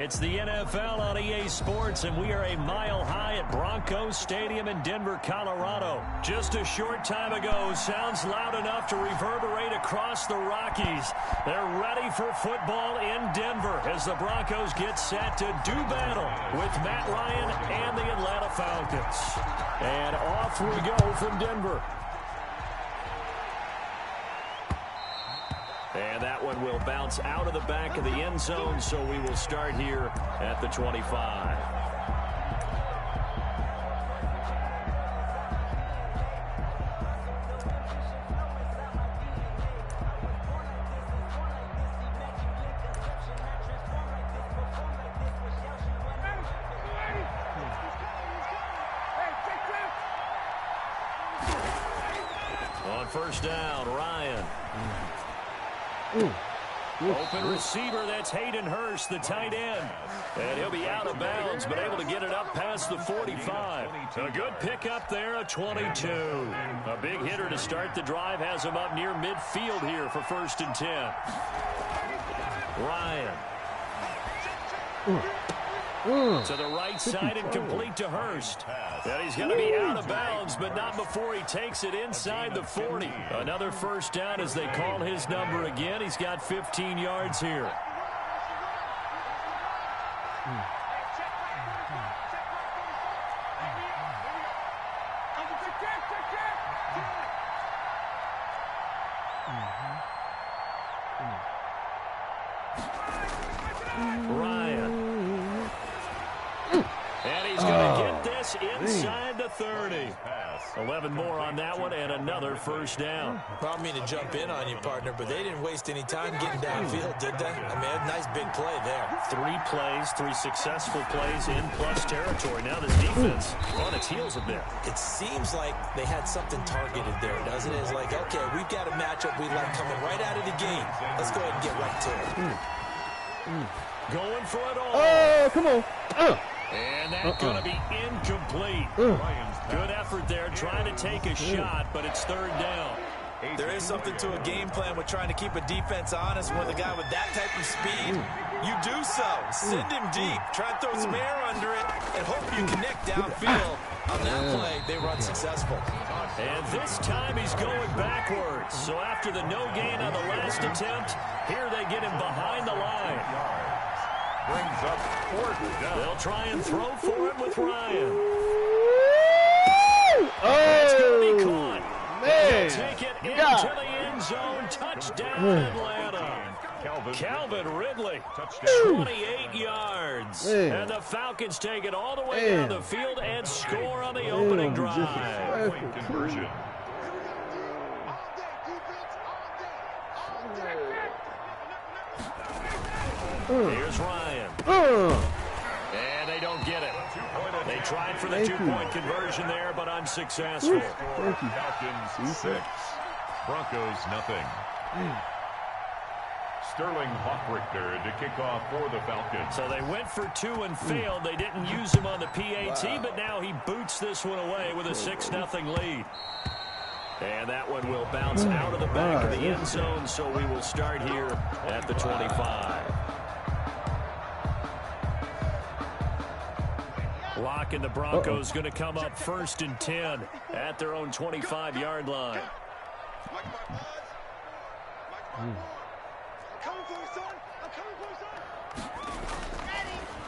It's the NFL on EA Sports, and we are a mile high at Broncos Stadium in Denver, Colorado. Just a short time ago, sounds loud enough to reverberate across the Rockies. They're ready for football in Denver as the Broncos get set to do battle with Matt Ryan and the Atlanta Falcons. And off we go from Denver. And that one will bounce out of the back of the end zone, so we will start here at the 25. On first down, Ryan. Open receiver, that's Hayden Hurst, the tight end. And he'll be out of bounds, but able to get it up past the 45. A good pickup there, a 22. A big hitter to start the drive, has him up near midfield here for 1st and 10. Ryan. To the right side and complete to Hurst. And he's going to be out of bounds, but not before he takes it inside the 40. Another first down as they call his number again. He's got 15 yards here. Ryan. And he's going to get this inside the 30. 11 more on that one and another first down. I don't mean to jump in on you, partner, but they didn't waste any time getting downfield, did they? I mean, a nice big play there. 3 plays, 3 successful plays in plus territory. Now this defense on its heels a bit. It seems like they had something targeted there, doesn't it? It's like, okay, we've got a matchup we like coming right out of the game. Let's go ahead and get right to it. Going for it all. Oh, come on. And that's going to be incomplete. Good effort there, trying to take a shot, but it's 3rd down. There is something to a game plan with trying to keep a defense honest with a guy with that type of speed. You do so. Send him deep. Try and throw some air under it and hope you connect downfield. On that play, they run successful. And this time he's going backwards. So after the no gain on the last attempt, here they get him behind the line. Brings up 4th down. They'll try and throw for it with Ryan. It's going to be caught. Man. They'll take it into the end zone. Touchdown, Atlanta. Calvin Ridley, 28 yards. Man. And the Falcons take it all the way down the field and score on the opening drive. Conversion. Here's Ryan. And they don't get it. They tried for the 2-point conversion there, but unsuccessful. Falcons 6. Broncos nothing. Sterling Hoffrichter to kick off for the Falcons. So they went for 2 and failed. They didn't use him on the PAT, but now he boots this one away with a 6-0 lead. And that one will bounce out of the back of the end zone, so we will start here at the 25. Lock and the Broncos going to come up 1st and 10 at their own 25-yard line.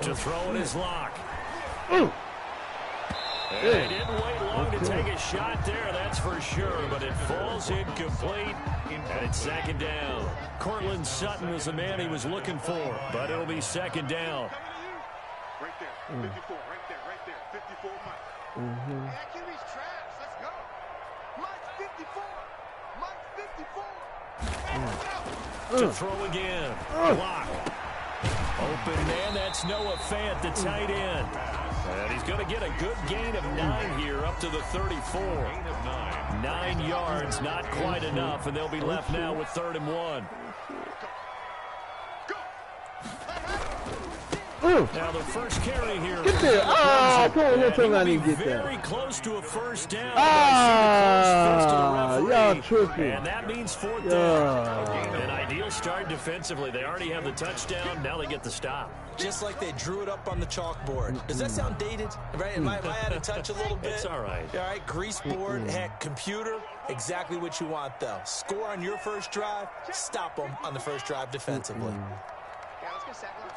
To throw in his lock. And they didn't wait long to take a shot there, that's for sure, but it falls incomplete, and it's 2nd down. Cortland Sutton was the man he was looking for, but it'll be 2nd down. Right there, 54, right there, 54, Mike. Hey, QB's trash, let's go. Mike's 54, Mike's 54. To throw again. Block. Open man, that's Noah Fant, the tight end. And he's going to get a good gain of 9 here, up to the 34. 9 yards, not quite enough, and they'll be left now with 3rd and 1. Now the first carry here. Get there. Ah, come on, don't tell me I didn't get Very that. close to a first down. Ah, y'all tripping. And that means fourth down. An ideal start defensively. They already have the touchdown. Now they get the stop. Just like they drew it up on the chalkboard. Does that sound dated? Right? Am I out of touch a little bit? It's all right. All right, grease board, heck, computer, exactly what you want, though. Score on your first drive, stop them on the first drive defensively. Yeah, let's get sack lunch.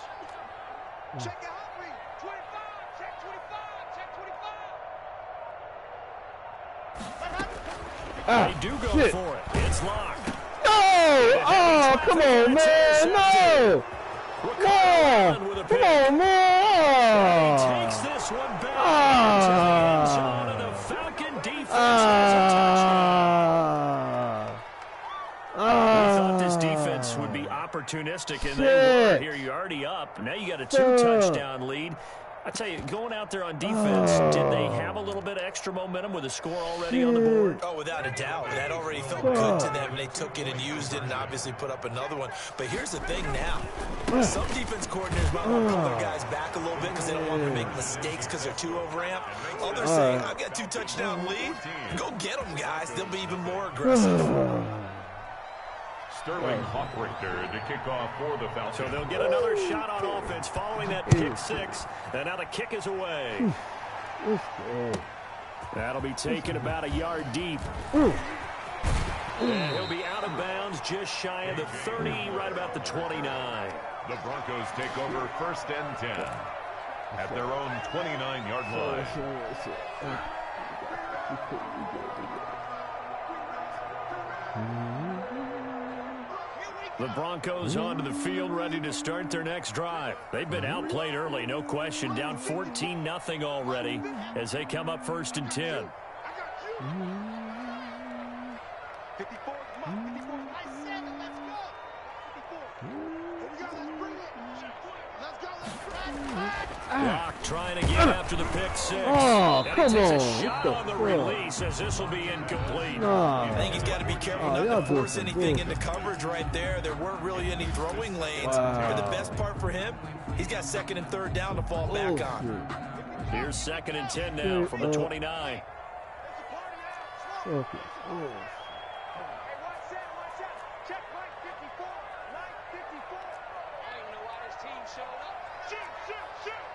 Check it out, me. 25, check 25, check 25. Ah, They do go shit. for it. It's locked. No! Oh, come on, man. No! No! Come on, man! Takes this one back into the end zone, and the Falcon defense has a touchdown. We thought this defense would be opportunistic, and they were. Here you're already up. Now you got a 2-touchdown lead. I tell you, going out there on defense, did they have a little bit of extra momentum with a score already on the board? Oh, without a doubt. That already felt good to them. They took it and used it and obviously put up another one. But here's the thing now. Some defense coordinators might want to pull their guys back a little bit because they don't want them to make mistakes because they're too overamped. Others say, I've got 2-touchdown lead. Go get them, guys. They'll be even more aggressive. Sterling Hawkrichter to kick off for the Falcons. So they'll get another shot on offense following that kick six. And now the kick is away. That'll be taken about a yard deep. And he'll be out of bounds just shy of the 30, right about the 29. The Broncos take over 1st and 10 at their own 29-yard line. The Broncos onto the field, ready to start their next drive. They've been outplayed early, no question. Down 14-0 already as they come up 1st and 10. 54, come on, 54, nice 7, let's go. 54, here we go, let's bring it. Let's go, let's drag. Rock trying to get after the pick six. Oh, and come he takes on. a shot on the release as this will be incomplete. I think he's got to be careful not to force anything into coverage right there. There weren't really any throwing lanes. But the best part for him, he's got 2nd and 3rd down to fall back on. Here's 2nd and 10 now from the 29. Okay. Check line 54, line 54. I don't even know why this team showed up. Shoot, shoot, shoot.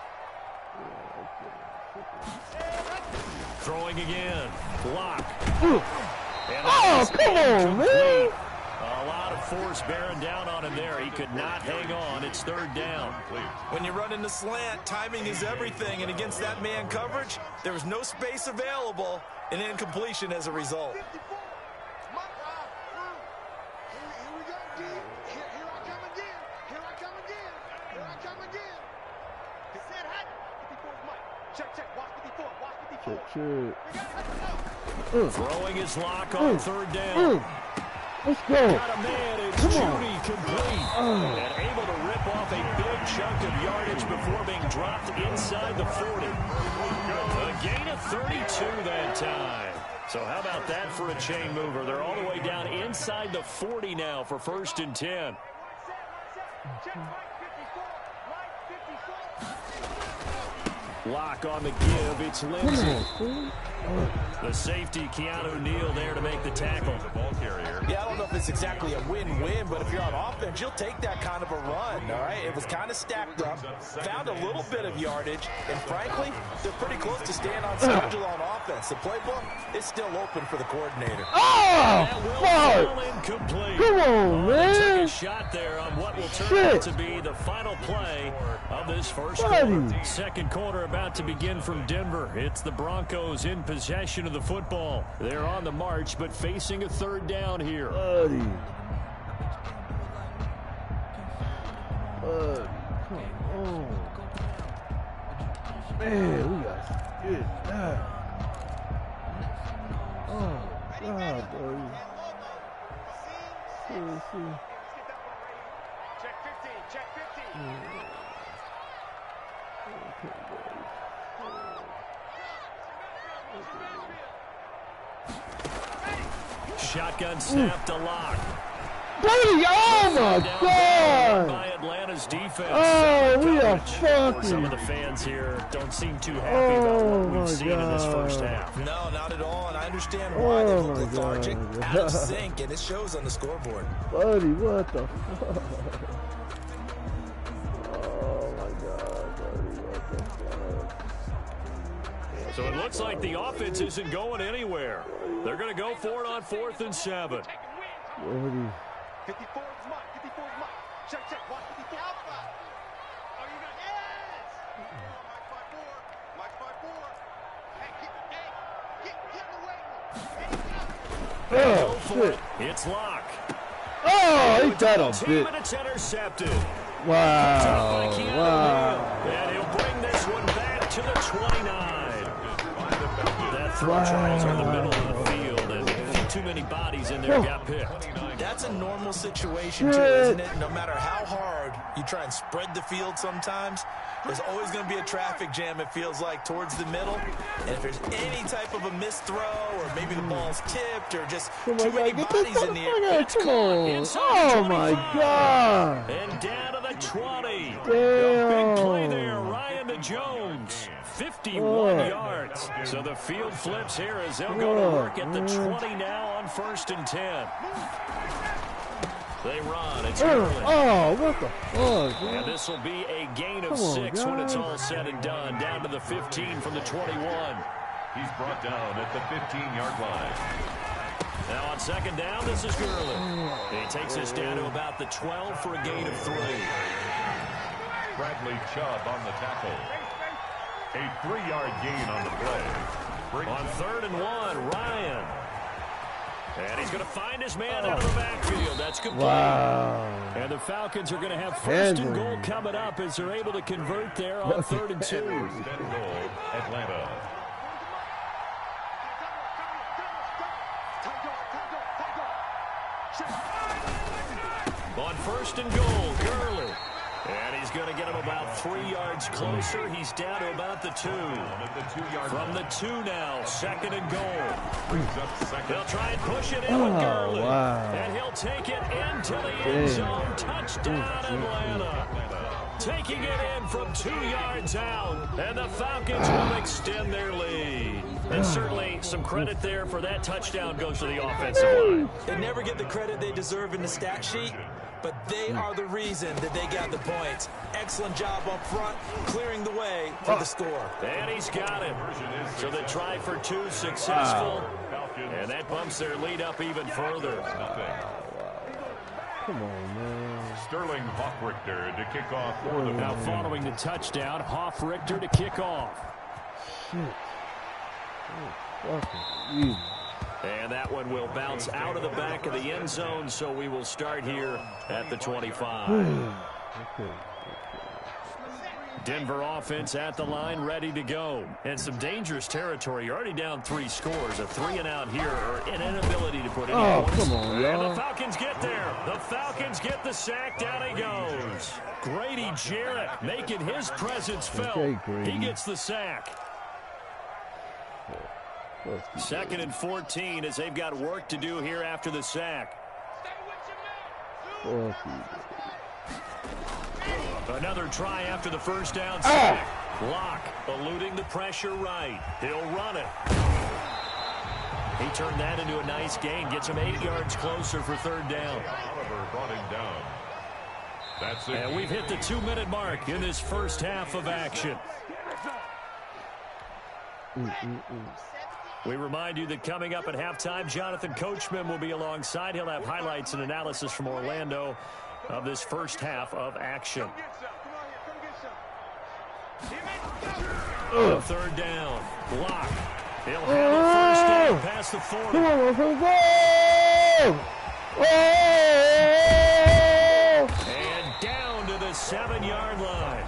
Throwing again. Block. Oh, come on, man. A lot of force bearing down on him there. He could not hang on. It's 3rd down. When you run in the slant, timing is everything. And against that man coverage, there was no space available. An incompletion as a result. 54. Here we go, D. Here I come again. Here I come again. Here I come again. He said hot. 54 is Mike. Check, check. Watch 54. Watch 54. Throwing his lock on 3rd down. Let's go. Got a man. It's Judy complete. And able to rip off a big chunk of yardage before being dropped inside the 40. A gain of 32 that time. So how about that for a chain mover? They're all the way down inside the 40 now for 1st and 10. Lock on the give. It's Lindsay. The safety, Keanu Neal, there to make the tackle. The ball carrier. Yeah, I don't know if it's exactly a win-win, but if you're on offense, you'll take that kind of a run, all right? It was kind of stacked up, found a little bit of yardage, and frankly, they're pretty close to staying on schedule on offense. The playbook is still open for the coordinator. That Oh, will fuck. fall incomplete. Come on, They took man. a shot there on what will turn out to be the final play of this first quarter. Second quarter about to begin from Denver. It's the Broncos in possession of the football. They're on the march, but facing a 3rd down here. Buddy. Come on. Man, we got good. Oh, God, buddy. See. Check 15, check 15. Shotgun snap to Lock. Brady, oh my God! By Atlanta's defense. Oh, we are Some of the fucking. fans here don't seem too happy about what my we've seen in this first God. half. No, not at all, and I understand why they Oh, look my lethargic, God. out of sync, and it shows on the scoreboard. Buddy, what the fuck? Oh my God, buddy, what the fuck? So it looks like the offense isn't going anywhere. They're going to go for it on 4th and 7. Buddy. 54 is mine. 54 is mine. Check, check. Watch 54. Outside. Oh, you got yes. Mike 5-4. Hey, get in the way. Oh, shit. It's Locke. Oh, he got a 2 bit. minutes intercepted. Wow. Wow. Wow. And he'll bring this one back to the 29. That throw tries in the middle of the field, and a few too many bodies in there got picked. That's a normal situation, too, isn't it? No matter how hard you try and spread the field sometimes, there's always going to be a traffic jam, it feels like, towards the middle. And if there's any type of a missed throw, or maybe the ball's tipped, or just Come too on, many get bodies this in the air, motherfucker. Come on. Oh my God. And down to the 20. Damn. Big play there, Ryan to Jones. 51 yards. So the field flips here as they'll go to work at the 20 now on 1st and 10. They run. It's Gurley. Oh, what the fuck? And this will be a gain of Come on, 6 when it's guys. all said and done. Down to the 15 from the 21. He's brought down at the 15-yard line. Now on 2nd down, this is Gurley. He takes us down to about the 12 for a gain of 3. Bradley Chubb on the tackle. A 3-yard gain on the play. On 3rd and 1, Ryan. And he's going to find his man out of the backfield. That's complete. Wow. And the Falcons are going to have 1st and goal coming up as they're able to convert there on 3rd and 2. 1st and goal, Atlanta. On 1st and goal, Gurley. And he's going to get him about 3 yards closer. He's down to about the 2. At the 2-yard From line. the 2 now, 2nd and goal. Brings up second. They'll try and push it in with Gurley. wow. And he'll take it into the end zone. Touchdown, Atlanta. Taking it in from 2 yards out. And the Falcons will extend their lead. And certainly some credit there for that touchdown goes to the offensive line. They never get the credit they deserve in the stat sheet, but they are the reason that they got the points. Excellent job up front, clearing the way for the score. And he's got it. So the try for 2 successful. And that bumps their lead up even further. Come on, man. Sterling Hoffrichter to kick off for the Now Falcons. following the touchdown, Hoffrichter to kick off. Shit. Oh, fucking easy. And that one will bounce out of the back of the end zone, so we will start here at the 25. Okay. Denver offense at the line, ready to go. And some dangerous territory. You're already down 3 scores. A 3-and-out here, or an inability to put any Oh, points. come on, And y'all. the Falcons get there. The Falcons get the sack. Down he goes. Grady Jarrett making his presence felt. Okay, Grady. He gets the sack. Fuck you. 2nd and 14 as they've got work to do here after the sack. Fuck you. Another try after the first down sack. Locke eluding the pressure right. He'll run it. He turned that into a nice gain. Gets him 8 yards closer for 3rd down. Oliver brought him down. That's it. And we've hit the 2-minute mark in this first half of action. We remind you that coming up at halftime, Jonathan Coachman will be alongside. He'll have highlights and analysis from Orlando of this first half of action. On 3rd down, Locke. He'll have a first down past the 40. Come on, motherfucker, go! Oh! And down to the 7-yard line.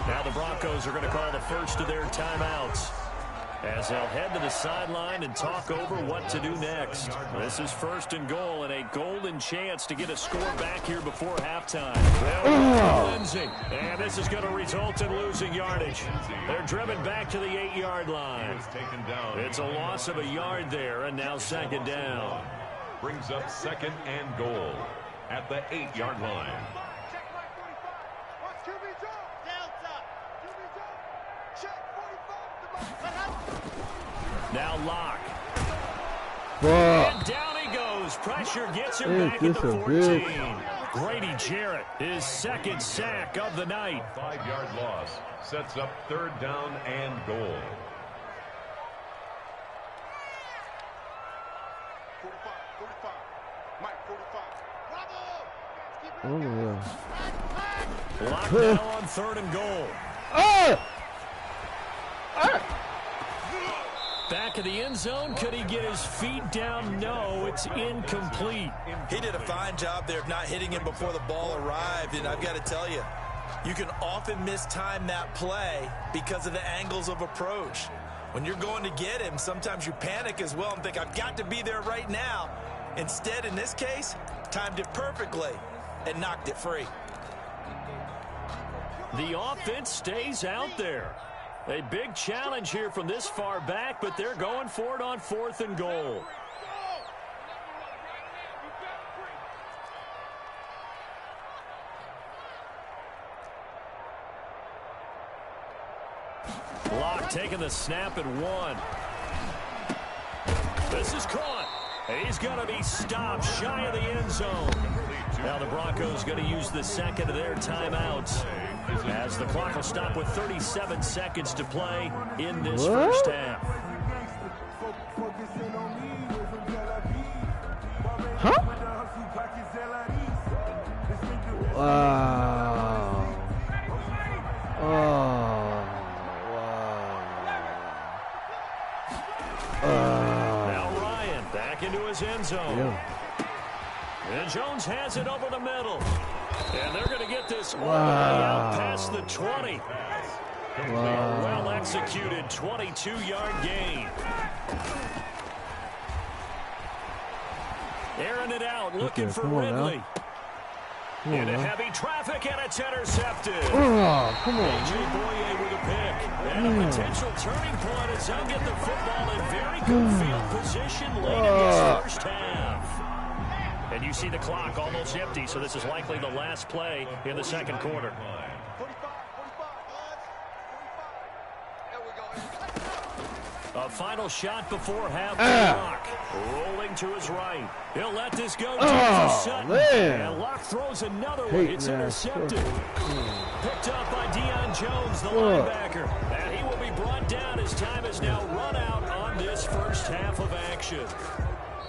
Now the Broncos are going to call the first of their timeouts as they'll head to the sideline and talk over what to do next. This is 1st and goal and a golden chance to get a score back here before halftime. Lindsay. And this is going to result in losing yardage. They're driven back to the 8-yard line. Taken down. It's a loss of a yard there, and now 2nd down. Brings up 2nd and goal. at the 8-yard line. Check right 45. Watch QB drop. Delta. QB drop. Check 45. Now Locke. Fuck. And down he goes. Pressure gets him back at the 14. Grady Jarrett, his second sack of the night. 5-yard loss sets up 3rd down and goal. 45. 45. Mike 45. Bravo. Oh, yeah. Locked now on 3rd and goal. Back of the end zone. Could he get his feet down? No, it's incomplete. He did a fine job there of not hitting him before the ball arrived, and I've got to tell you, you can often mistime that play because of the angles of approach. When you're going to get him, sometimes you panic as well and think, I've got to be there right now. Instead, in this case, timed it perfectly and knocked it free. The offense stays out there. A big challenge here from this far back, but they're going for it on 4th and goal. Locke taking the snap at 1. This is caught. He's going to be stopped shy of the end zone. Now the Broncos going to use the second of their timeouts, as the clock will stop with 37 seconds to play in this first half. Huh? Wow. Oh, wow. Now Ryan back into his end zone. Yeah. And Jones has it over the middle. And they're going to get this all the way out past the 20. A well-executed 22-yard gain. Airing it out, looking for Ridley. Into heavy traffic, and it's intercepted. Oh, come on. A.J. Boye with a pick. And a potential turning point as they'll get the football in very good field position late in this first half. And you see the clock almost empty, so this is likely the last play in the second quarter. 45. There we go. A final shot before half for Locke. Rolling to his right. He'll let this go deep for Sutton. Man. And Locke throws another one. It's intercepted. Picked up by Deion Jones, the linebacker. And he will be brought down as time is now run out on this first half of action.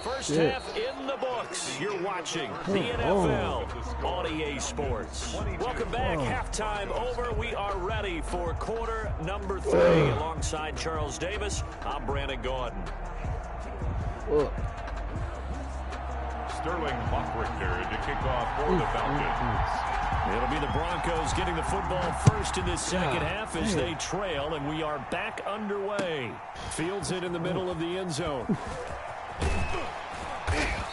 First half in the books. You're watching the NFL on EA Sports. Welcome back. Halftime over. We are ready for quarter number 3. Alongside Charles Davis, I'm Brandon Gordon. Sterling Hockrichter to kick off for the Falcons. It'll be the Broncos getting the football first in this second half as they trail, and we are back underway. Fields it in the middle of the end zone.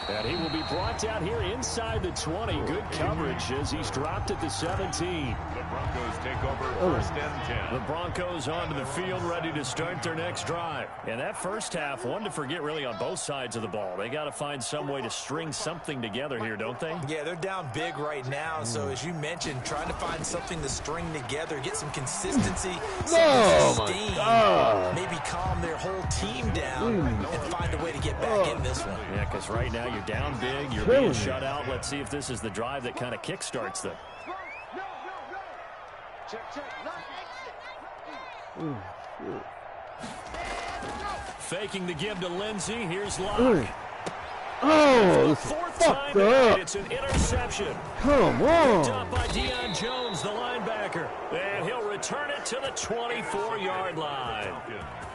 And he will be brought down here inside the 20. Good coverage as he's dropped at the 17. The Broncos take over 1st and 10. The Broncos onto the field, ready to start their next drive. And that first half, one to forget really on both sides of the ball. They got to find some way to string something together here, don't they? Yeah, they're down big right now, so as you mentioned, trying to find something to string together, get some consistency, some sustain, maybe calm their whole team down and find a way to get back in this one. Yeah, because right now you're down big, you're being shut out. Let's see if this is the drive that kind of kickstarts them. No. Check. Not exit. Faking the give to Lindsey. Here's Locke. Oh, Fourth time tonight, it's an interception. Come on. Picked up by Deion Jones, the linebacker. And he'll return it to the 24-yard line.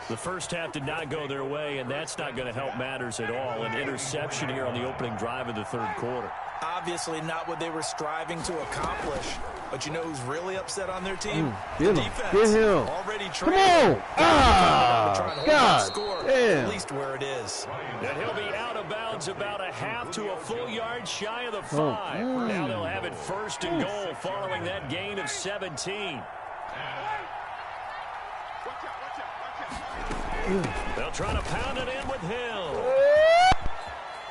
The first half did not go their way, and that's not going to help matters at all. An interception here on the opening drive of the third quarter. Obviously not what they were striving to accomplish. But you know who's really upset on their team? Get The him. defense. Get him. Already Come trailing. on. Trying to hold God. that score Damn. at least where it is. And he'll be out of bounds about a half to a full yard shy of the 5. Now they'll have it 1st and goal following that gain of 17. They'll try to pound it in with Hill.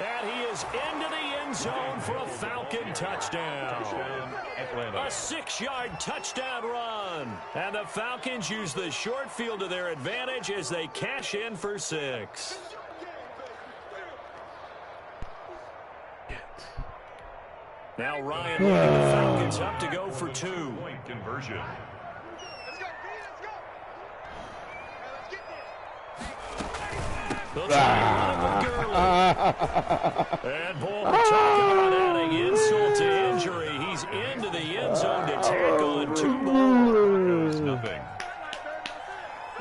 And he is into the end zone for a Falcon touchdown. A 6-yard touchdown run. And the Falcons use the short field to their advantage as they cash in for 6. Now Ryan leading the Falcons up to go for 2. Point conversion. Let's go, B, let's go. Let's get there. They'll try to run it with Gurley. And boy, we're talking about adding insult to injury. He's into the end zone to tackle and 2 more. Nothing.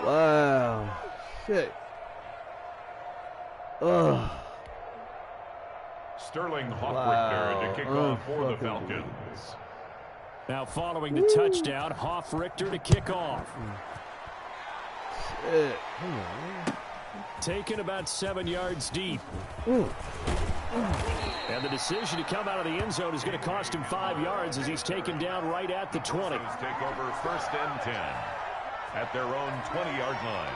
Wow. Shit. Ugh. Sterling Hoffrichter to kick off for the Falcons. Now following the touchdown, Hoffrichter to kick off. Shit. Come on. Taken about 7 yards deep. Ooh. And the decision to come out of the end zone is going to cost him 5 yards as he's taken down right at the 20. Take over 1st and 10 at their own 20-yard line.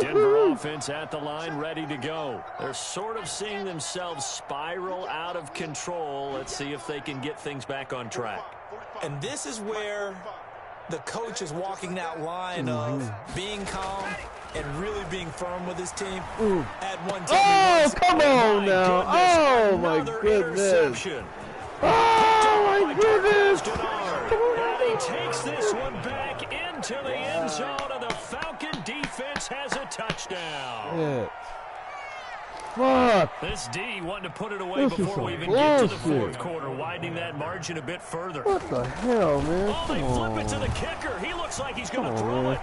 Denver offense at the line, ready to go. They're sort of seeing themselves spiral out of control. Let's see if they can get things back on track. And this is where the coach is walking that line of being calm and really being firm with his team. At one time, Oh, come on now. Oh, my goodness. Oh, my goodness. And he takes this one back into the end zone, and the Falcon defense has a touchdown. Shit. Fuck. This D wanting to put it away This is before we some even get to the bullshit. 4th quarter, widening that margin a bit further. What the hell, man? Oh, they Come flip on. it to the kicker. He looks like he's going to Come throw on, it.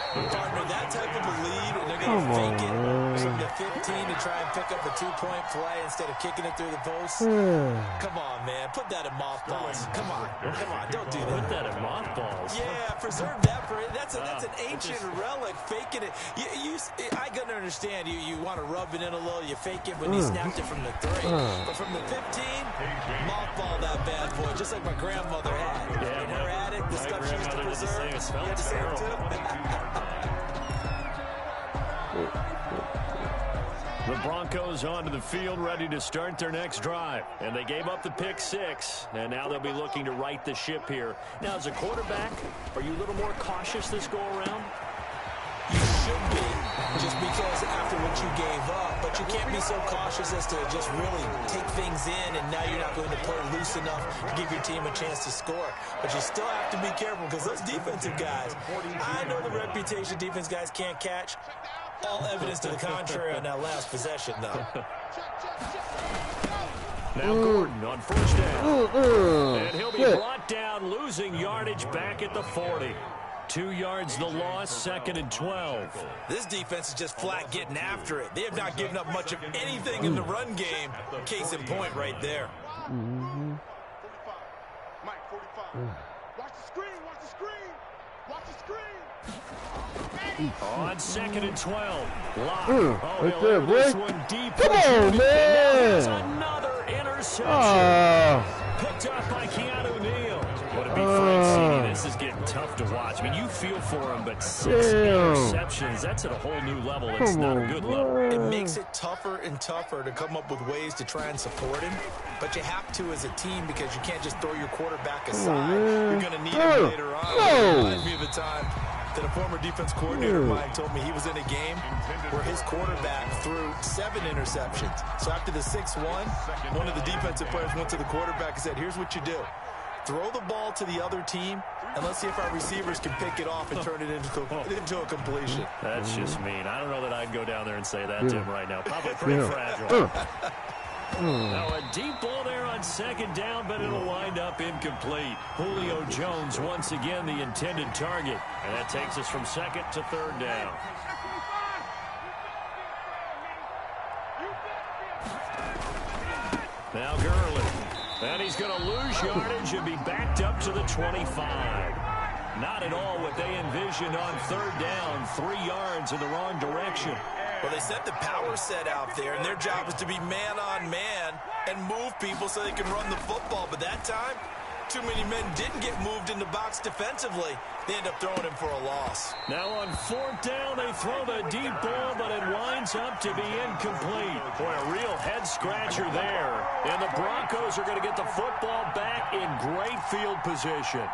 Partner, that type of a lead, and they're going Come to fake on, it man. from the 15 to try and pick up a 2-point play instead of kicking it through the post. Come on, man. Put that in mothballs. Come on. Don't do Put that. that in mothballs. Yeah, preserve that for it. That's an ancient relic. Faking it. I gotta understand. You want to rub it in a little. You fake it when you snapped it from the 3. But from the 15, mothball that bad boy, just like my grandmother had. Yeah, in her attic, the stuff she used to grandmother did the preserve. same. It smelled You had to say it terrible. too? The Broncos onto the field, ready to start their next drive. And they gave up the pick 6, and now they'll be looking to right the ship here. Now, as a quarterback, are you a little more cautious this go-around? You should be, just because after what you gave up, but you can't be so cautious as to just really take things in, and now you're not going to play loose enough to give your team a chance to score. But you still have to be careful because those defensive guys, I know the reputation defense guys can't catch. All evidence to the contrary on that last possession, though. Now Gordon on 1st down. And he'll be Shit. brought down, losing yardage back at the 40. 2 yards the loss, 2nd and 12. This defense is just flat getting after it. They have not given up much of anything in the run game. Case in point right there. 45. Mike, 45. Watch the screen, watch the screen. Watch the screen. On 2nd and 12. Lock. Right he'll there, air this boy. one deep. Come on, There's man. another interception. Oh. Picked up by Keanu Neal. Would it be Frank Cini? This is getting tough to watch. I mean, you feel for him, but 6 interceptions, that's at a whole new level. It's Come not a on, good level. It makes it tougher and tougher to come up with ways to try and support him. But you have to as a team because you can't just throw your quarterback aside. You're going to need him later on. It reminds me of a time that a former defense coordinator of mine told me he was in a game where his quarterback threw 7 interceptions. So after the 6-1, one of the defensive players went to the quarterback and said, here's what you do. Throw the ball to the other team, and let's see if our receivers can pick it off and turn it into a completion. That's just mean. I don't know that I'd go down there and say that to him right now. Probably pretty fragile. Now a deep ball there on 2nd down, but it'll wind up incomplete. Julio Jones once again the intended target. And that takes us from 2nd to 3rd down. Now Gurley. And he's going to lose yardage and be backed up to the 25. Not at all what they envisioned on 3rd down. 3 yards in the wrong direction. Well, they set the power set out there, and their job is to be man-on-man and move people so they can run the football. But that time, too many men didn't get moved in the box defensively. They end up throwing him for a loss. Now on 4th down, they throw the deep ball, but it winds up to be incomplete. Boy, a real head-scratcher there. And the Broncos are going to get the football back in great field position.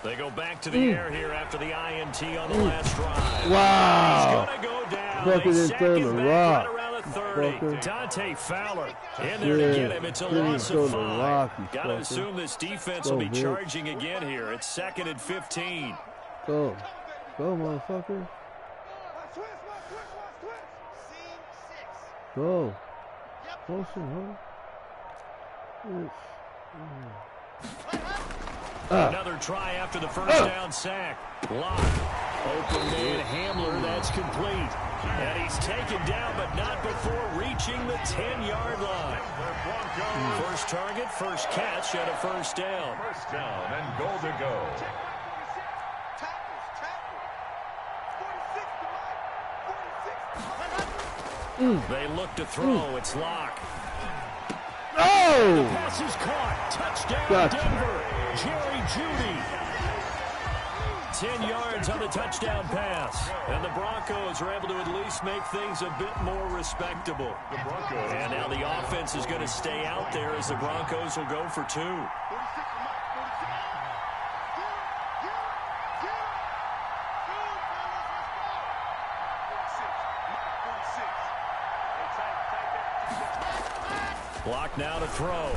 They go back to the air here after the INT on the last drive. Wow. He's going to go down. Fucking They in sack front him of the back rock. right around the 30. Fucker. Dante Fowler in there to get him. It's a loss of 5. Got to assume this defense will be charging again here. It's 2nd and 15. Go. Go, motherfucker. Go. Motion, Another try after the first down sack. Block. Open man Hamler, that's complete. And he's taken down, but not before reaching the 10-yard line. First target, first catch, and a first down. First down and goal to go. They look to throw. It's Locke. Oh! The pass is caught. Touchdown, Gotcha. Denver. Jerry Jeudy. 10 yards on the touchdown pass. And the Broncos are able to at least make things a bit more respectable. And now the offense is going to stay out there as the Broncos will go for 2. Block now to throw.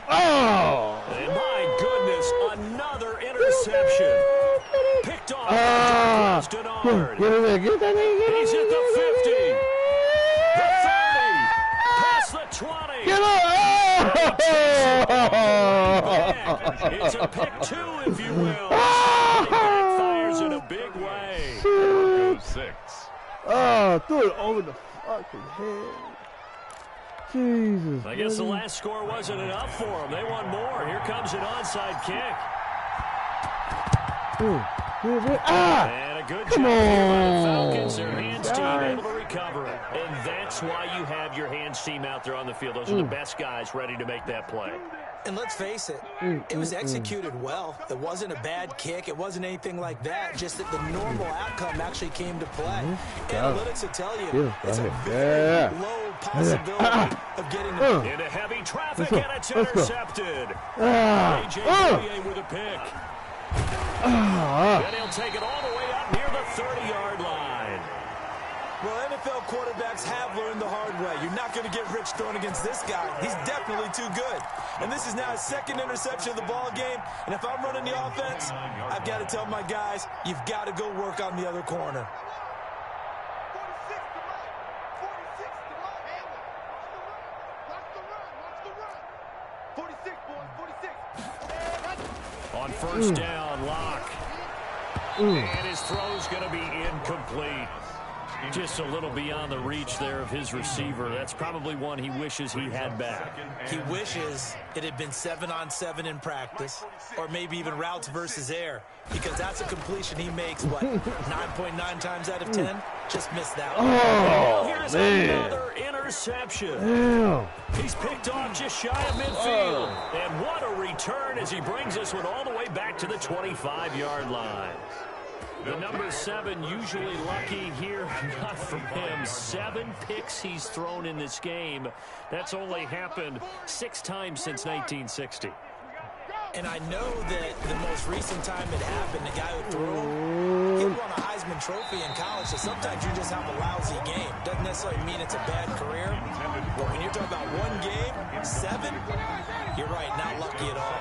Oh! And my goodness, another interception. Picked off by Denard. Get in there, get that thing, get He's it, at the get 50, the 30, past the 20. Get up! It's a pick 2, if you will. It backfires in a big way. Goes 6. Oh, threw it over the fucking head. Jesus. I guess the last score wasn't enough for them. They want more. Here comes an onside kick. And a good job here by the Falcons. Their hands team able to recover it. And that's why you have your hands team out there on the field. Those are the best guys ready to make that play. And let's face it, it was executed well. It wasn't a bad kick. It wasn't anything like that. Just that the normal outcome actually came to play. Analytics will tell you it's a very low possibility of getting the into heavy traffic, and it's intercepted. A.J. Bouye with a pick. And he'll take it all the way up near the 30-yard line. Well, NFL quarterbacks have learned the hard way. You're not going to get rich throwing against this guy. He's definitely too good. And this is now his 2nd interception of the ball game. And if I'm running the offense, I've got to tell my guys, you've got to go work on the other corner. On first down, Locke. And his throw's going to be incomplete. Just a little beyond the reach there of his receiver. That's probably one he wishes he had back. He wishes it had been 7-on-7 in practice, or maybe even routes versus air, because that's a completion he makes, what, 9.9 times out of 10? Just missed that one. Oh, here's another interception. Damn. He's picked off just shy of midfield. And what a return as he brings this one all the way back to the 25-yard line. The number 7 usually lucky here, not for him. 7 picks he's thrown in this game. That's only happened 6 times since 1960. And I know that the most recent time it happened, the guy who threw him, he won a Heisman Trophy in college, so sometimes you just have a lousy game. Doesn't necessarily mean it's a bad career. But when you're talking about one game, 7, you're right, not lucky at all.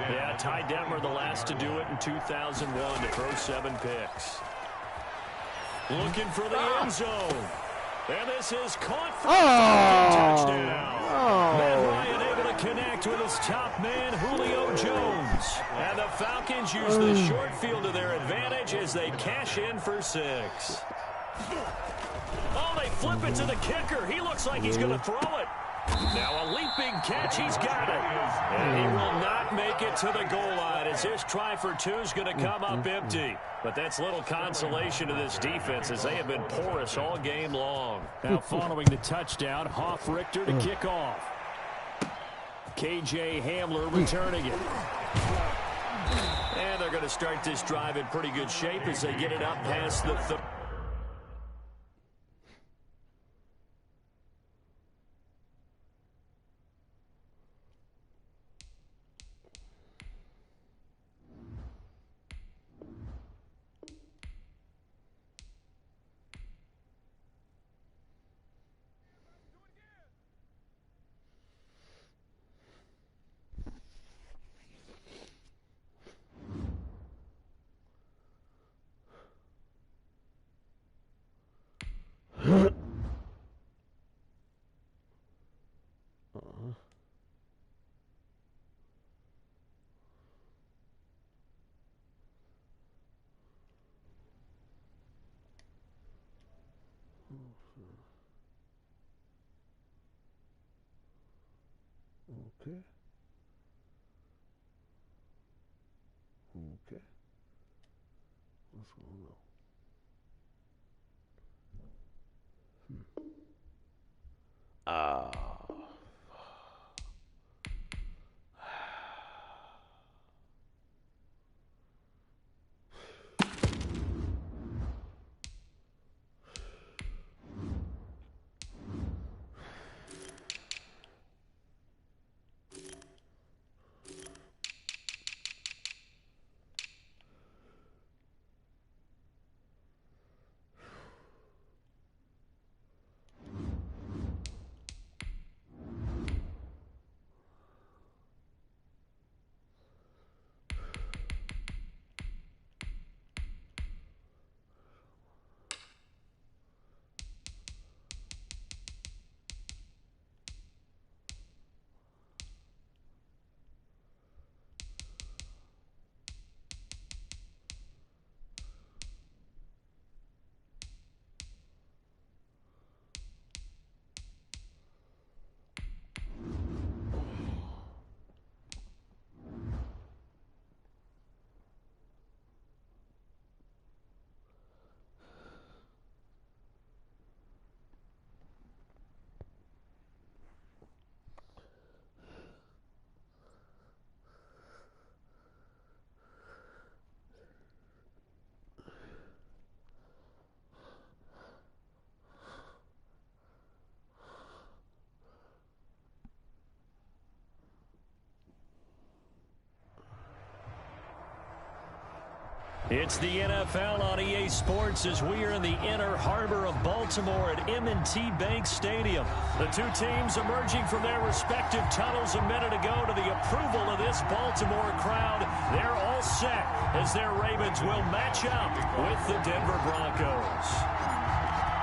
Yeah, Ty Detmer, the last to do it in 2001, to throw 7 picks. Looking for the end zone. And this is caught for a touchdown. Matt Ryan able to connect with his top man, Julio Jones. And the Falcons use the short field to their advantage as they cash in for 6. Oh, they flip it to the kicker. He looks like he's going to throw it. Now a leaping catch. He's got it. And he will not make it to the goal line as this try for two is going to come up empty. But that's little consolation to this defense as they have been porous all game long. Now following the touchdown, Hoff-Richter to kick off. K.J. Hamler returning it. And they're going to start this drive in pretty good shape as they get it up past the 30. Okay. Okay. What's going on? It's the NFL on EA Sports as we are in the inner harbor of Baltimore at M&T Bank Stadium. The two teams emerging from their respective tunnels a minute ago to the approval of this Baltimore crowd. They're all set as their Ravens will match up with the Denver Broncos.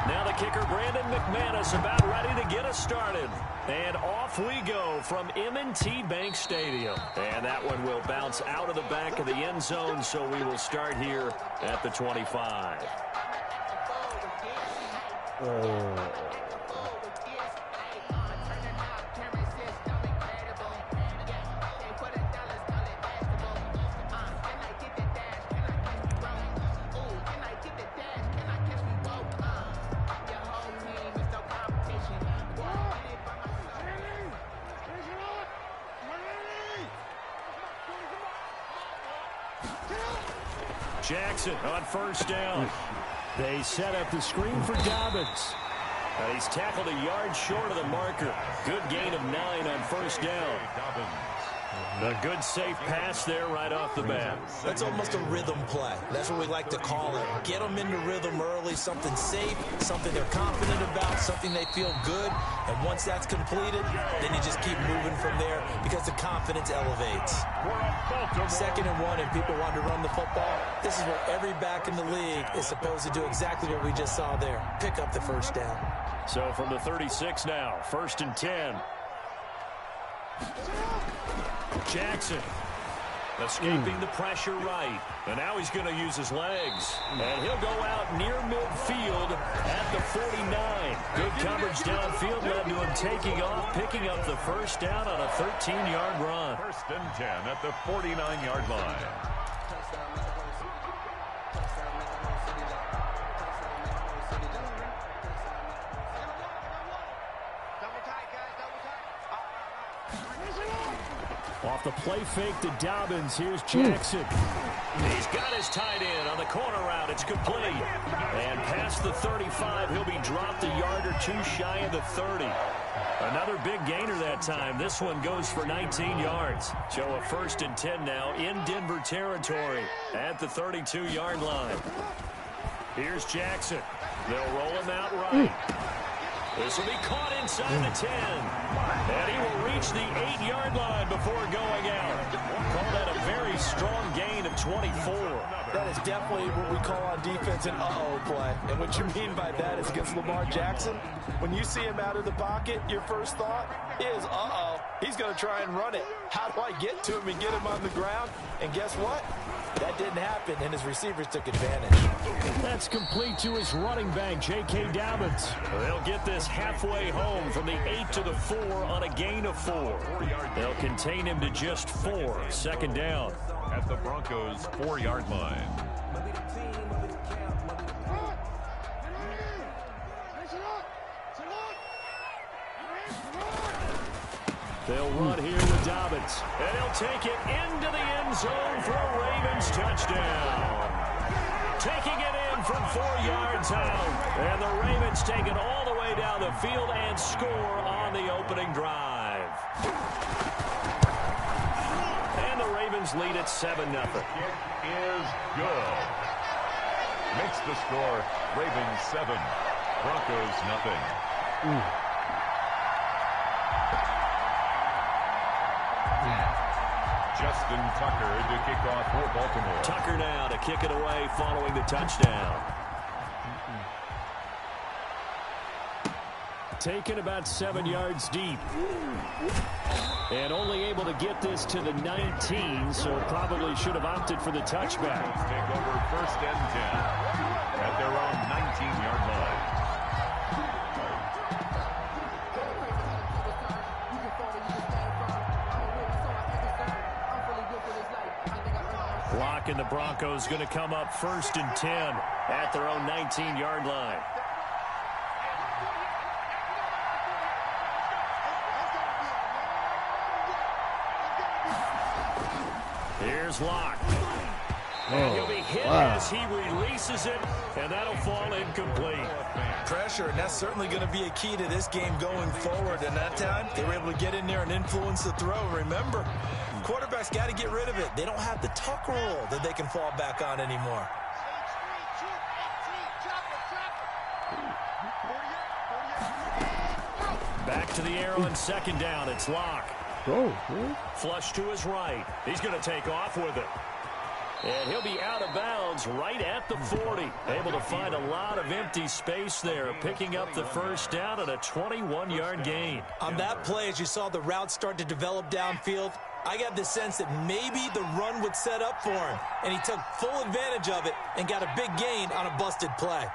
Now the kicker, Brandon McManus, about ready to get us started. And off we go from M&T Bank Stadium. And that one will bounce out of the back of the end zone, so we will start here at the 25. Jackson on first down. They set up the screen for Dobbins. And he's tackled a yard short of the marker. Good gain of 9 on first down. A good safe pass there right off the bat. That's almost a rhythm play. That's what we like to call it. Get them into rhythm early, something safe, something they're confident about, something they feel good. And once that's completed, then you just keep moving from there because the confidence elevates. 2nd and 1 and people want to run the football. This is where every back in the league is supposed to do exactly what we just saw there. Pick up the first down. So from the 36 now, 1st and 10. Jackson. Escaping the pressure right. And now he's going to use his legs. And he'll go out near midfield at the 49. Good coverage downfield led to him taking off, picking up the first down on a 13-yard run. First and 10 at the 49-yard line. Off the play fake to Dobbins. Here's Jackson. He's got his tight end on the corner route. It's complete. And past the 35, he'll be dropped a yard or two shy of the 30. Another big gainer that time. This one goes for 19 yards. So a first and 10 now in Denver territory at the 32-yard line. Here's Jackson. They'll roll him out right. This will be caught inside the 10. And he will reach the 8-yard line before going out. Call that a very strong gain of 24. That is definitely what we call on defense an uh-oh play. And what you mean by that is against Lamar Jackson, when you see him out of the pocket, your first thought is, uh-oh, he's going to try and run it. How do I get to him and get him on the ground? And guess what? That didn't happen, and his receivers took advantage. That's complete to his running back, J.K. Dobbins. They'll get this halfway home from the 8 to the 4 on a gain of 4. They'll contain him to just 4. Second down. At the Broncos' 4-yard line. They'll run here with Dobbins. And he'll take it into the end zone for a Ravens touchdown. Taking it in from 4 yards out. And the Ravens take it all the way down the field and score on the opening drive. And the Ravens lead at 7-0. Kick is good. Makes the score Ravens 7, Broncos nothing. Justin Tucker to kick off for Baltimore. Tucker now to kick it away following the touchdown. Taken about 7 yards deep. And only able to get this to the 19, so probably should have opted for the touchback. Take over first and 10 at their own 19-yard line. Block and the Broncos going to come up first and 10 at their own 19-yard line. Here's Locke. And he'll be hit as he releases it, and that'll fall incomplete. Pressure, and that's certainly going to be a key to this game going forward. And that time, they were able to get in there and influence the throw. Remember, quarterbacks got to get rid of it. They don't have the tuck rule that they can fall back on anymore. Back to the arrow on second down. It's Locke. Flush to his right. He's going to take off with it. And he'll be out of bounds right at the 40. Able to find a lot of empty space there, picking up the first down at a 21-yard gain. On that play, as you saw the route start to develop downfield, I got the sense that maybe the run would set up for him. And he took full advantage of it and got a big gain on a busted play.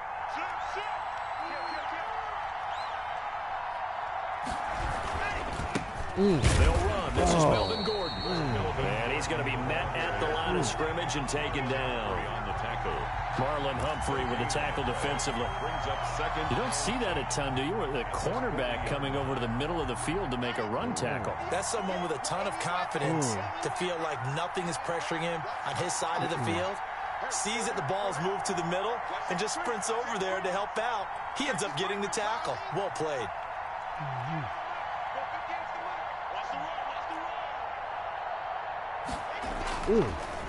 They'll run. This is Melvin Gordon. And he's going to be met at the line of scrimmage and taken down. On the tackle. Marlon Humphrey with the tackle defensively. Brings up second. You don't see that a ton, do you? Or the cornerback coming over to the middle of the field to make a run tackle. That's someone with a ton of confidence to feel like nothing is pressuring him on his side of the field. Sees that the ball's moved to the middle and just sprints over there to help out. He ends up getting the tackle. Well played.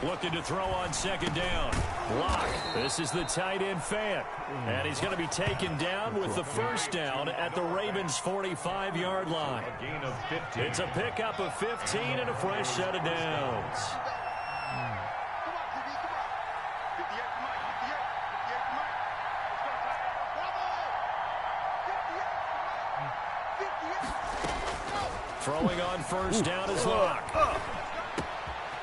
Looking to throw on second down. Locke. This is the tight end Fant. And he's going to be taken down with the first down at the Ravens' 45-yard line. A gain of 15. It's a pickup of 15 and a fresh set of downs. Throwing on first down is Locke.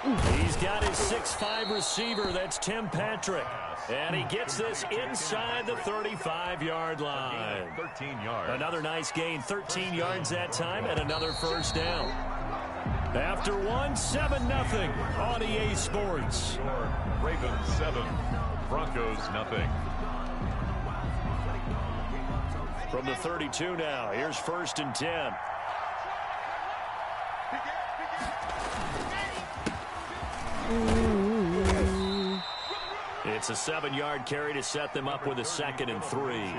He's got his 6'5" receiver. That's Tim Patrick. And he gets this inside the 35-yard line. 13 yards. Another nice gain, 13 yards that time, and another first down. After one, 7-0 on EA Sports. Ravens 7, Broncos 0. From the 32 now, here's 1st and 10. It's a 7-yard carry to set them up with a 2nd and 3.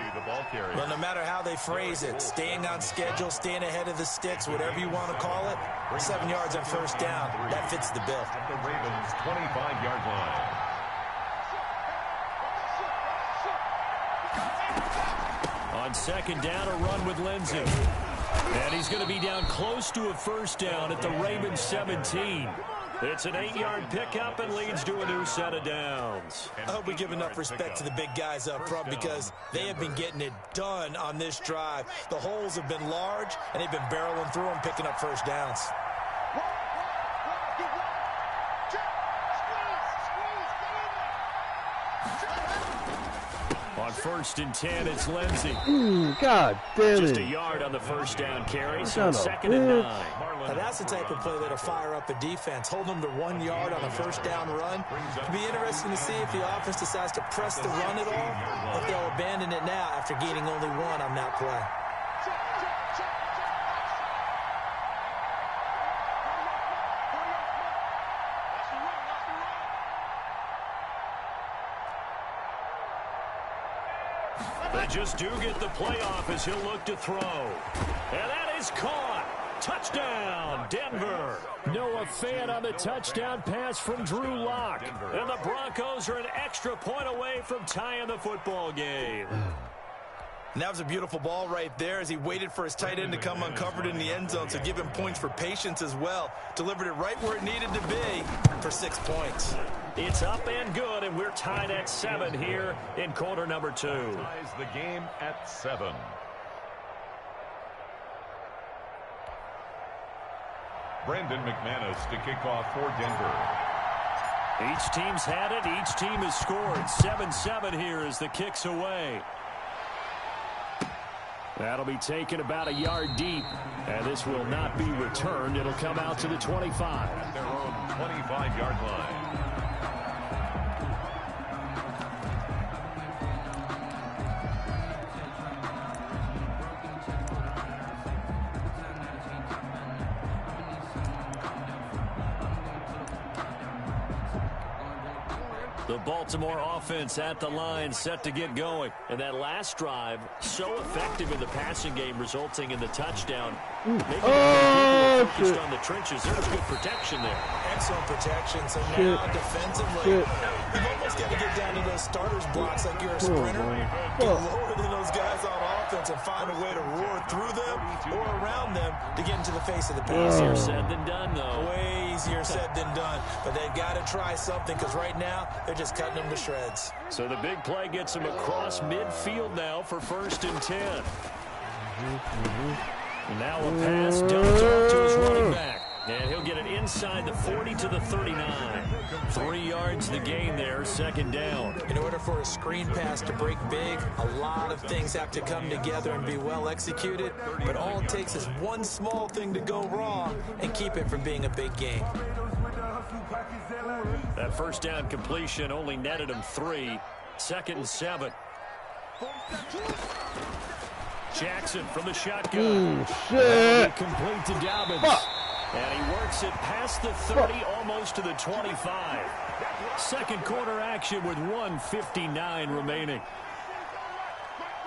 Well, no matter how they phrase it, staying on schedule, staying ahead of the sticks, whatever you want to call it, 7 yards on first down, that fits the bill. At the Ravens' 25-yard line. On 2nd down, a run with Lindsey. And he's going to be down close to a first down at the Ravens 17. It's an 8-yard pickup and leads to a new set of downs. I hope we give enough respect to the big guys up front because they have been getting it done on this drive. The holes have been large, and they've been barreling through them, picking up first downs. On 1st and 10, it's Lindsey. God damn it. Just a yard on the first down carry, so 2nd and 9. Now that's the type of play that'll fire up a defense. Hold them to 1 yard on a first down run. It'll be interesting to see if the offense decides to press the run at all, or if they'll abandon it now after gaining only 1 on that play. They just do get the playoff as he'll look to throw. And that is caught. Touchdown, Denver. Noah Fant on the touchdown pass from Drew Lock. And the Broncos are an extra point away from tying the football game. And that was a beautiful ball right there as he waited for his tight end to come uncovered in the end zone, so give him points for patience as well. Delivered it right where it needed to be for 6 points. It's up and good, and we're tied at 7 here in quarter number 2. Ties the game at 7. Brandon McManus to kick off for Denver. Each team's had it. Each team has scored. 7-7 here as the kick's away. That'll be taken about a yard deep, and this will not be returned. It'll come out to the 25. At their own 25-yard line. The Baltimore offense at the line, set to get going. And that last drive, so effective in the passing game, resulting in the touchdown. Maybe focused on the trenches. There was good protection there. Excellent protection. So now defensively, you've almost got to get down to those starters blocks like you're a sprinter. Get lower than those guys on offense and find a way to roar through them or around them to get into the face of the pass. Easier said than done, though. Way easier said than done. But they've got to try something because right now they're just cutting them to shreds. So the big play gets him across midfield now for 1st and 10. Now a pass dumped off to his running back. And he'll get it inside the 40 to the 39. 3 yards the gain there, 2nd down. In order for a screen pass to break big, a lot of things have to come together and be well executed. But all it takes is one small thing to go wrong and keep it from being a big gain. That first down completion only netted him 3. 2nd and 7. Jackson from the shotgun. Shit. Complete to Dobbins. And he works it past the 30, almost to the 25. Second quarter action with 1:59 remaining.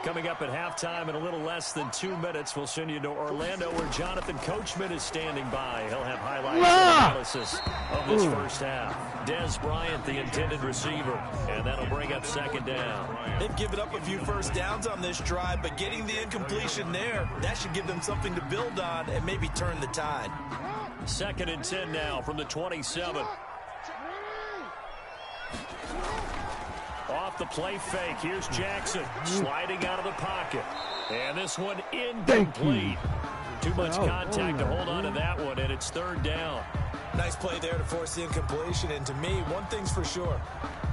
Coming up at halftime in a little less than 2 minutes, we'll send you to Orlando where Jonathan Coachman is standing by. He'll have highlights and analysis of this first half. Dez Bryant, the intended receiver, and that'll bring up 2nd down. They've given up a few first downs on this drive, but getting the incompletion there, that should give them something to build on and maybe turn the tide. 2nd and 10 now from the 27. Off the play fake, here's Jackson sliding out of the pocket. And this one incomplete. Too much contact to hold on to that one, and it's third down. Nice play there to force the incompletion, and to me, one thing's for sure.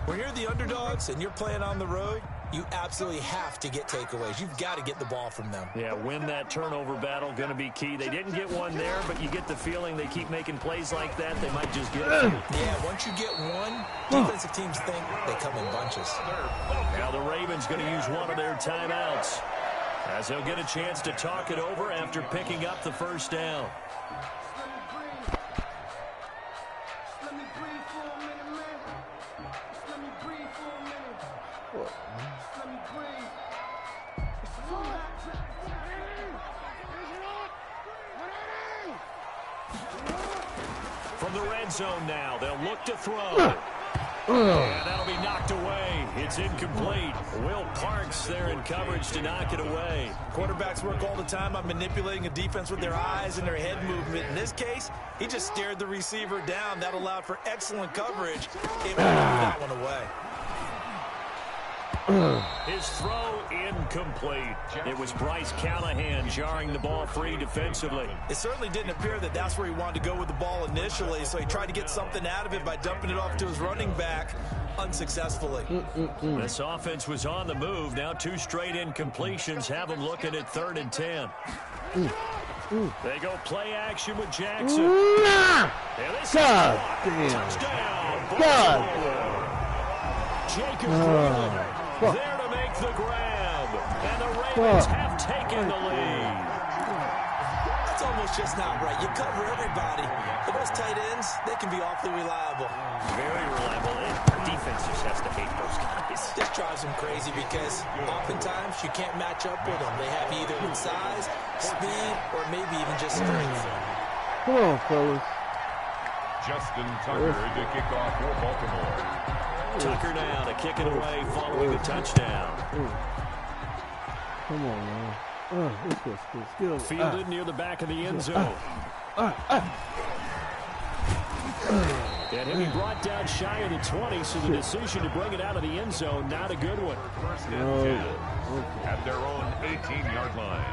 When you're the underdogs and you're playing on the road, you absolutely have to get takeaways. You've got to get the ball from them. Yeah, win that turnover battle, going to be key. They didn't get one there, but you get the feeling they keep making plays like that, they might just get it. Yeah, once you get one, defensive teams think they come in bunches. Now the Ravens going to use one of their timeouts, as they'll get a chance to talk it over after picking up the first down. From the red zone now, they'll look to throw. And that'll be knocked away. It's incomplete. Will Parks there in coverage to knock it away. Quarterbacks work all the time on manipulating a defense with their eyes and their head movement. In this case, he just stared the receiver down. That allowed for excellent coverage. Able to move that one away. His throw incomplete. It was Bryce Callahan jarring the ball free defensively. It certainly didn't appear that that's where he wanted to go with the ball initially, so he tried to get something out of it by dumping it off to his running back unsuccessfully. This offense was on the move. Now 2 straight incompletions have them looking at 3rd and 10. They go play action with Jackson. And this God is damn. touchdown. God. Jacob Breland there to make the grab. And the Ravens have taken the lead. That's almost just not right. You cover everybody. But those tight ends, they can be awfully reliable. Very reliable. Defense just has to hate those guys. This drives them crazy because oftentimes you can't match up with them. They have either in size, speed, or maybe even just strength. Come on, fellas. Justin Tucker to kick off for Baltimore. Tucker now to kick it away following the touchdown. Come on, man. Let's go. Fielded near the back of the end zone. And he'll be brought down shy of the 20, so the decision to bring it out of the end zone, not a good one. First and 10 at their own 18-yard line.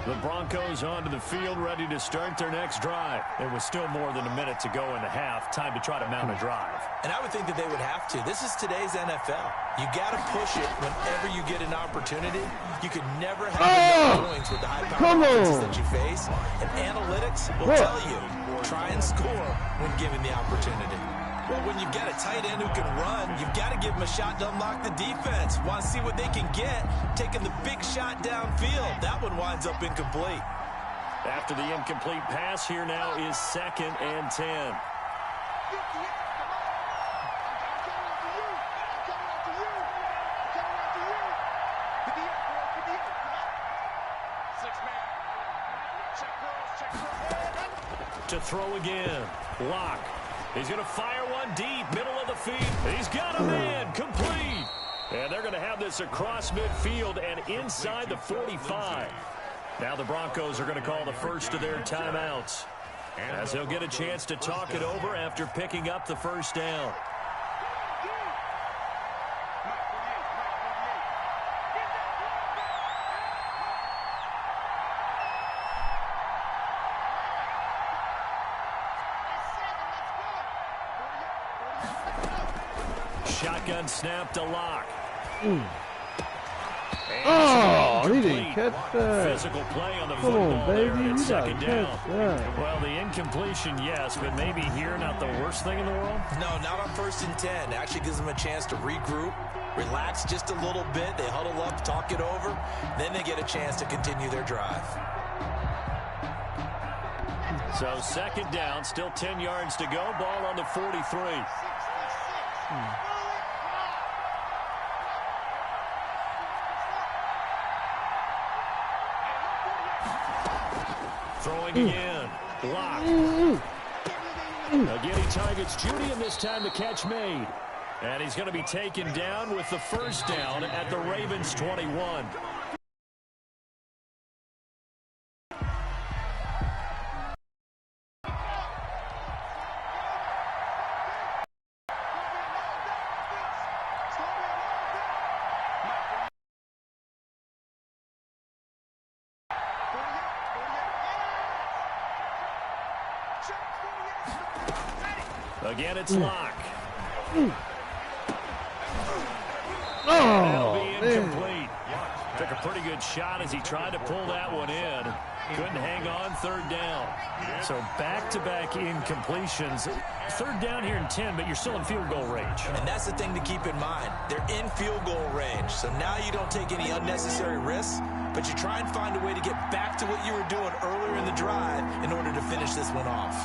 The Broncos onto the field, ready to start their next drive. There was still more than a minute to go in the half. Time to try to mount a drive. And I would think that they would have to. This is today's NFL. You got to push it whenever you get an opportunity. You can never have enough points with the high-powered offenses that you face. And analytics will tell you, try and score when given the opportunity. Well, when you get a tight end who can run, you've got to give him a shot to unlock the defense. Want to see what they can get, taking the big shot downfield. That one winds up incomplete. After the incomplete pass, here now is 2nd and 10. To throw again. Lock. He's going to fire one deep, middle of the field. He's got a man, complete. And they're going to have this across midfield and inside the 45. Now the Broncos are going to call the first of their timeouts, as they'll get a chance to talk it over after picking up the first down. Shotgun snap to Lock. Oh, he didn't catch that. Physical play on the Come football on, baby. there. It's You gotta 2nd catch down. that. Well, the incompletion, yes, but maybe here not the worst thing in the world. No, not on 1st and 10. It actually gives them a chance to regroup, relax just a little bit. They huddle up, talk it over. Then they get a chance to continue their drive. So 2nd down, still 10 yards to go. Ball on the 43. Throwing again. Lock. Again, he targets Judy, and this time the catch made. And he's going to be taken down with the first down at the Ravens 21. Again, it's Locke. Oh, That'll be incomplete. Took a pretty good shot as he tried to pull that one in. Couldn't hang on, third down. So back-to-back incompletions. Third down here in 10, but you're still in field goal range. And that's the thing to keep in mind. They're in field goal range. So now you don't take any unnecessary risks, but you try and find a way to get back to what you were doing earlier in the drive in order to finish this one off.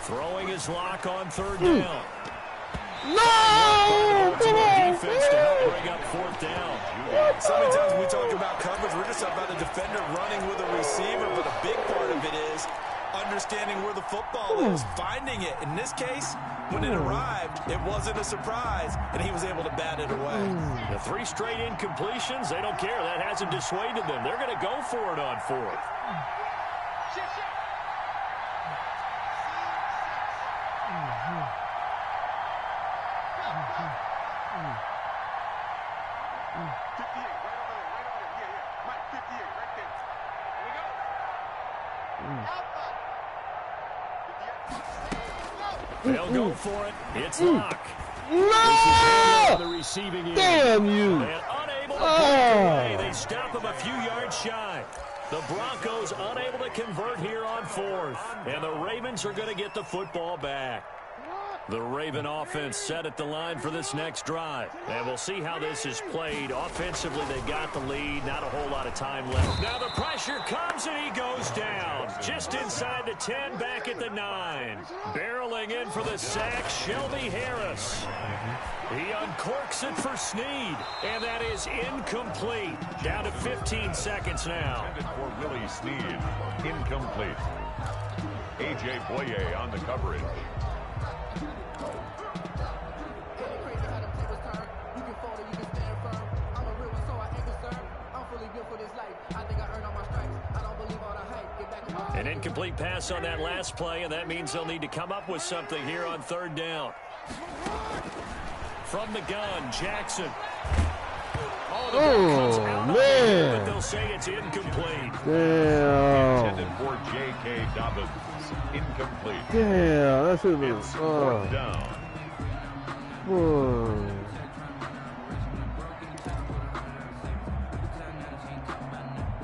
Throwing his Lock on third down. no! Come on, Defense to help bring up fourth down. So many times when we talk about coverage, we're just about a defender running with a receiver, but a big part of it is understanding where the football is, finding it. In this case, when it arrived, it wasn't a surprise, and he was able to bat it away. The 3 straight incompletions, they don't care. That hasn't dissuaded them. They're going to go for it on fourth. They'll go for it. It's Locke. No! The receiving end. Damn you! And unable to break away. They stop him a few yards shy. The Broncos unable to convert here on fourth. And the Ravens are going to get the football back. The Raven offense set at the line for this next drive. And we'll see how this is played. Offensively, they got the lead. Not a whole lot of time left. Now the pressure comes and he goes down. Just inside the 10, back at the 9. Barreling in for the sack, Shelby Harris. He uncorks it for Snead. And that is incomplete. Down to 15 seconds now. Intended for Willie Snead. Incomplete. A.J. Boye on the coverage. An incomplete pass on that last play, and that means they'll need to come up with something here on third down. From the gun, Jackson. Oh, man. But they'll say it's incomplete. Damn. Intended for J.K. Dobbins. Incomplete. Damn, that's it. It's fourth down.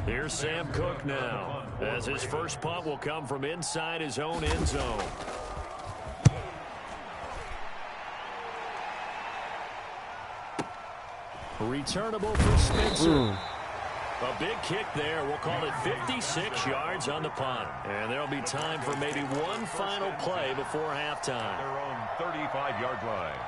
Here's Sam Cook now, as his first punt will come from inside his own end zone. Returnable for Spencer. A big kick there. We'll call it 56 yards on the punt. And there'll be time for maybe one final play before halftime. Their own 35-yard line.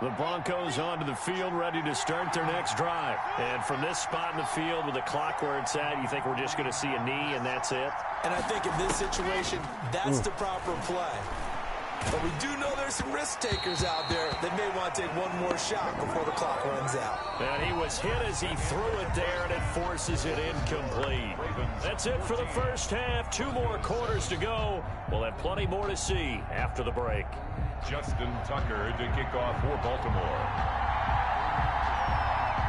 The Broncos onto the field, ready to start their next drive. And from this spot in the field with the clock where it's at, you think we're just going to see a knee and that's it? And I think in this situation, that's the proper play. But we do know there's some risk takers out there that may want to take one more shot before the clock runs out. And he was hit as he threw it there, and it forces it incomplete. That's it for the first half. 2 more quarters to go. We'll have plenty more to see after the break. Justin Tucker to kick off for Baltimore.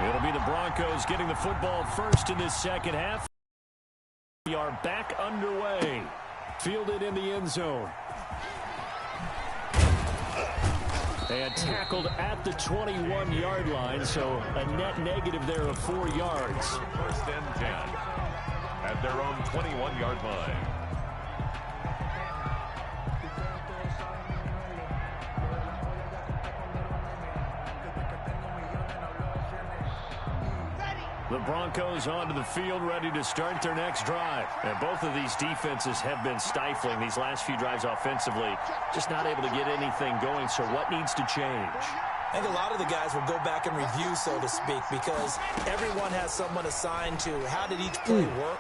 It'll be the Broncos getting the football first in this second half. We are back underway. Fielded in the end zone. And tackled at the 21-yard line, so a net negative there of 4 yards. First and 10 at their own 21-yard line. The Broncos onto the field, ready to start their next drive. And both of these defenses have been stifling these last few drives offensively. Just not able to get anything going, so what needs to change? I think a lot of the guys will go back and review, so to speak, because everyone has someone assigned to how did each play work.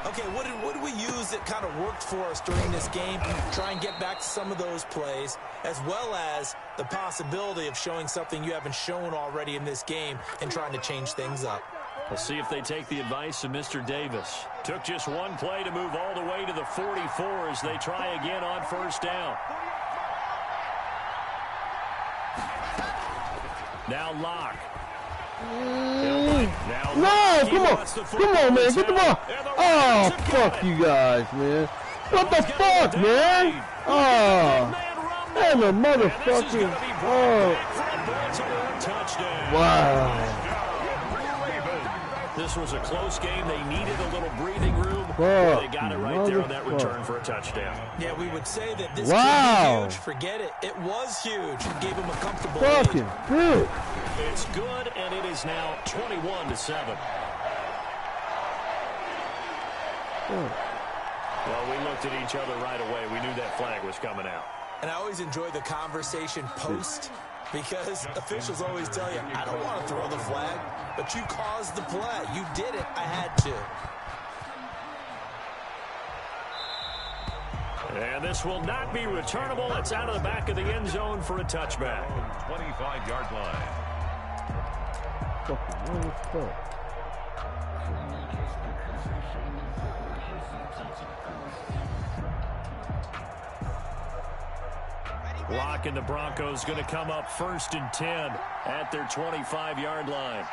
Okay, what did we use that kind of worked for us during this game? Try and get back to some of those plays, as well as the possibility of showing something you haven't shown already in this game and trying to change things up. We'll see if they take the advice of Mr. Davis. Took just one play to move all the way to the 44 as they try again on first down. Now Locke. No, come on, man, get the ball. Oh, fuck you guys, man. What the fuck, man? Oh, and the motherfucking, oh. Wow. This was a close game. They needed a little breathing room. They got it right there on that return for a touchdown. Yeah, we would say that this could be huge. Forget it. It was huge. It gave him a comfortable lead. Fucking good. It's good, and it is now 21-7. Well, we looked at each other right away. We knew that flag was coming out. And I always enjoy the conversation post, because officials always tell you, I don't want to throw the flag, but you caused the play. You did it. I had to. And this will not be returnable. It's out of the back of the end zone for a touchback. 25-yard line. Locke and the Broncos going to come up 1st and 10 at their 25-yard line.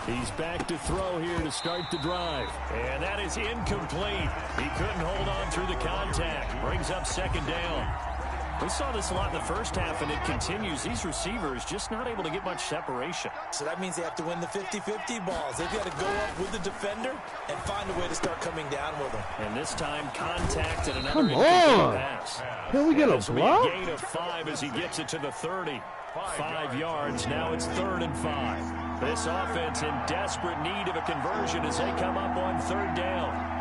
He's back to throw here to start the drive. And that is incomplete. He couldn't hold on through the contact. Brings up 2nd down. We saw this a lot in the first half, and it continues. These receivers just not able to get much separation. So that means they have to win the 50-50 balls. They've got to go up with the defender and find a way to start coming down with them. And this time, contact and another incomplete pass. Can we get a block? A gain of 5 as he gets it to the 30. 5 yards. Now it's 3rd and 5. This offense in desperate need of a conversion as they come up on 3rd down.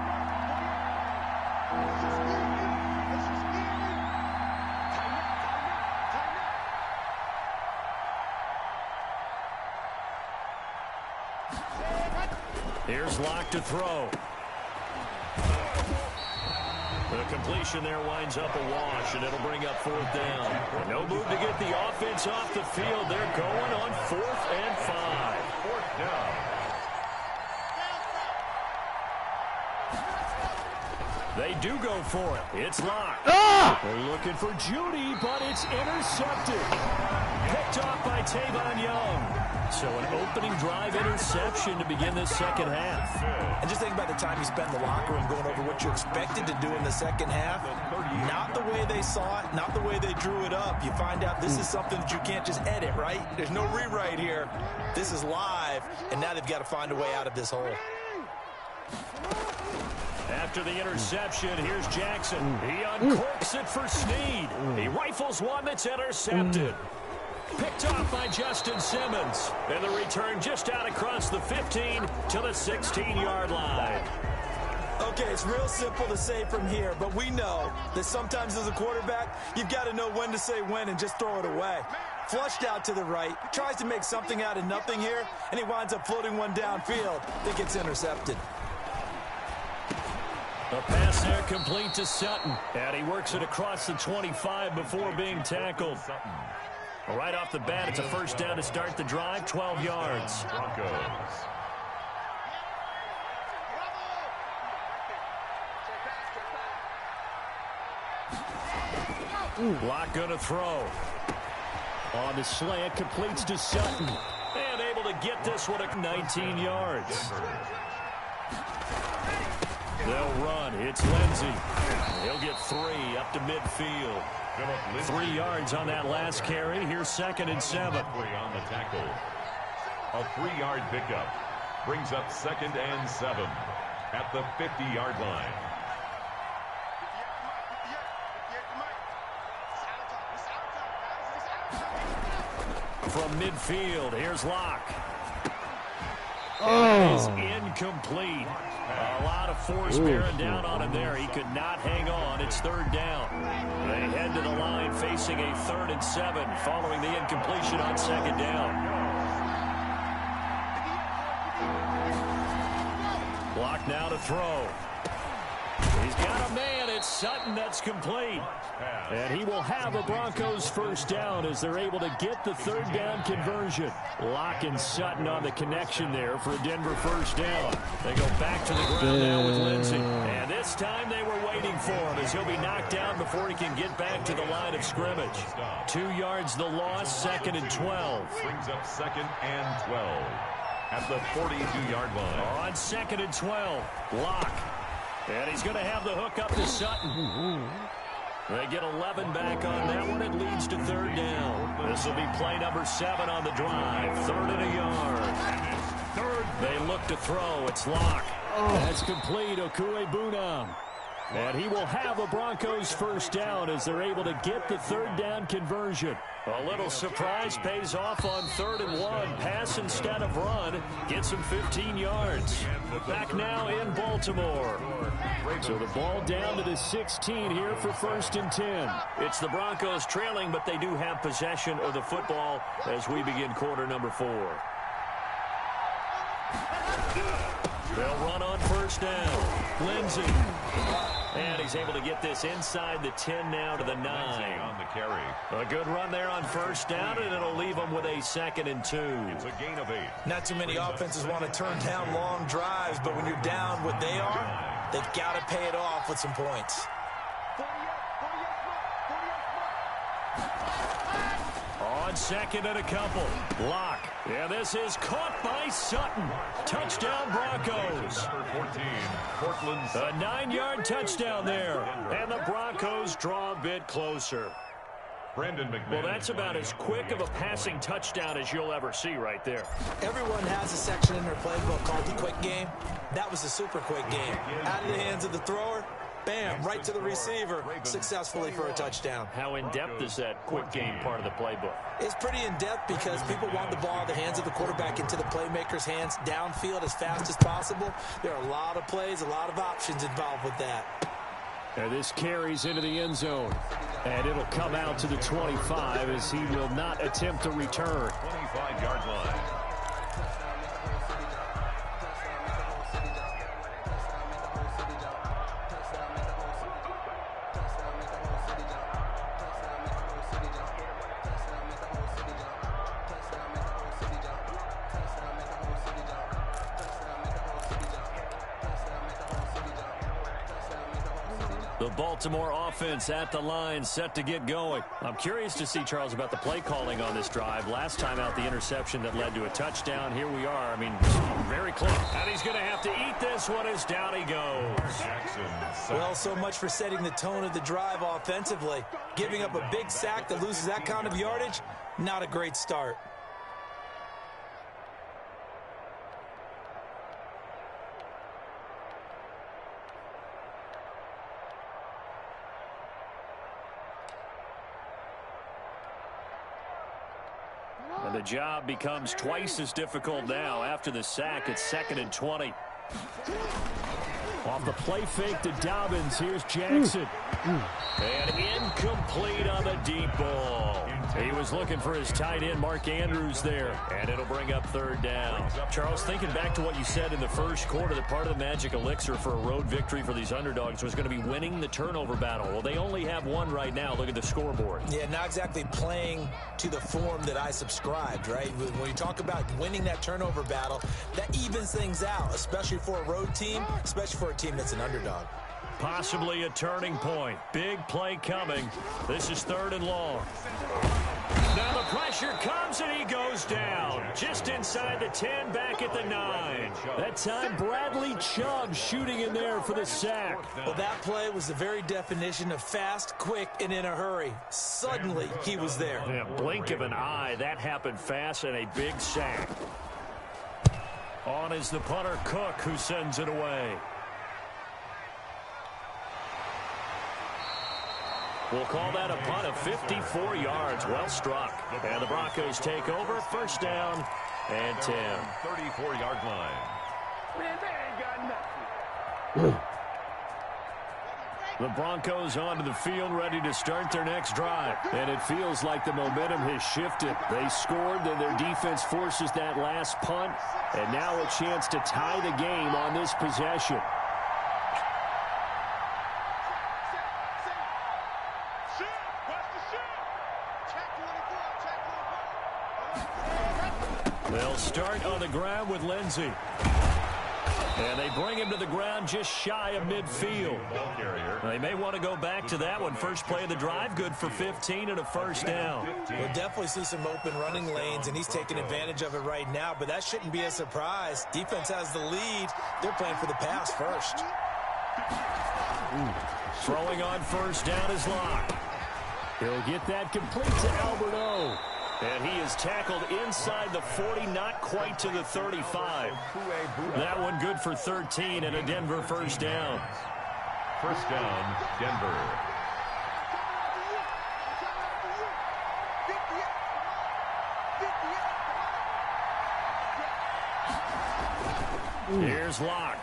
Here's Locke to throw. The completion there winds up a wash, and it'll bring up 4th down. No move to get the offense off the field. They're going on 4th and 5. 4th down. They do go for it. It's Locke. They're looking for Judy, but it's intercepted. Picked off by Tavon Young. So an opening drive interception to begin this second half. And just think about the time you spent in the locker room going over what you expected to do in the second half. Not the way they saw it, not the way they drew it up. You find out this is something that you can't just edit, right? There's no rewrite here. This is live, and now they've got to find a way out of this hole. After the interception, here's Jackson. He uncorks it for Snead. He rifles one that's intercepted. Picked off by Justin Simmons. And the return just out across the 15 to the 16-yard line. Okay, it's real simple to say from here, but we know that sometimes as a quarterback, you've got to know when to say when and just throw it away. Flushed out to the right, tries to make something out of nothing here, and he winds up floating one downfield that gets intercepted. The pass there complete to Sutton. And he works it across the 25 before being tackled. Right off the bat, it's a 1st down to start the drive, 12 yards. Broncos. Locke going to throw. On the slant, completes to Sutton. And able to get this one at 19 yards. They'll run. It's Lindsey. He'll get 3 up to midfield. 3 yards on that last carry. Here's 2nd and 7. On the tackle. A 3-yard pickup brings up 2nd and 7 at the 50-yard line. From midfield, here's Locke. It is incomplete. A lot of force bearing down on him there. He could not hang on. It's 3rd down. They head to the line facing a 3rd and 7 following the incompletion on 2nd down. now to throw. He's got a man. It's Sutton that's complete. And he will have a Broncos first down as they're able to get the third down conversion. Locke and Sutton on the connection there for a Denver first down. They go back to the ground now with Lindsey. And this time they were waiting for him as he'll be knocked down before he can get back to the line of scrimmage. 2 yards the loss, 2nd and 12. Brings up 2nd and 12 at the 42-yard line. On 2nd and 12, Locke. And he's going to have the hook up to Sutton. They get 11 back on that one. It leads to third down. This will be play number 7 on the drive. 3rd and a yard. They look to throw. It's Locke. That's complete. Okuebunam. And he will have a Broncos first down as they're able to get the third down conversion. A little surprise pays off on 3rd and 1. Pass instead of run. Gets him 15 yards. Back now in Baltimore. So the ball down to the 16 here for 1st and 10. It's the Broncos trailing, but they do have possession of the football as we begin quarter number 4. They'll run on first down. Lindsey. And he's able to get this inside the 10 now to the 9. On the carry. A good run there on first down, and it'll leave them with a 2nd and 2. It's a gain of 8. Not too many offenses want to turn down long drives, but when you're down what they are, they've got to pay it off with some points. On 2nd and a couple. Locke. Yeah, this is caught by Sutton. Touchdown Broncos. Number 14, Portland. A 9-yard touchdown there. And the Broncos draw a bit closer. Brandon McMahon. Well, that's about as quick of a passing touchdown as you'll ever see right there. Everyone has a section in their playbook called the quick game. That was a super quick game. Out of the hands of the thrower, bam, right to the receiver, successfully for a touchdown. How in-depth is that quick game part of the playbook? It's pretty in-depth because people want the ball in the hands of the quarterback into the playmaker's hands downfield as fast as possible. There are a lot of plays, a lot of options involved with that. And this carries into the end zone. And it'll come out to the 25 as he will not attempt to return. 25-yard line. The Baltimore offense at the line, set to get going. I'm curious to see, Charles, about the play calling on this drive. Last time out, the interception that led to a touchdown. Here we are. I mean, very close. And he's going to have to eat this one as down he goes. Well, so much for setting the tone of the drive offensively. Giving up a big sack that loses that kind of yardage, not a great start. And the job becomes twice as difficult now. After the sack, it's 2nd and 20. Off the play fake to Dobbins, here's Jackson. And incomplete on the deep ball. He was looking for his tight end, Mark Andrews, there. And it'll bring up third down. Charles, thinking back to what you said in the first quarter, that part of the magic elixir for a road victory for these underdogs was going to be winning the turnover battle. Well, they only have one right now. Look at the scoreboard. Yeah, not exactly playing to the form that I subscribed, right? When you talk about winning that turnover battle, that evens things out, especially for a road team, especially for a team that's an underdog. Possibly a turning point. Big play coming. This is 3rd and long. Now the pressure comes and he goes down. Just inside the 10, back at the 9. That time Bradley Chubb shooting in there for the sack. Well, that play was the very definition of fast, quick, and in a hurry. Suddenly, he was there. Yeah, blink of an eye. That happened fast and a big sack. On is the punter Cook, who sends it away. We'll call that a punt of 54 yards. Well struck. And the Broncos take over. First down and 10. 34-yard line. Man, they ain't got nothing. The Broncos onto the field, ready to start their next drive. And it feels like the momentum has shifted. They scored, then their defense forces that last punt. And now a chance to tie the game on this possession. They'll start on the ground with Lindsey. And they bring him to the ground just shy of midfield. They may want to go back to that one. First play of the drive, good for 15 and a first down. We'll definitely see some open running lanes, and he's taking advantage of it right now, but that shouldn't be a surprise. Defense has the lead. They're playing for the pass first. Throwing on first down is Locke. He'll get that complete to Alberto. And he is tackled inside the 40, not quite to the 35. That one good for 13 and a Denver first down. First down, Denver. Here's Locke.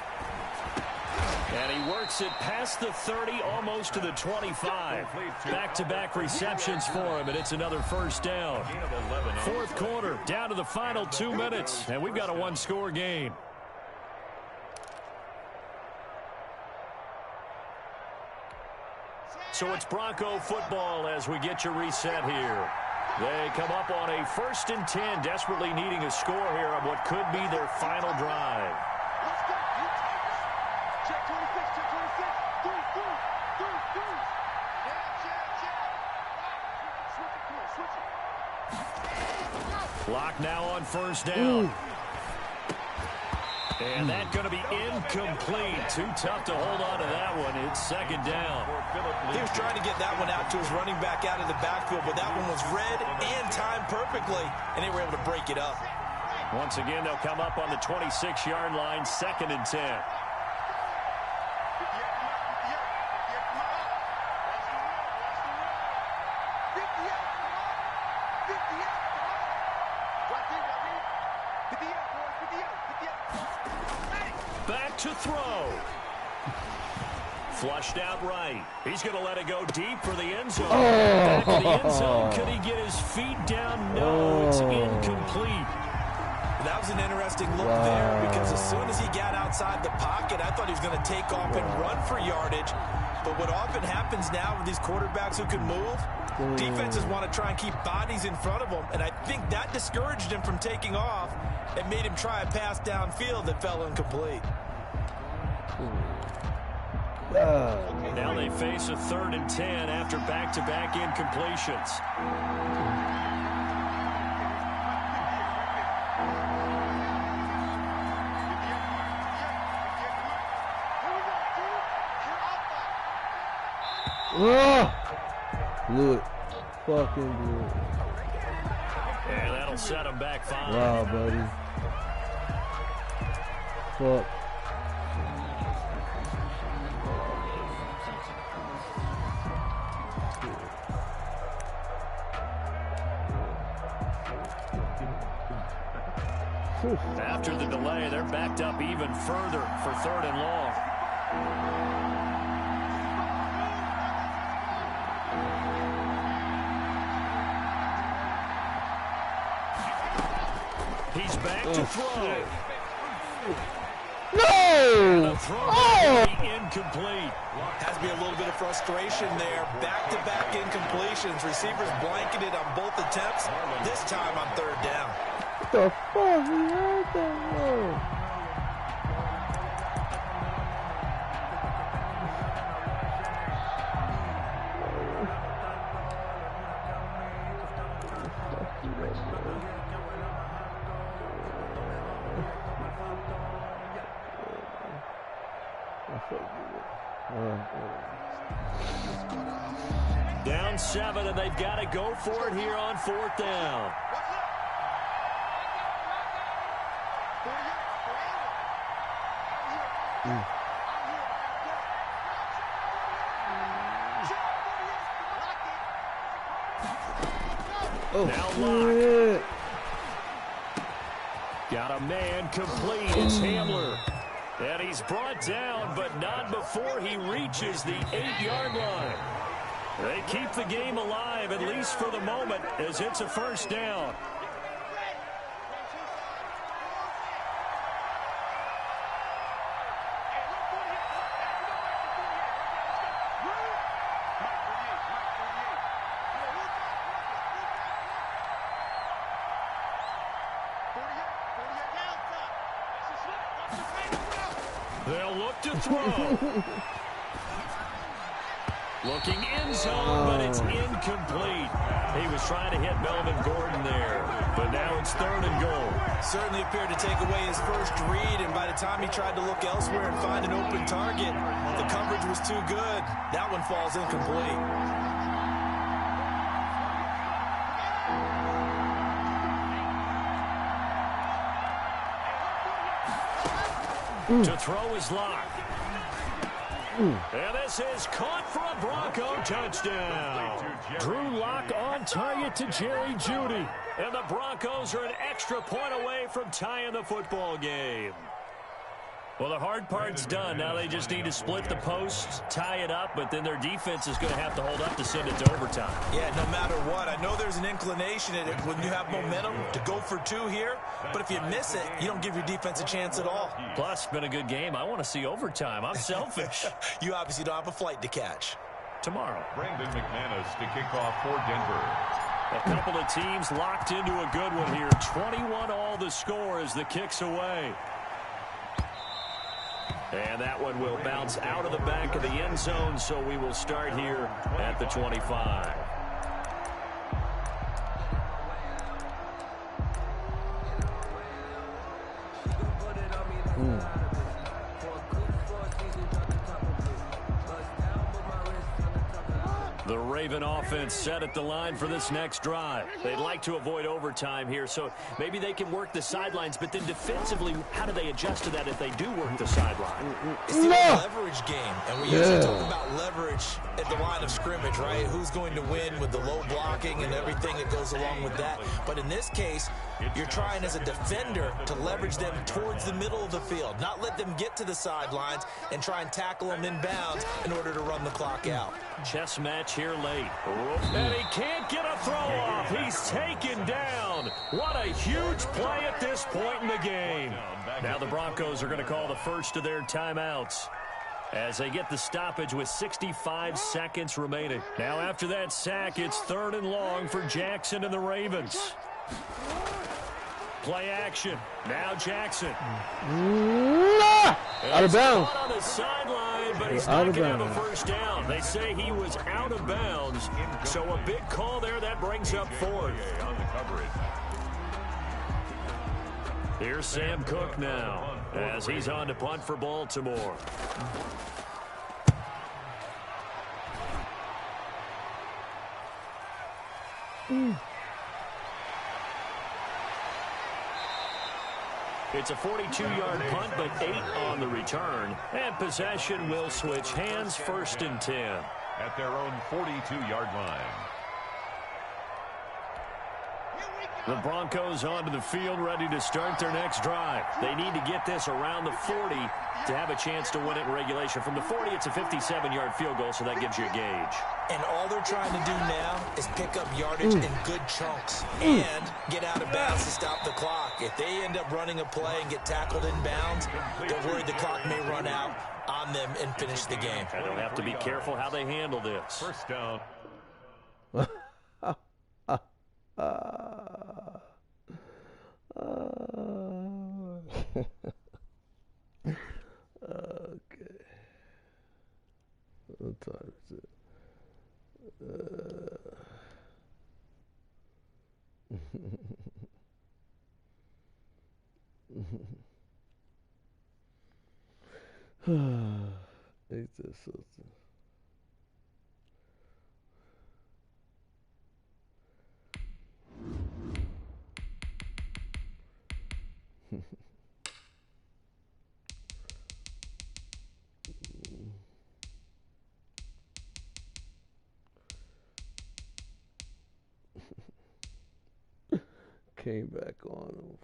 And he works it past the 30, almost to the 25. Back-to-back receptions for him, and it's another first down. Fourth quarter, down to the final 2 minutes, and we've got a one-score game. So it's Bronco football as we get you reset here. They come up on a 1st and 10, desperately needing a score here on what could be their final drive. Clock now on first down. And that's going to be incomplete. Too tough to hold on to that one. It's second down. He was trying to get that one out to his running back out of the backfield, but that one was read and timed perfectly, and they were able to break it up. Once again, they'll come up on the 26-yard line, 2nd and 10. Back to throw. Flushed out right. He's going to let it go deep for the end zone. Back to the end zone. Could he get his feet down? No, it's incomplete. That was an interesting look there because as soon as he got outside the pocket, I thought he was going to take off and run for yardage. But what often happens now with these quarterbacks who can move, defenses want to try and keep bodies in front of them, and I think that discouraged him from taking off and made him try a pass downfield that fell incomplete. Now they face a 3rd and 10 after back-to-back incompletions. Blew it. Fucking blew it. And that'll set him back 5. Wow, buddy. Fuck. After the delay, they're backed up even further for 3rd and long. He's back to throw. No! Oh! Incomplete. Has to be a little bit of frustration there. Back-to-back incompletions. Receivers blanketed on both attempts, this time on 3rd down. What the fuck? He heard that one. Down 7, and they've got to go for it here on 4th down. Oh, now shit. Locke. Got a man complete. It's Hamler. And he's brought down, but not before he reaches the 8-yard line. They keep the game alive, at least for the moment, as it's a first down. They'll look to throw. Looking end zone, but it's incomplete. He was trying to hit Melvin Gordon there, but now it's 3rd and goal. Certainly appeared to take away his first read, and by the time he tried to look elsewhere and find an open target, the coverage was too good. That one falls incomplete. To throw his lock. And this is caught for a Bronco touchdown. Drew Lock on target to Jerry Jeudy. And the Broncos are an extra point away from tying the football game. Well, the hard part's done. Now they just need to split the posts, tie it up, but then their defense is going to have to hold up to send it to overtime. Yeah, no matter what. I know there's an inclination in it when you have momentum to go for 2 here, but if you miss it, you don't give your defense a chance at all. Plus, it's been a good game. I want to see overtime. I'm selfish. You obviously don't have a flight to catch. Tomorrow. Brandon McManus to kick off for Denver. A couple of teams locked into a good one here. 21-all the score as the kick's away. And that one will bounce out of the back of the end zone, so we will start here at the 25. The Raven offense set at the line for this next drive. They'd like to avoid overtime here, so maybe they can work the sidelines, but then defensively, how do they adjust to that if they do work the sideline? It's the leverage game, and we usually talk about leverage at the line of scrimmage, right? Who's going to win with the low blocking and everything that goes along with that. But in this case, you're trying as a defender to leverage them towards the middle of the field, not let them get to the sidelines and try and tackle them inbounds in order to run the clock out. Chess match here late. And he can't get a throw off. He's taken down. What a huge play at this point in the game. Now the Broncos are going to call the first of their timeouts as they get the stoppage with 65 seconds remaining. Now after that sack, it's 3rd and long for Jackson and the Ravens. Play action. Now Jackson. Out of bounds. On the sideline, but he's not going to have a first down. They say he was out of bounds, so a big call there. That brings up 4th. Here's Sam Cook now as he's on to punt for Baltimore. It's a 42-yard punt, but 8 on the return. And possession will switch hands, 1st and 10. At their own 42-yard line. The Broncos onto the field, ready to start their next drive. They need to get this around the 40 to have a chance to win it in regulation. From the 40, it's a 57-yard field goal, so that gives you a gauge. And all they're trying to do now is pick up yardage in good chunks and get out of bounds to stop the clock. If they end up running a play and get tackled in bounds, they're worried the clock may run out on them and finish the game. And they'll have to be careful how they handle this. First down. Okay. What time is it? Is this something? Came back on him.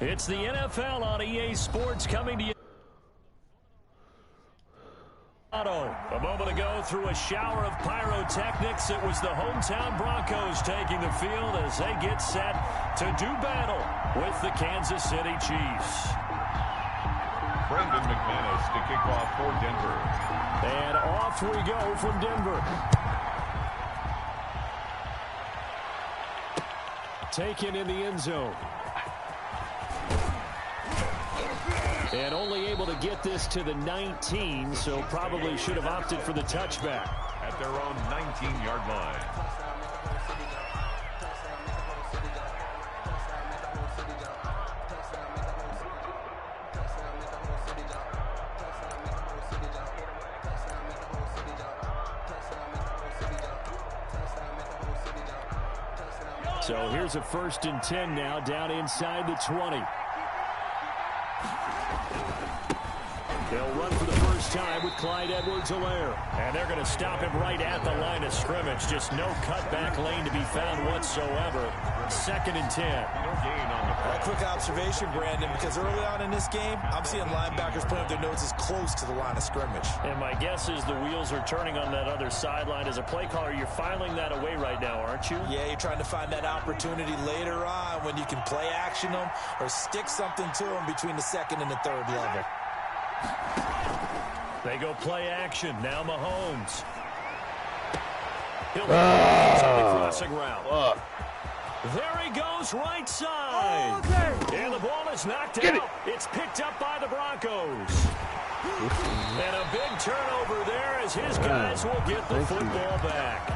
It's the NFL on EA Sports coming to you. A moment ago, through a shower of pyrotechnics, it was the hometown Broncos taking the field as they get set to do battle with the Kansas City Chiefs. Brendan McManus to kick off for Denver. And off we go from Denver. Taken in the end zone. And only able to get this to the 19, so probably should have opted for the touchback. At their own 19-yard line. So here's a 1st and 10 now, down inside the 20. They'll run for the first time with Clyde Edwards-Helaire. And they're going to stop him right at the line of scrimmage. Just no cutback lane to be found whatsoever. 2nd and 10. No gain on the play. A quick observation, Brandon, because early on in this game, I'm seeing linebackers putting up their noses close to the line of scrimmage. And my guess is the wheels are turning on that other sideline. As a play caller, you're filing that away right now, aren't you? Yeah, you're trying to find that opportunity later on when you can play action them or stick something to them between the 2nd and the 3rd level. They go play action. Now Mahomes. He'll on the crossing route. There he goes, right side. And the ball is knocked out. It's picked up by the Broncos. And a big turnover there as his guys will get the football back.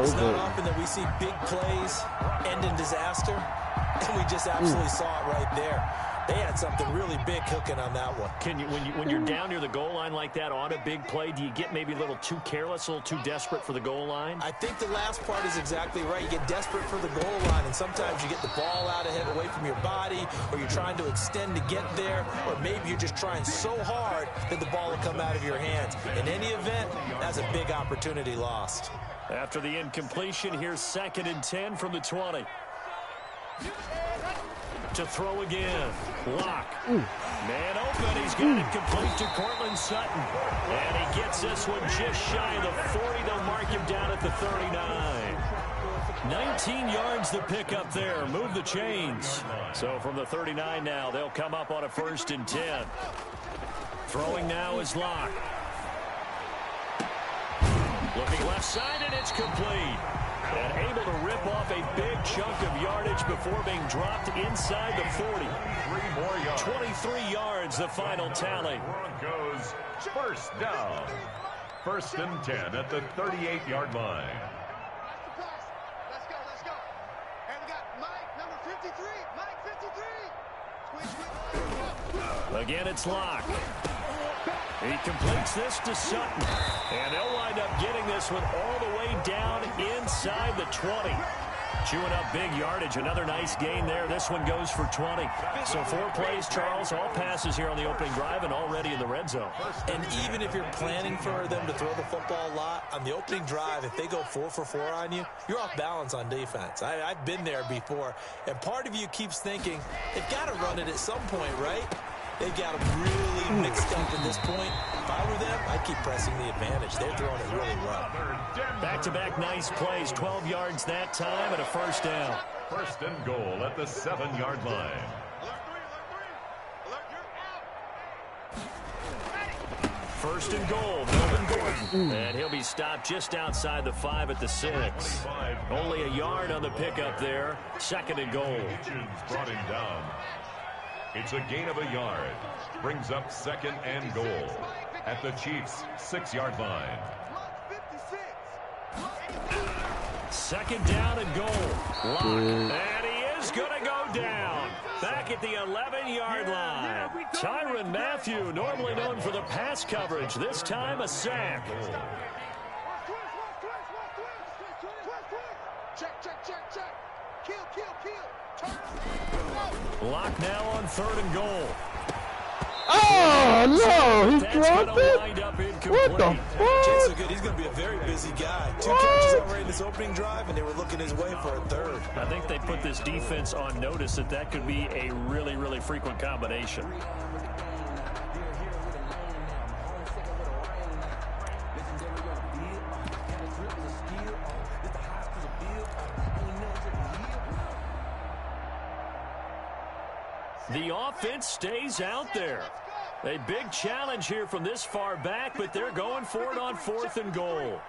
It's not often that we see big plays end in disaster, and we just absolutely saw it right there. They had something really big cooking on that one. Can you, when you're down near the goal line like that on a big play, do you get maybe a little too careless, a little too desperate for the goal line? I think the last part is exactly right. You get desperate for the goal line, and sometimes you get the ball out ahead away from your body, or you're trying to extend to get there, or maybe you're just trying so hard that the ball will come out of your hands. In any event, that's a big opportunity lost. After the incompletion, here's 2nd and 10 from the 20. To throw again. Lock. Man open. He's got it complete to Cortland Sutton. And he gets this one just shy of the 40. They'll mark him down at the 39. 19 yards the pick up there. Move the chains. So from the 39 now, they'll come up on a 1st and 10. Throwing now is Lock. Looking left side, and it's complete. And able to rip off a big chunk of yardage before being dropped inside the 40. 3 more yards. 23 yards, the final tally. Broncos first down. 1st and 10 at the 38-yard line. Let's go, let's go. And we got Mike, number 53. Mike, 53. Switch. Again, it's Lock. He completes this to Sutton. And they'll wind up getting this one all the way down inside the 20. Chewing up big yardage. Another nice gain there. This one goes for 20. So 4 plays, Charles. All passes here on the opening drive and already in the red zone. And even if you're planning for them to throw the football a lot, on the opening drive, if they go 4 for 4 on you, you're off balance on defense. I've been there before. And part of you keeps thinking, they've got to run it at some point, right? They've got them really mixed up at this point. If I were them, I'd keep pressing the advantage. They're throwing it really well. Back-to-back nice plays. 12 yards that time and a 1st down. 1st and goal at the 7-yard line. Alert, you're out. 1st and goal, Melvin Gordon. And he'll be stopped just outside the 5 at the 6. Only a yard on the pickup there. 2nd and goal. Brought him down. It's a gain of a yard. Brings up 2nd and goal at the Chiefs' 6-yard line. 2nd down and goal. Lock. And he is going to go down. Back at the 11-yard line. Tyrann Mathieu, normally known for the pass coverage. This time a sack. Check. Kill. Lock now on 3rd and goal. Oh, no, he That's dropped gonna it. wind up incomplete. incomplete. What the Chance so fuck? good, he's going to be a very busy guy. 2 catches already in this opening drive, and they were looking his way for a third. I think they put this defense on notice that could be a really, really frequent combination. The offense stays out there. A big challenge here from this far back, but they're going for it on 4th and goal.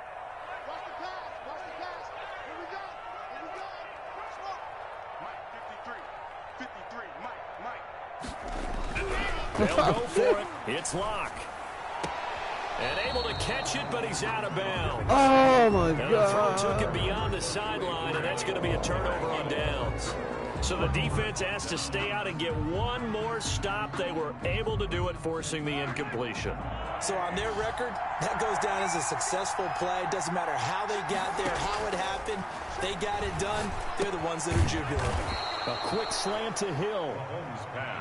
They'll go for it. It's Locke. And able to catch it, but he's out of bounds. Oh, my And the throw took God. it beyond the sideline, and that's going to be a turnover on downs. So the defense has to stay out and get one more stop. They were able to do it, forcing the incompletion. So on their record, that goes down as a successful play. Doesn't matter how they got there, how it happened. They got it done. They're the ones that are jubilant. A quick slant to Hill.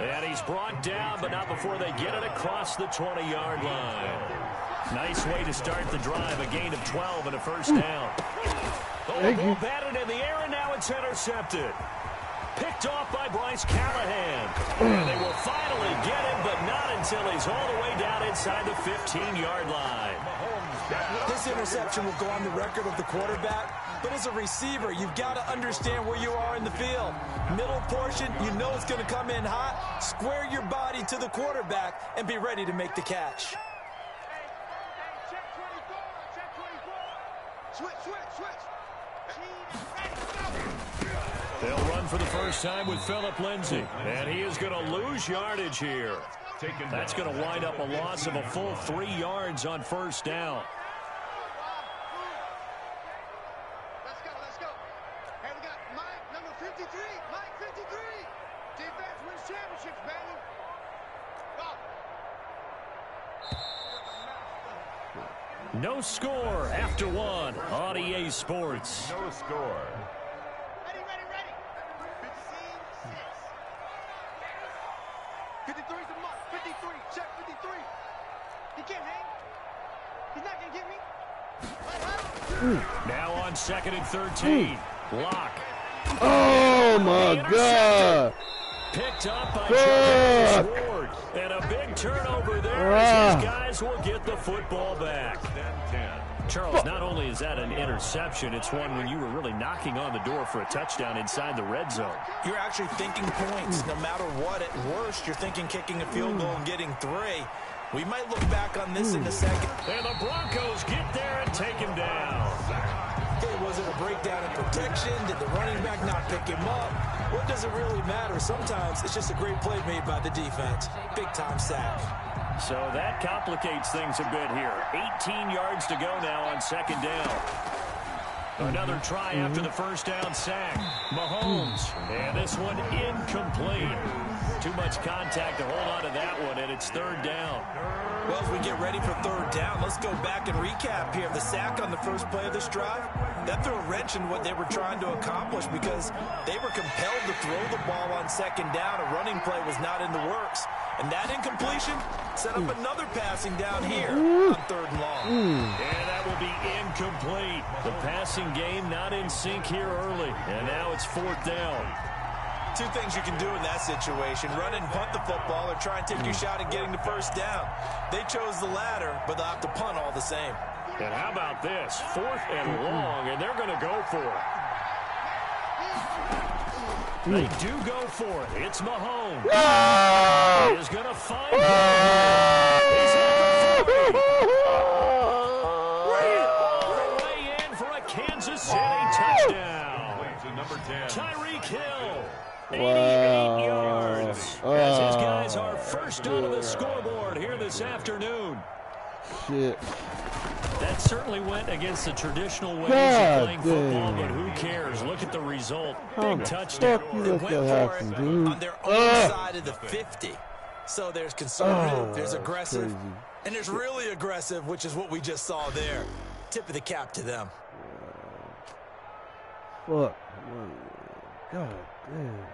And he's brought down, but not before they get it across the 20-yard line. Nice way to start the drive. A gain of 12 and a first down. Oh, the ball batted in the air, and now it's intercepted. Picked off by Bryce Callahan. And they will finally get him, but not until he's all the way down inside the 15-yard line. This interception will go on the record of the quarterback, but as a receiver, you've got to understand where you are in the field. Middle portion, you know it's going to come in hot. Square your body to the quarterback and be ready to make the catch. Check 24, check 24. Switch. They'll run for the first time with Phillip Lindsay, and he is going to lose yardage here. That's going to wind up a loss of a full 3 yards on first down. Let's go. Hey, we got Mike, number 53. Mike, 53. Defense wins championships, baby. Go. No score after one on EA Sports. No score. Ready. 53 is a must. 53. Check 53. He can't hang. He's not going to get me. Now on 2nd and 13. Locke. Oh, my God. Picked up by Travis Ward. And a big turnover there as these guys will get the football back. Charles, not only is that an interception, it's one when you were really knocking on the door for a touchdown inside the red zone. You're actually thinking points. No matter what, at worst, you're thinking kicking a field goal and getting 3. We might look back on this in a second. And the Broncos get there and take him down. Hey, was it a breakdown in protection? Did the running back not pick him up? What does it really matter? Sometimes it's just a great play made by the defense. Big-time sack. So that complicates things a bit here. 18 yards to go now on 2nd down. Another try after the first down sack. Mahomes. And this one incomplete. Too much contact to hold on to that one, and it's 3rd down. Well, as we get ready for 3rd down, let's go back and recap here. The sack on the first play of this drive, that threw a wrench in what they were trying to accomplish because they were compelled to throw the ball on 2nd down. A running play was not in the works. And that incompletion set up another passing down here on 3rd and long. And that will be incomplete. The passing game not in sync here early. And now it's 4th down. 2 things you can do in that situation: run and punt the football, or try and take your shot at getting the first down. They chose the latter, but they'll have to punt all the same. And how about this? 4th and long, and they're going to go for it. They do go for it. It's Mahomes. He is going to find it. He's at the 40. All the way in for a Kansas City touchdown. Number 10. Tyreek Hill. 88 yards. As his guys are first onto the scoreboard here this afternoon. Shit. That certainly went against the traditional ways of playing football, but who cares? Look at the result. Big touchdown. They went for it on their own side of the 50. So there's conservative, there's aggressive, and there's really aggressive, which is what we just saw there. Tip of the cap to them. Fuck. God damn.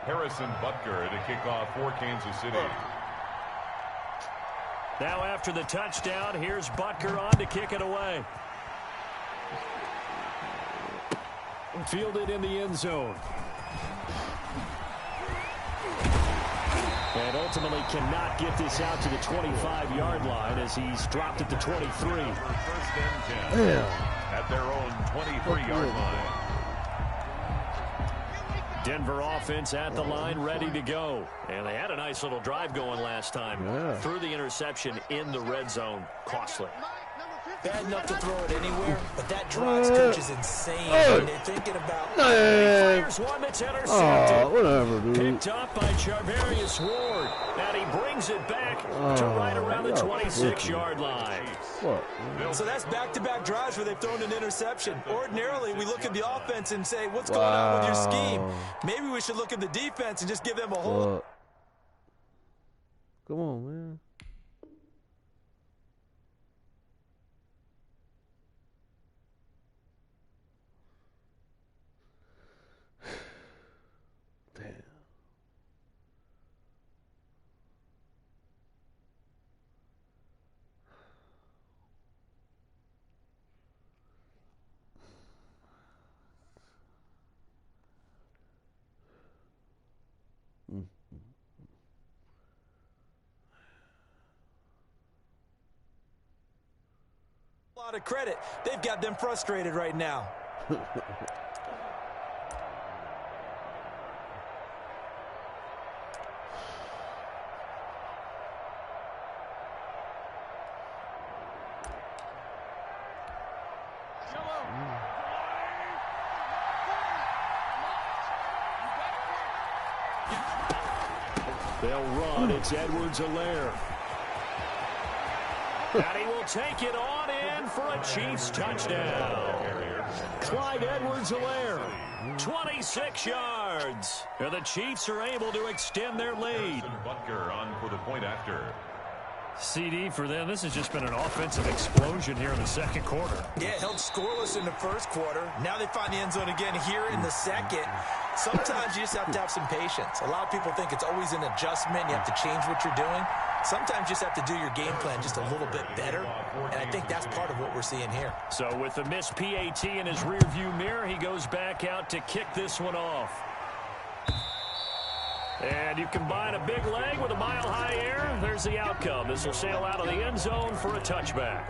Harrison Butker to kick off for Kansas City. Now after the touchdown, here's Butker on to kick it away. Fielded in the end zone. And ultimately cannot get this out to the 25-yard line as he's dropped at the 23. First and 10 at their own 23-yard line. Denver offense at the line, ready to go. And they had a nice little drive going last time. Through the interception in the red zone. Costly. Bad enough to throw it anywhere, but that drives coaches insane when they're thinking about... Fires one that's intercepted. Whatever, dude. Picked up by Charvarius Ward. And he brings it back to right around the 26-yard line. What? So that's back-to-back drives where they've thrown an interception. Ordinarily, we look at the offense and say, what's going on with your scheme? Maybe we should look at the defense and just give them a hold. Come on, man. A lot of credit. They've got them frustrated right now. They'll run. It's Edwards-Helaire. And he will take it on in for a Chiefs touchdown. Clyde Edwards-Helaire, 26 yards. And the Chiefs are able to extend their lead. Butker on for the point after. CD for them. This has just been an offensive explosion here in the second quarter. Yeah, held scoreless in the first quarter. Now they find the end zone again here in the second. Sometimes you just have to have some patience. A lot of people think it's always an adjustment. You have to change what you're doing. Sometimes you just have to do your game plan just a little bit better. And I think that's part of what we're seeing here. So with the missed PAT in his rearview mirror, he goes back out to kick this one off. And you combine a big leg with a mile-high air, there's the outcome. This will sail out of the end zone for a touchback.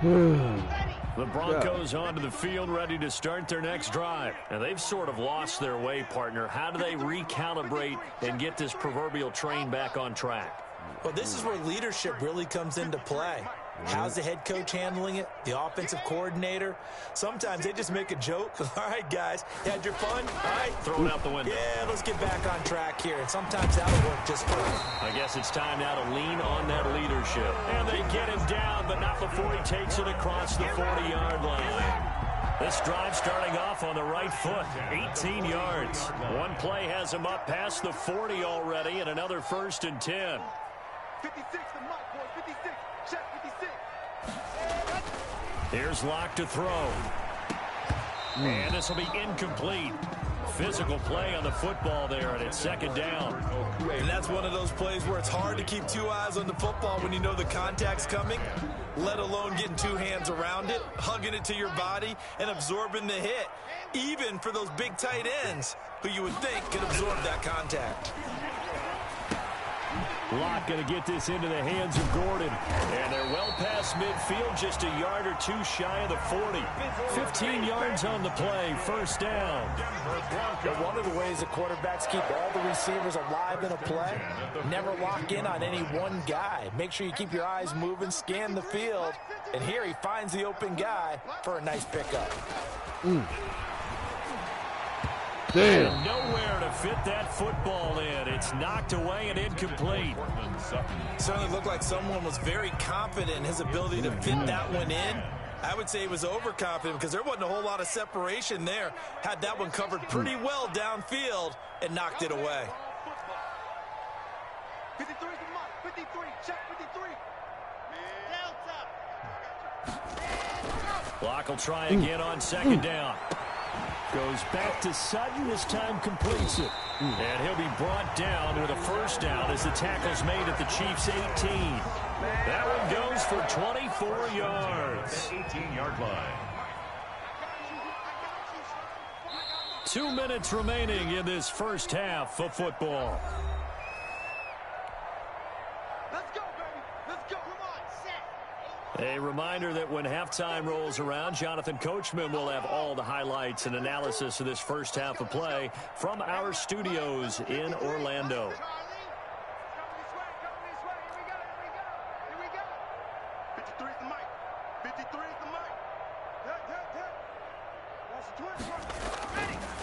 The Broncos onto the field, ready to start their next drive. And they've sort of lost their way, partner. How do they recalibrate and get this proverbial train back on track? Well, this is where leadership really comes into play. How's the head coach handling it? The offensive coordinator? Sometimes they just make a joke. All right, guys, you had your fun? All right. Throw it out the window. Yeah, let's get back on track here. And sometimes that'll work just fine. I guess it's time now to lean on that leadership. And they get him down, but not before he takes it across the 40-yard line. This drive starting off on the right foot, 18 yards. One play has him up past the 40 already, and another 1st and 10. 56 to Mike, boys. 56. Check 56. Here's Locke to throw. And this will be incomplete. Physical play on the football there, and it's second down. And that's one of those plays where it's hard to keep two eyes on the football when you know the contact's coming, let alone getting two hands around it, hugging it to your body, and absorbing the hit, even for those big tight ends who you would think could absorb that contact. Locke going to get this into the hands of Gordon. And they're well past midfield, just a yard or two shy of the 40. 15 yards on the play, 1st down. But one of the ways that quarterbacks keep all the receivers alive in a play, never lock in on any one guy. Make sure you keep your eyes moving, scan the field. And here he finds the open guy for a nice pickup. Damn. Nowhere to fit that football in. It's knocked away and incomplete. Certainly looked like someone was very confident in his ability to fit that one in. I would say he was overconfident because there wasn't a whole lot of separation there. Had that one covered pretty well downfield and knocked it away. 53 to Mike. 53. Check 53. Locke will try again on 2nd down. Goes back to Sutton, this time completes it. And he'll be brought down with a 1st first down as the tackle's made at the Chiefs' 18. That one goes for 24 yards. 18-yard line. 2 minutes remaining in this first half of football. Let's go, baby. Let's go. Come on, set. A reminder that when halftime rolls around, Jonathan Coachman will have all the highlights and analysis of this first half of play from our studios in Orlando.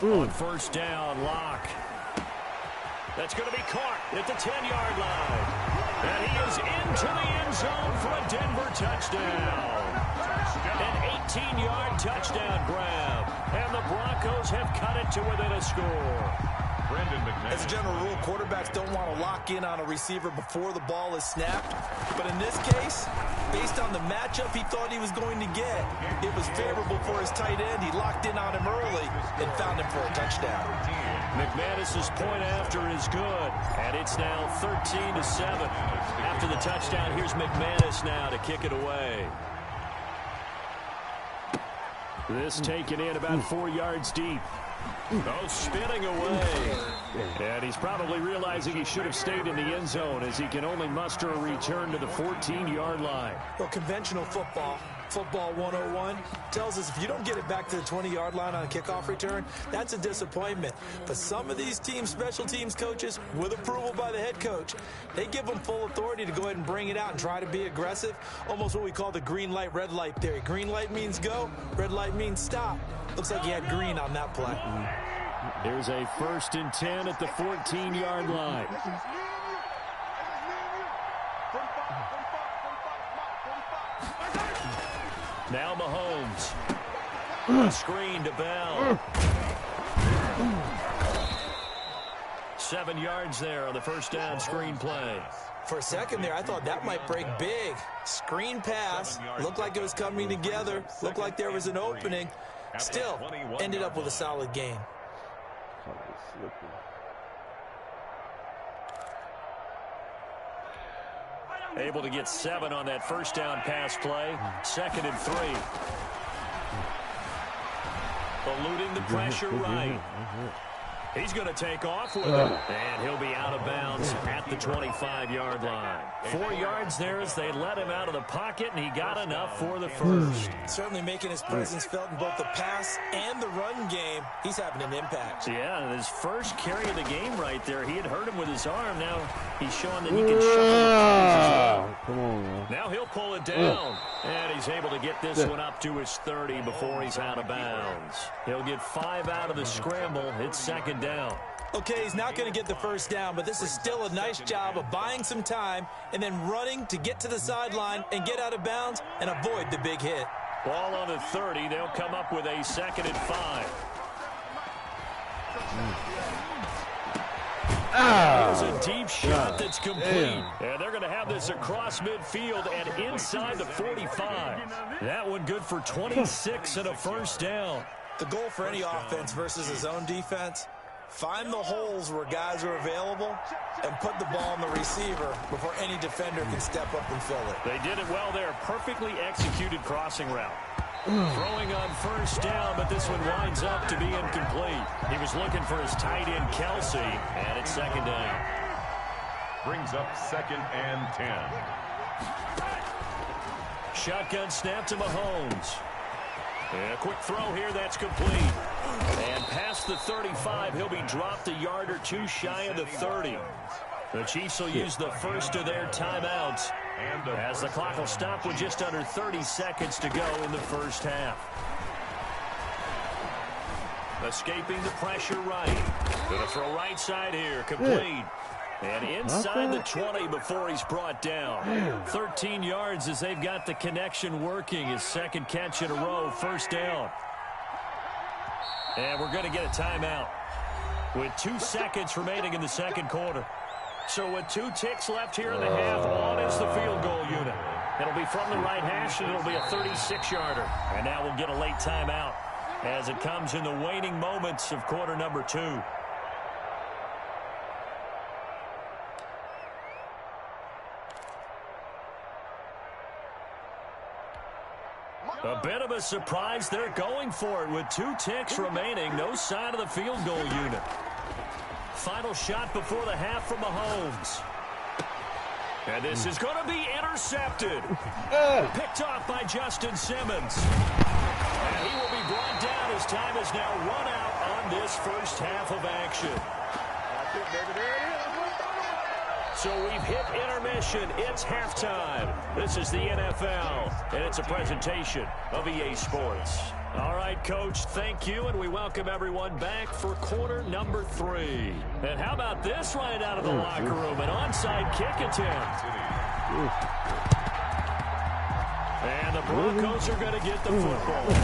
On first down, Locke. That's going to be caught at the 10-yard line. And he is into the end zone for a Denver touchdown. An 18-yard touchdown grab. And the Broncos have cut it to within a score. As a general rule, quarterbacks don't want to lock in on a receiver before the ball is snapped. But in this case, based on the matchup he thought he was going to get, it was favorable for his tight end. He locked in on him early and found him for a touchdown. McManus's point after is good, and it's now 13-7. After the touchdown, here's McManus now to kick it away. This taken in about 4 yards deep. Oh, spinning away. And he's probably realizing he should have stayed in the end zone as he can only muster a return to the 14-yard line. Well, conventional football 101, tells us if you don't get it back to the 20-yard line on a kickoff return, that's a disappointment. But some of these teams, special teams coaches, with approval by the head coach, they give them full authority to go ahead and bring it out and try to be aggressive. Almost what we call the green light, red light theory. Green light means go, red light means stop. Looks like he had green on that play. Here's a 1st and 10 at the 14-yard line. Now Mahomes. A screen to Bell. 7 yards there on the first down screen play. For a second there, I thought that might break big. Screen pass. Looked like it was coming together. Looked like there was an opening. Still, ended up with a solid gain. Able to get 7 on that first down pass play. 2nd and 3. Eluding the pressure right. He's going to take off with it. And he'll be out of bounds at the 25-yard line. 4 yards there as they let him out of the pocket, and he got enough for the first. Certainly making his presence felt in both the pass and the run game. He's having an impact. Yeah, his first carry of the game right there. He had hurt him with his arm. Now he's showing that he can shuffle the well. Come on, man. Now he'll pull it down. And he's able to get this one up to his 30 before he's out of bounds. He'll get 5 out of the scramble. It's 2nd down. Okay, he's not going to get the first down, but this is still a nice job of buying some time and then running to get to the sideline and get out of bounds and avoid the big hit. Ball on the 30. They'll come up with a 2nd and 5. There's a deep shot that's complete. And they're going to have this across midfield and inside the 45. That one good for 26 and a first down. The goal for any offense versus his own defense, find the holes where guys are available and put the ball on the receiver before any defender can step up and fill it. They did it well there. Perfectly executed crossing route. Throwing on first down, but this one winds up to be incomplete. He was looking for his tight end, Kelsey, and it's 2nd down. Brings up 2nd and 10. Shotgun snap to Mahomes. And a quick throw here, that's complete. And past the 35, he'll be dropped a yard or two shy of the 30. The Chiefs will use the first of their timeouts as the clock will stop with just under 30 seconds to go in the first half. Escaping the pressure right. Gonna throw right side here, complete. And inside the 20 before he's brought down. 13 yards as they've got the connection working. His 2nd catch in a row, first down. And we're going to get a timeout with 2 seconds remaining in the 2nd quarter. So with 2 ticks left here in the half, on is the field goal unit. It'll be from the right hash, and it'll be a 36-yarder. And now we'll get a late timeout as it comes in the waning moments of quarter number 2. A bit of a surprise. They're going for it with 2 ticks remaining. No sign of the field goal unit. Final shot before the half from Mahomes. And this is going to be intercepted. Picked off by Justin Simmons. And he will be brought down as time has now run out on this first half of action. So we've hit intermission. It's halftime. This is the NFL, and it's a presentation of EA Sports. All right, Coach, thank you, and we welcome everyone back for quarter number 3. And how about this right out of the locker room? An onside kick attempt. And the Broncos are going to get the football.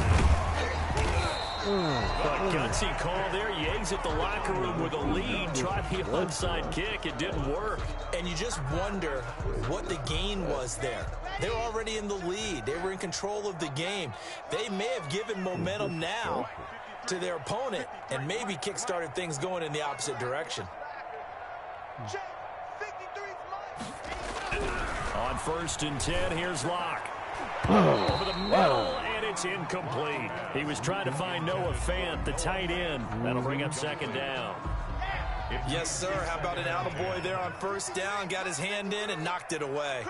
A gutsy call there. You exit the locker room with a lead. Try the onside kick. It didn't work. And you just wonder what the gain was there. They were already in the lead. They were in control of the game. They may have given momentum now to their opponent and maybe kick-started things going in the opposite direction. On 1st and 10, here's Locke. Over the middle, and it's incomplete. He was trying to find Noah Fant, the tight end. That'll bring up 2nd down. Yes, sir. How about an attaboy there on 1st down? Got his hand in and knocked it away.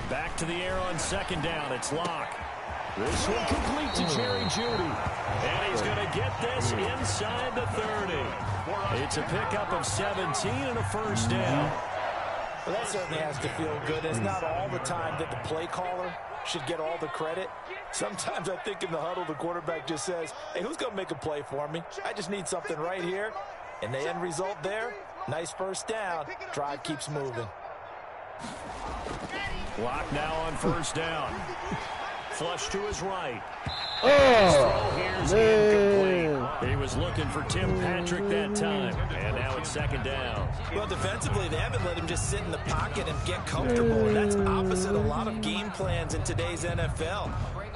Back to the air on 2nd down. It's Locke. This one complete to Jerry Jeudy. And he's going to get this inside the 30. It's a pickup of 17 and a 1st down. Well, that certainly has to feel good. It's not all the time that the play caller should get all the credit. Sometimes I think in the huddle, the quarterback just says, hey, who's going to make a play for me? I just need something right here. And the end result there, nice 1st down. Drive keeps moving. Locke now on 1st down. Flush to his right. Oh, here's incomplete. He was looking for Tim Patrick that time. And now it's 2nd down. Well, defensively, they haven't let him just sit in the pocket and get comfortable. And that's opposite a lot of game plans in today's NFL.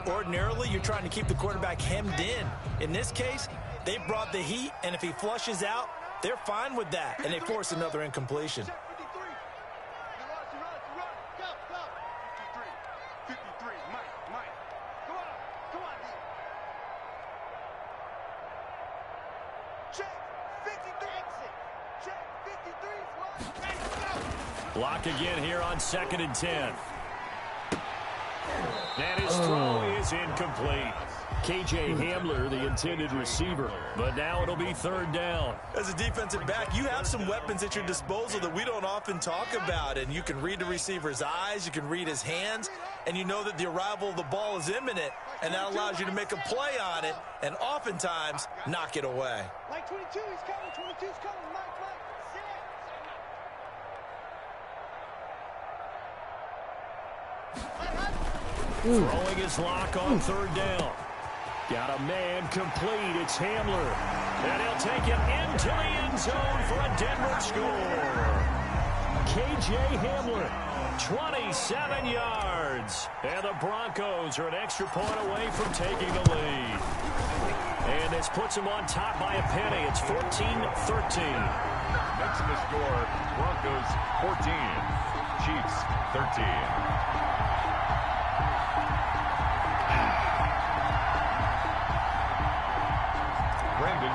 Ordinarily, you're trying to keep the quarterback hemmed in. In this case, they brought the heat, and if he flushes out, they're fine with that. And they force another incompletion. Locke again here on 2nd and 10. And his throw is incomplete. K.J. Hamler, the intended receiver. But now it'll be 3rd down. As a defensive back, you have some weapons at your disposal that we don't often talk about. And you can read the receiver's eyes, you can read his hands, and you know that the arrival of the ball is imminent. And that allows you to make a play on it and oftentimes knock it away. Like 22, he's coming. 22's coming. Mike. Throwing his Locke on 3rd down. Got a man complete. It's Hamler. And he'll take it into the end zone for a Denver score. K.J. Hamler, 27 yards. And the Broncos are an extra point away from taking the lead. And this puts them on top by a penny. It's 14-13. Next to the score, Broncos 14, Chiefs 13.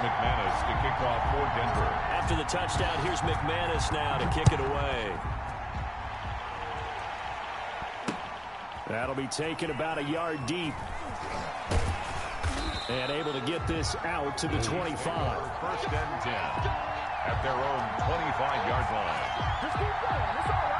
McManus to kick off for Denver. After the touchdown, here's McManus now to kick it away. That'll be taken about a yard deep. And able to get this out to the 25. 1st and 10 at their own 25-yard line. Just keep going. It's all right.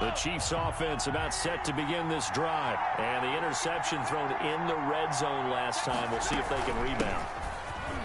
The Chiefs offense about set to begin this drive. And the interception thrown in the red zone last time. We'll see if they can rebound.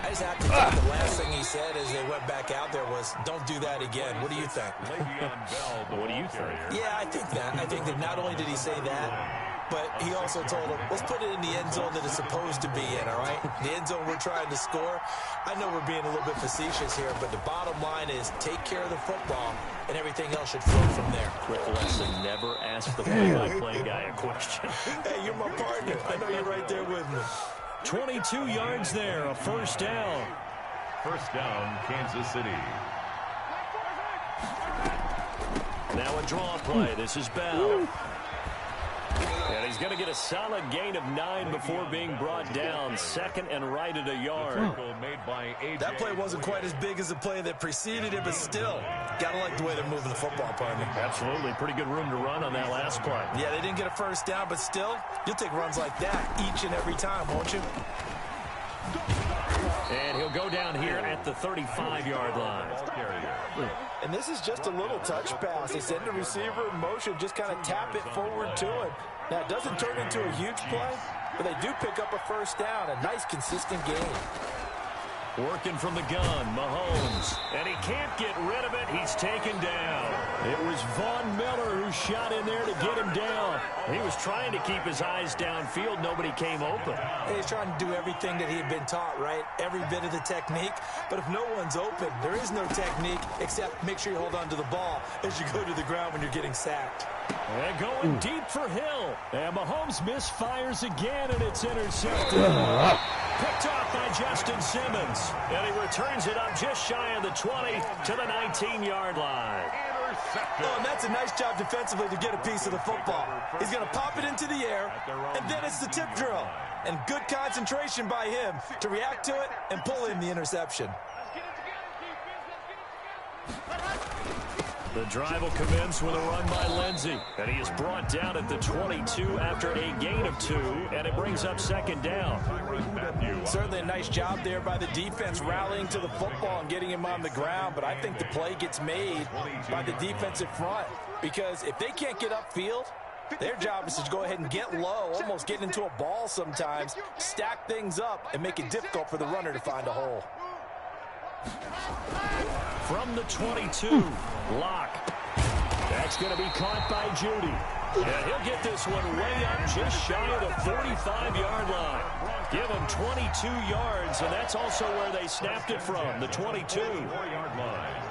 I just have to think the last thing he said as they went back out there was, don't do that again. What do you think? What do you think? Yeah, I think that. I think that not only did he say that, but he also told him, let's put it in the end zone that it's supposed to be in, all right? The end zone we're trying to score. I know we're being a little bit facetious here, but the bottom line is take care of the football, and everything else should flow from there. Quick lesson, never ask the play-by-play guy a question. Hey, you're my partner. I know you're right there with me. 22 yards there, a first down. First down, Kansas City. Now a draw play. This is Bell. And he's going to get a solid gain of 9 before being brought down. Second and right at a yard. That play wasn't quite as big as the play that preceded it, but still, got to like the way they're moving the football, partner. Absolutely. Pretty good room to run on that last play. Yeah, they didn't get a first down, but still, you'll take runs like that each and every time, won't you? And he'll go down here at the 35-yard line. And this is just a little touch pass. They send the receiver in motion, just kind of tap it forward to him. Now, it doesn't turn into a huge play, but they do pick up a first down. A nice, consistent game. Working from the gun, Mahomes. And he can't get rid of it. He's taken down. It was Von Miller who shot in there to get him down. He was trying to keep his eyes downfield. Nobody came open. He's trying to do everything that he had been taught, right? Every bit of the technique. But if no one's open, there is no technique except make sure you hold on to the ball as you go to the ground when you're getting sacked. And going deep for Hill. And Mahomes misfires again, and it's intercepted. Picked off by Justin Simmons. And he returns it up just shy of the 20 to the 19-yard line. Oh, and that's a nice job defensively to get a piece of the football. He's going to pop it into the air, and then it's the tip drill. And good concentration by him to react to it and pull in the interception. The drive will commence with a run by Lindsey. And he is brought down at the 22 after a gain of 2, and it brings up second down. Certainly a nice job there by the defense rallying to the football and getting him on the ground, but I think the play gets made by the defensive front because if they can't get upfield, their job is to go ahead and get low, almost get into a ball sometimes, stack things up, and make it difficult for the runner to find a hole. From the 22, Locke. That's going to be caught by Judy. And he'll get this one way up just shy of the 45-yard line. Give him 22 yards, and that's also where they snapped it from, the 22. 4-yard line.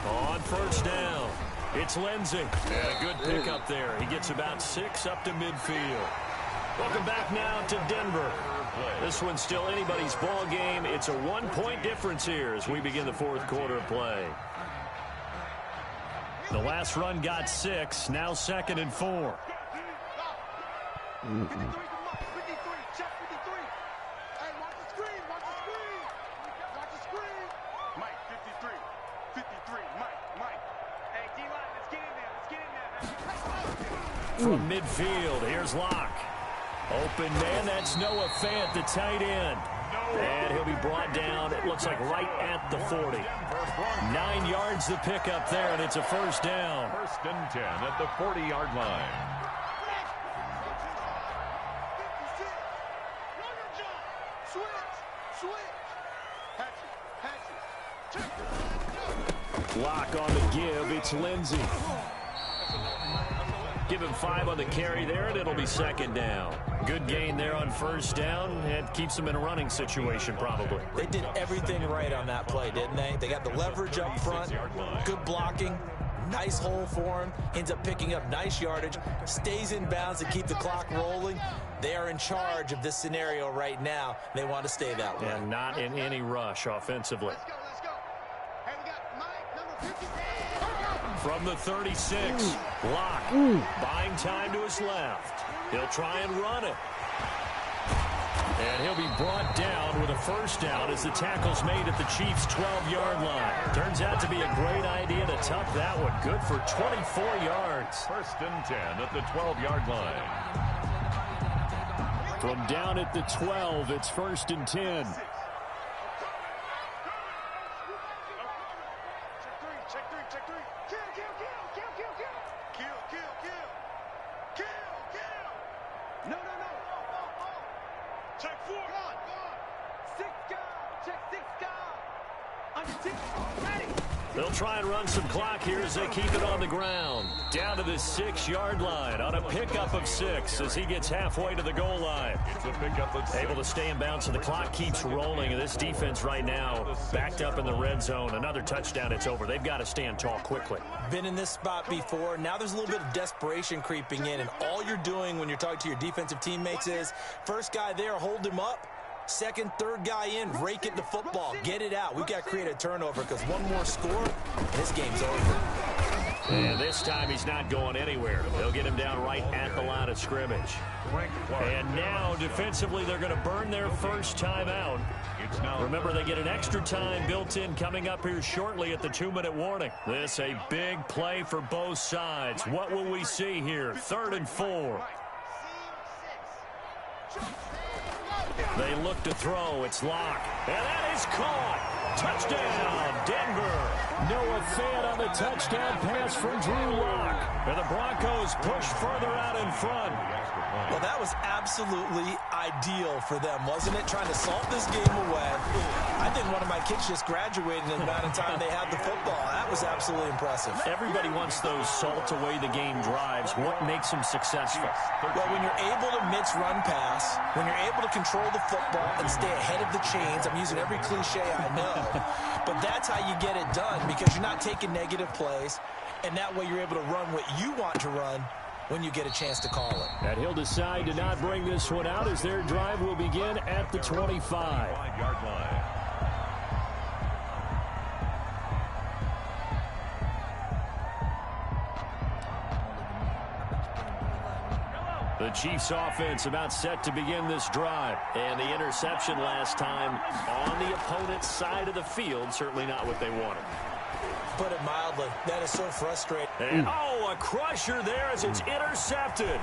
On first down, it's Lindsey. And a good pickup there. He gets about 6 up to midfield. Welcome back now to Denver. This one's still anybody's ball game. It's a 1-point difference here as we begin the fourth quarter of play. The last run got 6, now 2nd and 4. From midfield, here's Locke. Open man, that's Noah Fant, the tight end. And he'll be brought down, it looks like right at the 40. 9 yards the pickup there, and it's a first down. First and 10 at the 40-yard line. Locke on the give, it's Lindsey. Give him 5 on the carry there, and it'll be second down. Good gain there on first down. It keeps them in a running situation, probably. They did everything right on that play, didn't they? They got the leverage up front, good blocking, nice hole for him, ends up picking up nice yardage, stays in bounds to keep the clock rolling. They are in charge of this scenario right now. They want to stay that way. And not in any rush offensively. Let's go. Hey, we got Mike, number 50. From the 36, Locke buying time to his left. He'll try and run it. And he'll be brought down with a first down as the tackle's made at the Chiefs' 12-yard line. Turns out to be a great idea to tuck that one. Good for 24 yards. First and 10 at the 12-yard line. From down at the 12, it's first and 10. They'll try and run some clock here as they keep it on the ground. Down to the 6-yard line on a pickup of 6 as he gets halfway to the goal line. It's a pickup of 6. Able to stay in bounds, and the clock keeps rolling. And this defense right now backed up in the red zone. Another touchdown, it's over. They've got to stand tall quickly. Been in this spot before. Now there's a little bit of desperation creeping in, and all you're doing when you're talking to your defensive teammates is first guy there, hold him up. Second, third guy in, rake it to football. Get it out. We've got to create a turnover because one more score, this game's over. And this time he's not going anywhere. They'll get him down right at the line of scrimmage. And now, defensively, they're going to burn their first timeout. Remember, they get an extra time built in coming up here shortly at the 2-minute warning. This a big play for both sides. What will we see here? 3rd and 4. They look to throw. It's Locke. And that is caught. Touchdown, Denver. Noah Fant on the touchdown pass from Drew Locke. And the Broncos push further out in front. Well, that was absolutely ideal for them, wasn't it? Trying to salt this game away. I think one of my kids just graduated in the amount of time they had the football. That was absolutely impressive. Everybody wants those salt away the game drives. What makes them successful? Well, when you're able to mix run pass, when you're able to control the football and stay ahead of the chains, I'm using every cliche I know, but that's how you get it done because you're not taking negative plays, and that way you're able to run what you want to run when you get a chance to call it. And he'll decide to not bring this one out as their drive will begin at the 25. 5-yard line. The Chiefs offense about set to begin this drive. And the interception last time on the opponent's side of the field, certainly not what they wanted. Put it mildly, that is so frustrating. And, a crusher there as it's intercepted.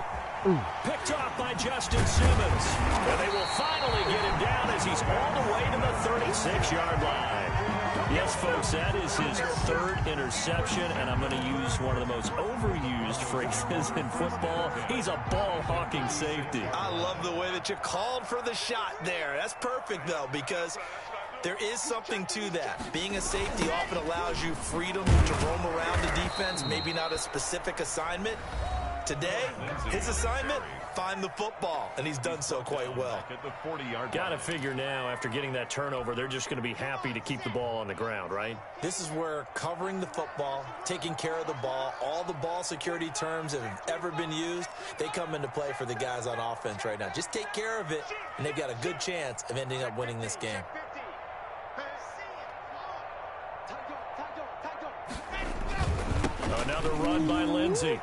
Picked off by Justin Simmons. And they will finally get him down as he's all the way to the 36-yard line. Yes, folks, that is his 3rd interception, and I'm going to use one of the most overused phrases in football. He's a ball-hawking safety. I love the way that you called for the shot there. That's perfect, though, because there is something to that. Being a safety often allows you freedom to roam around the defense, maybe not a specific assignment. Today, his assignment, find the football, and he's done so quite well. Got to figure now, after getting that turnover, they're just going to be happy to keep the ball on the ground, right? This is where covering the football, taking care of the ball, all the ball security terms that have ever been used, they come into play for the guys on offense right now. Just take care of it, and they've got a good chance of ending up winning this game. Another run by Lindsey.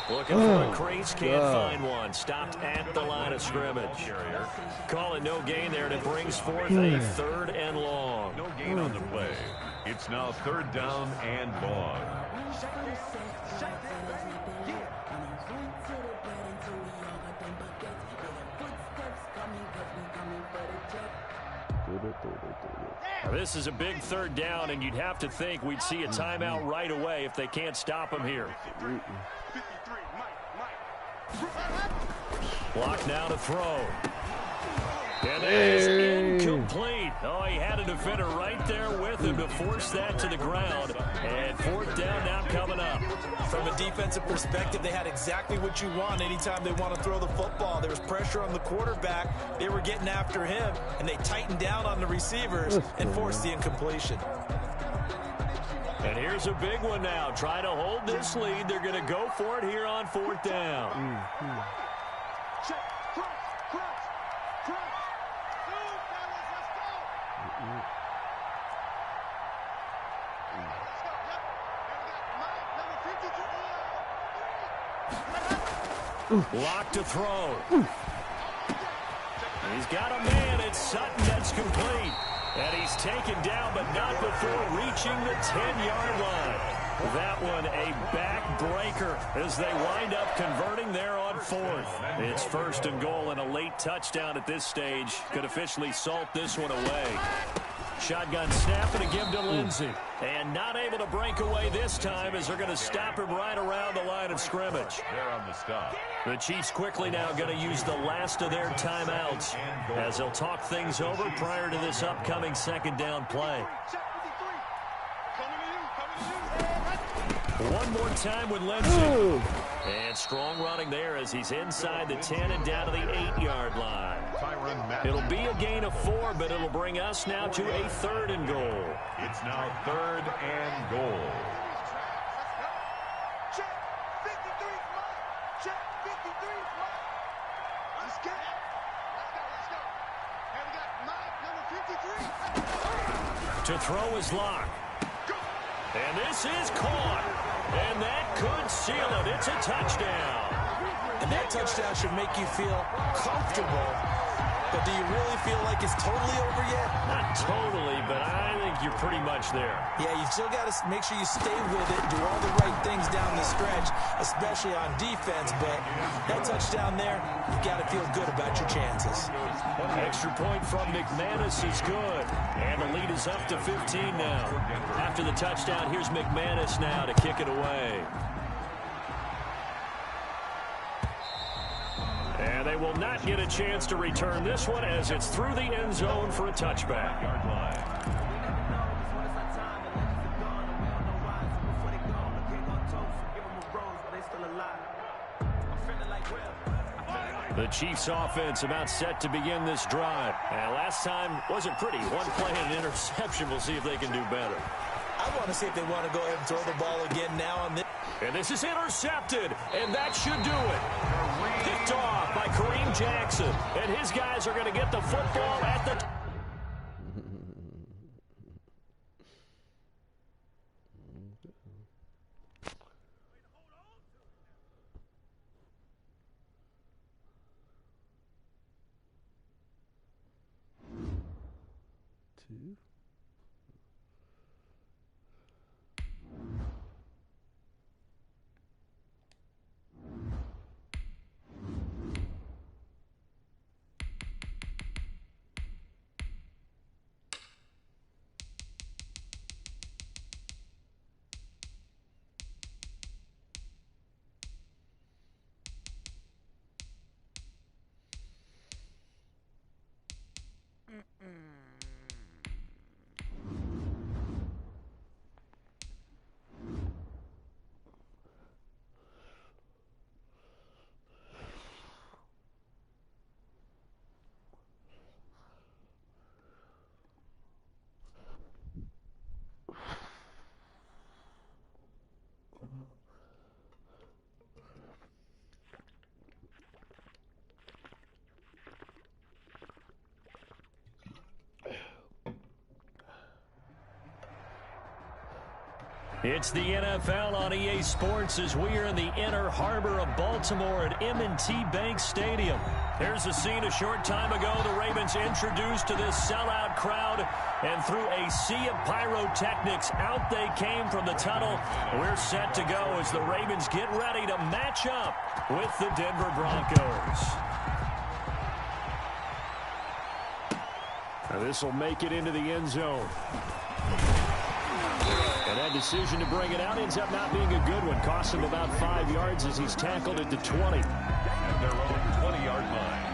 Looking for a crease, can't find one. Stopped at the line of scrimmage. Call it no gain there, and it brings forth a 3rd and long. No gain on the play. It's now 3rd down and long. This is a big 3rd down, and you'd have to think we'd see a timeout right away if they can't stop him here. Block now to throw. And that is incomplete. Oh, he had a defender right there with him to force that to the ground. And 4th down now coming up. From a defensive perspective, they had exactly what you want anytime they want to throw the football. There was pressure on the quarterback. They were getting after him, and they tightened down on the receivers and forced the incompletion. And here's a big one now. Try to hold this lead. They're going to go for it here on 4th down. Lock to throw. He's got a man. It's Sutton. That's complete. And he's taken down, but not before reaching the 10-yard line. That one a backbreaker as they wind up converting there on 4th. It's 1st and goal, and a late touchdown at this stage could officially salt this one away. Shotgun snap and a give to Lindsey. And not able to break away this time as they're going to stop him right around the line of scrimmage. They're on the stop. The Chiefs quickly now going to use the last of their timeouts as they'll talk things over prior to this upcoming 2nd down play. Coming to you. One more time with Lindsey. And strong running there as he's inside the 10 and down to the 8-yard line. It'll be a gain of 4, but it'll bring us now to a 3rd and goal. It's now 3rd and goal. Check 53, Mike. Check 53, Mike. Let's go. Let's go. And we got Mike, number 53. To throw is Locke. And this is caught. And that could seal it. It's a touchdown. And that touchdown should make you feel comfortable. But do you really feel like it's totally over yet? Not totally, but I think you're pretty much there. Yeah, you still got to make sure you stay with it, do all the right things down the stretch, especially on defense. But that touchdown there, you got to feel good about your chances. Extra point from McManus is good. And the lead is up to 15 now. After the touchdown, here's McManus now to kick it away. And they will not get a chance to return this one as it's through the end zone for a touchback. The Chiefs offense about set to begin this drive. And last time wasn't pretty. One play and an interception. We'll see if they can do better. I want to see if they want to go ahead and throw the ball again now on this. And this is intercepted, and that should do it. Picked off by Kareem Jackson, and his guys are going to get the football at the... It's the NFL on EA Sports as we are in the inner harbor of Baltimore at M&T Bank Stadium. Here's a scene a short time ago. The Ravens introduced to this sellout crowd, and through a sea of pyrotechnics, out they came from the tunnel. We're set to go as the Ravens get ready to match up with the Denver Broncos. Now this will make it into the end zone. And that decision to bring it out ends up not being a good one. Cost him about 5 yards as he's tackled at the 20. At their own 20-yard line.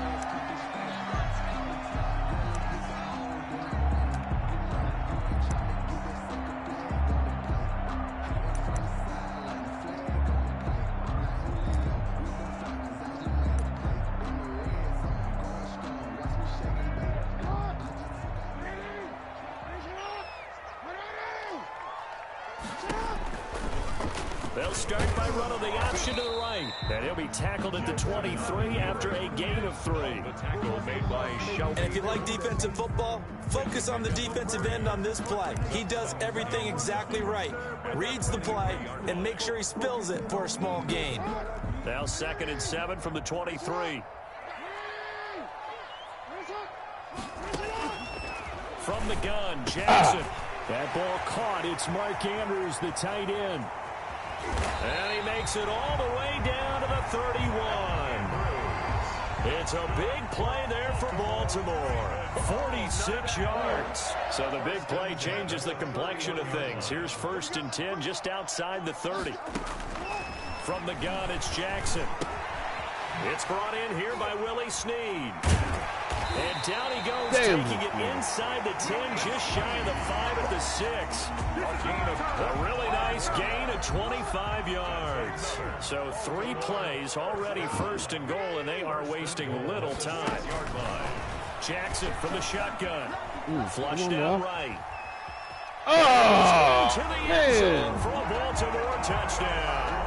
They'll start by running the option to the right. And he'll be tackled at the 23 after a gain of 3. The tackle made by Shelby. And if you like defensive football, focus on the defensive end on this play. He does everything exactly right. Reads the play and make sure he spills it for a small gain. Now 2nd and 7 from the 23. From the gun, Jackson. That ball caught. It's Mark Andrews, the tight end. And he makes it all the way down to the 31. It's a big play there for Baltimore. 46 yards. So the big play changes the complexion of things. Here's 1st and 10 just outside the 30. From the gun, it's Jackson. It's brought in here by Willie Snead. And down he goes, Damn. taking it inside the 10, just shy of the 5 at the 6. A really nice gain of 25 yards. So 3 plays, already first and goal, and they are wasting little time. Jackson from the shotgun. Flushed out right. Oh, To the end man. zone for a Baltimore touchdown.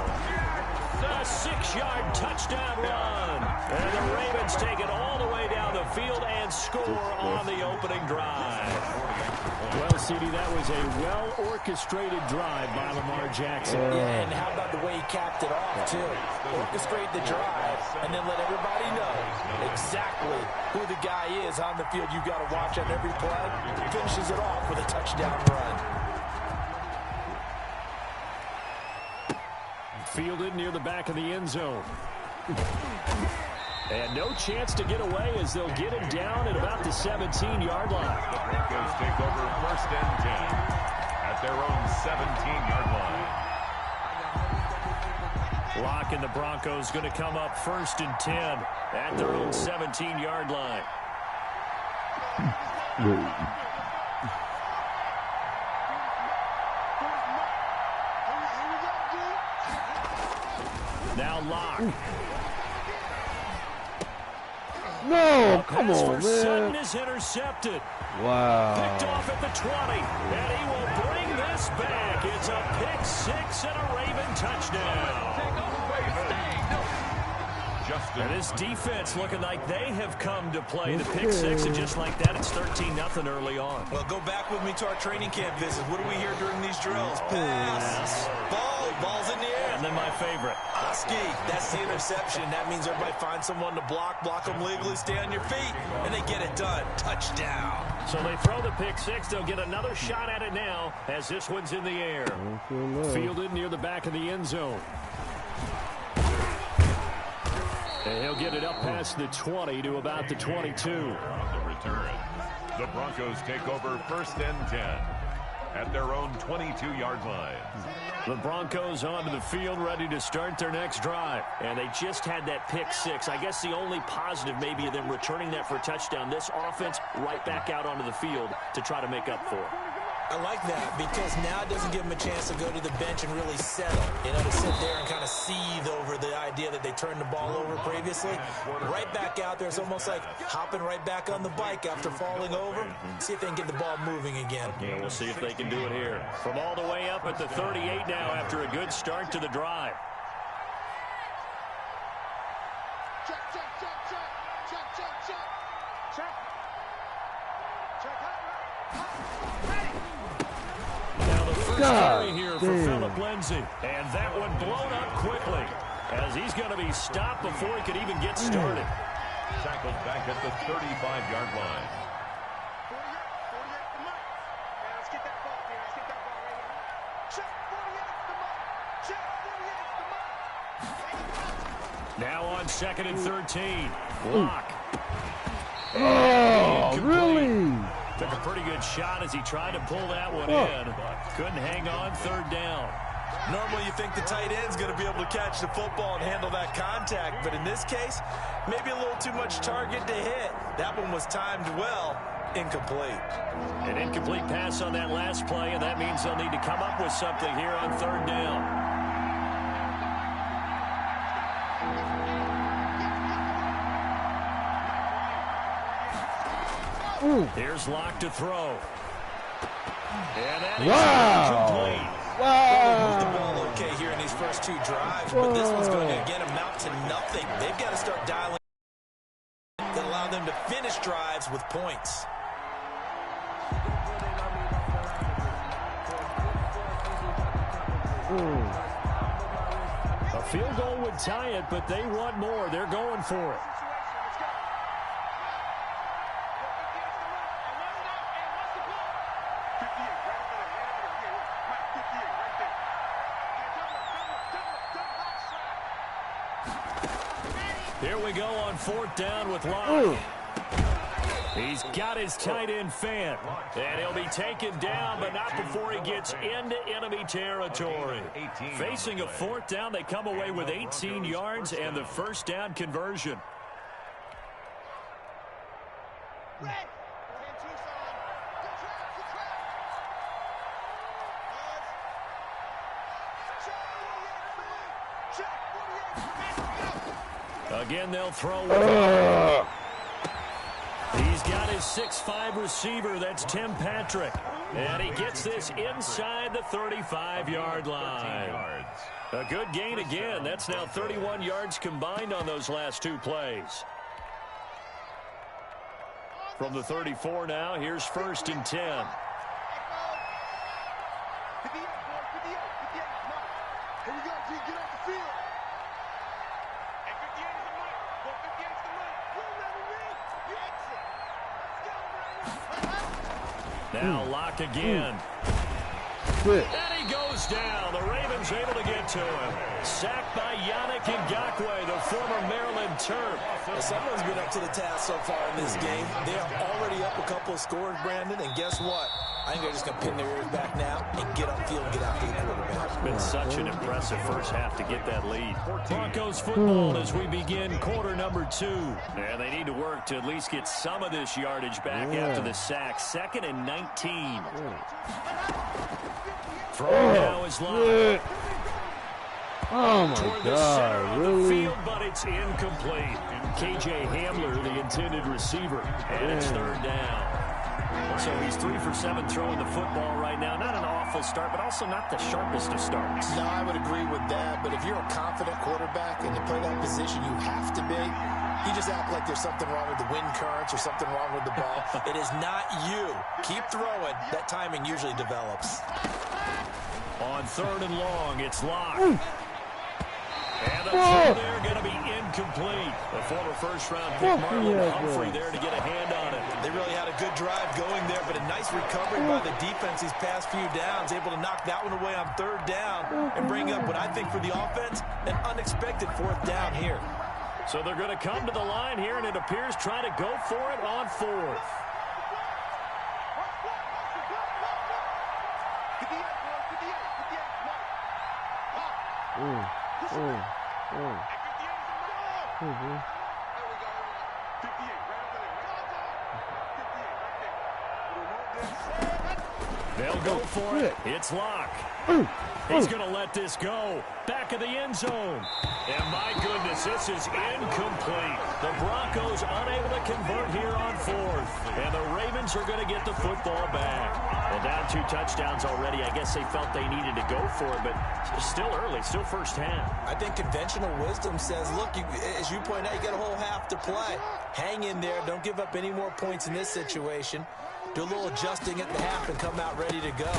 The 6-yard touchdown run. And the Ravens take it all the way down the field and score on the opening drive. Well, CD, that was a well-orchestrated drive by Lamar Jackson. Yeah, and how about the way he capped it off, too? Orchestrate the drive and then let everybody know exactly who the guy is on the field you got to watch on every play. Finishes it off with a touchdown run. Fielded near the back of the end zone. And no chance to get away as they'll get him down at about the 17-yard line. The Broncos take over first and 10 at their own 17-yard line. Lock and the Broncos going to come up first and 10 at their own 17-yard line. Now Lock. No, come Pass on, for Sutton man. is intercepted. Wow. Picked off at the 20. And he will bring this back. It's a pick 6 and a Raven touchdown. And this defense looking like they have come to play the pick 6, and just like that, it's 13-0 early on. Well, go back with me to our training camp visit. What do we hear during these drills? Pass, ball's in the air. And then my favorite. Oski, that's the interception. That means everybody finds someone to block them legally, stay on your feet, and they get it done. Touchdown. So they throw the pick 6. They'll get another shot at it now as this one's in the air. Fielded near the back of the end zone. And he'll get it up past the 20 to about the 22. On the return, the Broncos take over first and 10 at their own 22-yard line. The Broncos onto the field, ready to start their next drive. And they just had that pick 6. I guess the only positive maybe of them returning that for a touchdown. This offense right back out onto the field to try to make up for it. I like that because now it doesn't give them a chance to go to the bench and really settle. You know, to sit there and kind of seethe over the idea that they turned the ball over previously. Right back out there, it's almost like hopping right back on the bike after falling over. See if they can get the ball moving again. Yeah, we'll see if they can do it here. From all the way up at the 38 now after a good start to the drive. Check, check, check, check. Check, check, check. Check. Check, Now the first God carry here for damn. Phillip Lindsay. And that one blown up quickly as he's going to be stopped before he could even get started. Tackled back at the 35-yard line. 48 the mark. Now let's get that ball here. Let's get that ball right here. Check 48 the mark. Check 48 the mark. Now on 2nd and 13. Block. Oh, really? Took a pretty good shot as he tried to pull that one in. Couldn't hang on 3rd down. Normally you think the tight end's going to be able to catch the football and handle that contact, but in this case, maybe a little too much target to hit. That one was timed well, incomplete. An incomplete pass on that last play, and that means they'll need to come up with something here on 3rd down. Here's Lock to throw. And that is incomplete. Moved the ball okay here in these first 2 drives, but this one's going to again amount to nothing. They've got to start dialing that allow them to finish drives with points. A field goal would tie it, but they want more. They're going for it. Here we go on 4th down with Locke. He's got his tight end fan, and he'll be taken down, but not before he gets into enemy territory. Facing a 4th down, they come away with 18 yards and the 1st down conversion. Again, they'll throw. He's got his 6'5" receiver. That's Tim Patrick. And he gets this inside the 35-yard line. A good gain again. That's now 31 yards combined on those last two plays. From the 34 now, here's 1st and 10. Here we go, G. Get off the field. And 58 is the money. 58 is the money. We'll never win. You exit. Now Locke again. And he goes down. The Ravens able to get to him. Sacked by Yannick Ngakoue, the former Maryland Terp. Well, someone's been up to the task so far in this game. They are already up a couple of scores, Brandon, and guess what? I think they're just going to pin their ears back now and get upfield and get after the quarterback. It's been such an impressive first half to get that lead. Broncos football as we begin quarter number 2. And they need to work to at least get some of this yardage back after the sack. 2nd and 19. Throw now is Locke. Oh my Toward the center God, of the really? field, but it's incomplete. KJ Hamler, the intended receiver, and it's 3rd down. So he's 3 for 7 throwing the football right now. Not an awful start, but also not the sharpest of starts. No, I would agree with that, but if you're a confident quarterback and you play that position, you have to be. You just act like there's something wrong with the wind currents or something wrong with the ball. It is not you. Keep throwing. That timing usually develops. On 3rd and long, it's Locke. And the throw there going to be incomplete. The former first-round pick, Marlon Humphrey, there to get a hand on it. They really had a good drive going there, but a nice recovery by the defense these past few downs, able to knock that one away on 3rd down and bring up what I think for the offense, an unexpected 4th down here. So they're going to come to the line here, and it appears trying to go for it on 4th. They'll go for it. It's Locke. He's going to let this go. Back of the end zone. And my goodness, this is incomplete. The Broncos unable to convert here on 4th. And the Ravens are going to get the football back. Well, down 2 touchdowns already. I guess they felt they needed to go for it, but it's still early, still first half. I think conventional wisdom says, look, as you point out, you got a whole half to play. Hang in there. Don't give up any more points in this situation. Do a little adjusting at the half and come out ready to go.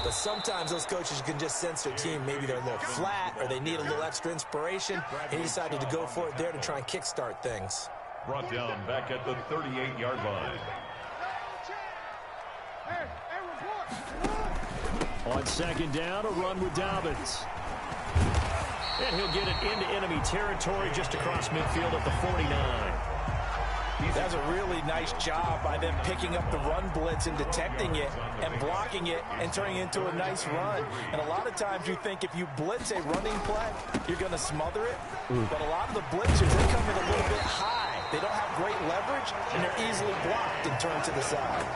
But sometimes those coaches can just sense their team. Maybe they're a little flat or they need a little extra inspiration. And he decided to go for it there to try and kickstart things. Brought down back at the 38-yard line. On 2nd down, a run with Dobbins. And he'll get it into enemy territory just across midfield at the 49. That's a really nice job by them picking up the run blitz and detecting it and blocking it and turning it into a nice run. And a lot of times you think if you blitz a running play, you're going to smother it. But a lot of the blitzers, they come in a little bit high. They don't have great leverage, and they're easily blocked and turned to the side.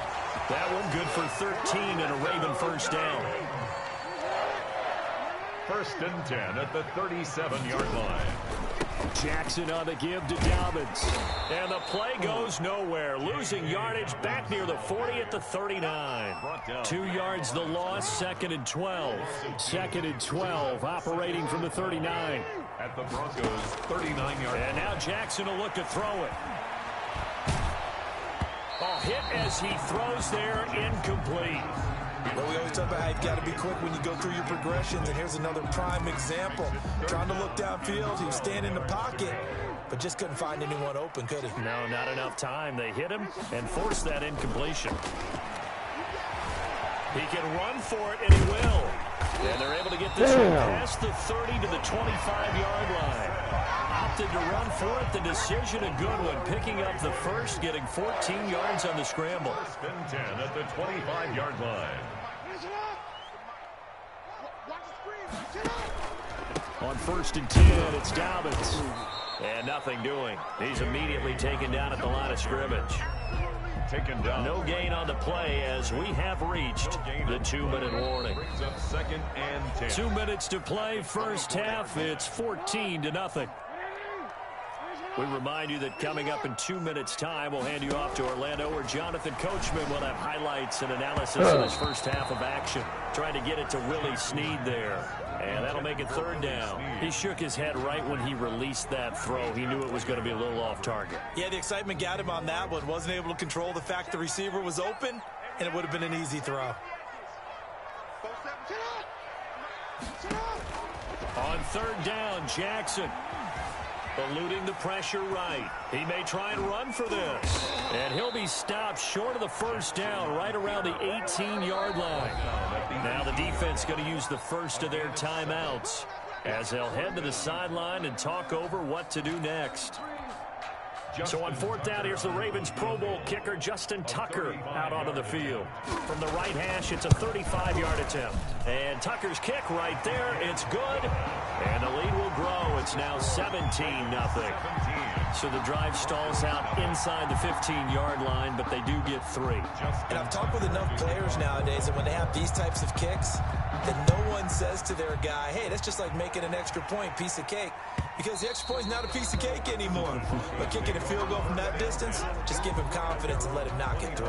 That one good for 13 and a Raven 1st down. 1st and 10 at the 37-yard line. Jackson on the give to Dobbins. And the play goes nowhere. Losing yardage back near the 40 at the 39. 2 yards the loss, 2nd and 12. 2nd and 12, operating from the 39. At the Broncos' 39-yard line. And now Jackson will look to throw it. Oh, hit as he throws there, incomplete. But we always talk about how you've got to be quick when you go through your progressions, and here's another prime example. Trying to look downfield, he was standing in the pocket, but just couldn't find anyone open, could he? No, not enough time. They hit him and forced that incompletion. He can run for it, and he will. And they're able to get this one past the 30 to the 25-yard line. Opted to run for it. The decision, a good one. Picking up the first, getting 14 yards on the scramble. 1st and 10 at the 25-yard line. On 1st and 10, it's Dobbins. And nothing doing. He's immediately taken down at the line of scrimmage. taken down. No gain on the play as we have reached the 2-minute warning. Brings up 2nd and 10. 2 minutes to play, first half. It's 14-0. We remind you that coming up in 2 minutes' time, we'll hand you off to Orlando, where Jonathan Coachman will have highlights and analysis of his first half of action. Trying to get it to Willie Snead there. And that'll make it 3rd down. He shook his head right when he released that throw. He knew it was going to be a little off target. Yeah, the excitement got him on that one. Wasn't able to control the fact the receiver was open, and it would have been an easy throw. On 3rd down, Jackson eluding the pressure right. He may try and run for this. And he'll be stopped short of the 1st down, right around the 18-yard line. Now the defense going to use the first of their timeouts as they'll head to the sideline and talk over what to do next. So on 4th down, here's the Ravens Pro Bowl kicker Justin Tucker out onto the field. From the right hash, it's a 35-yard attempt. And Tucker's kick right there, it's good. And the lead will grow. It's now 17-0. So the drive stalls out inside the 15-yard line, but they do get 3. And I've talked with enough players nowadays that when they have these types of kicks, that no one says to their guy, hey, that's just like making an extra point, piece of cake. Because the extra point is not a piece of cake anymore. But kicking a field goal from that distance, just give him confidence and let him knock it through.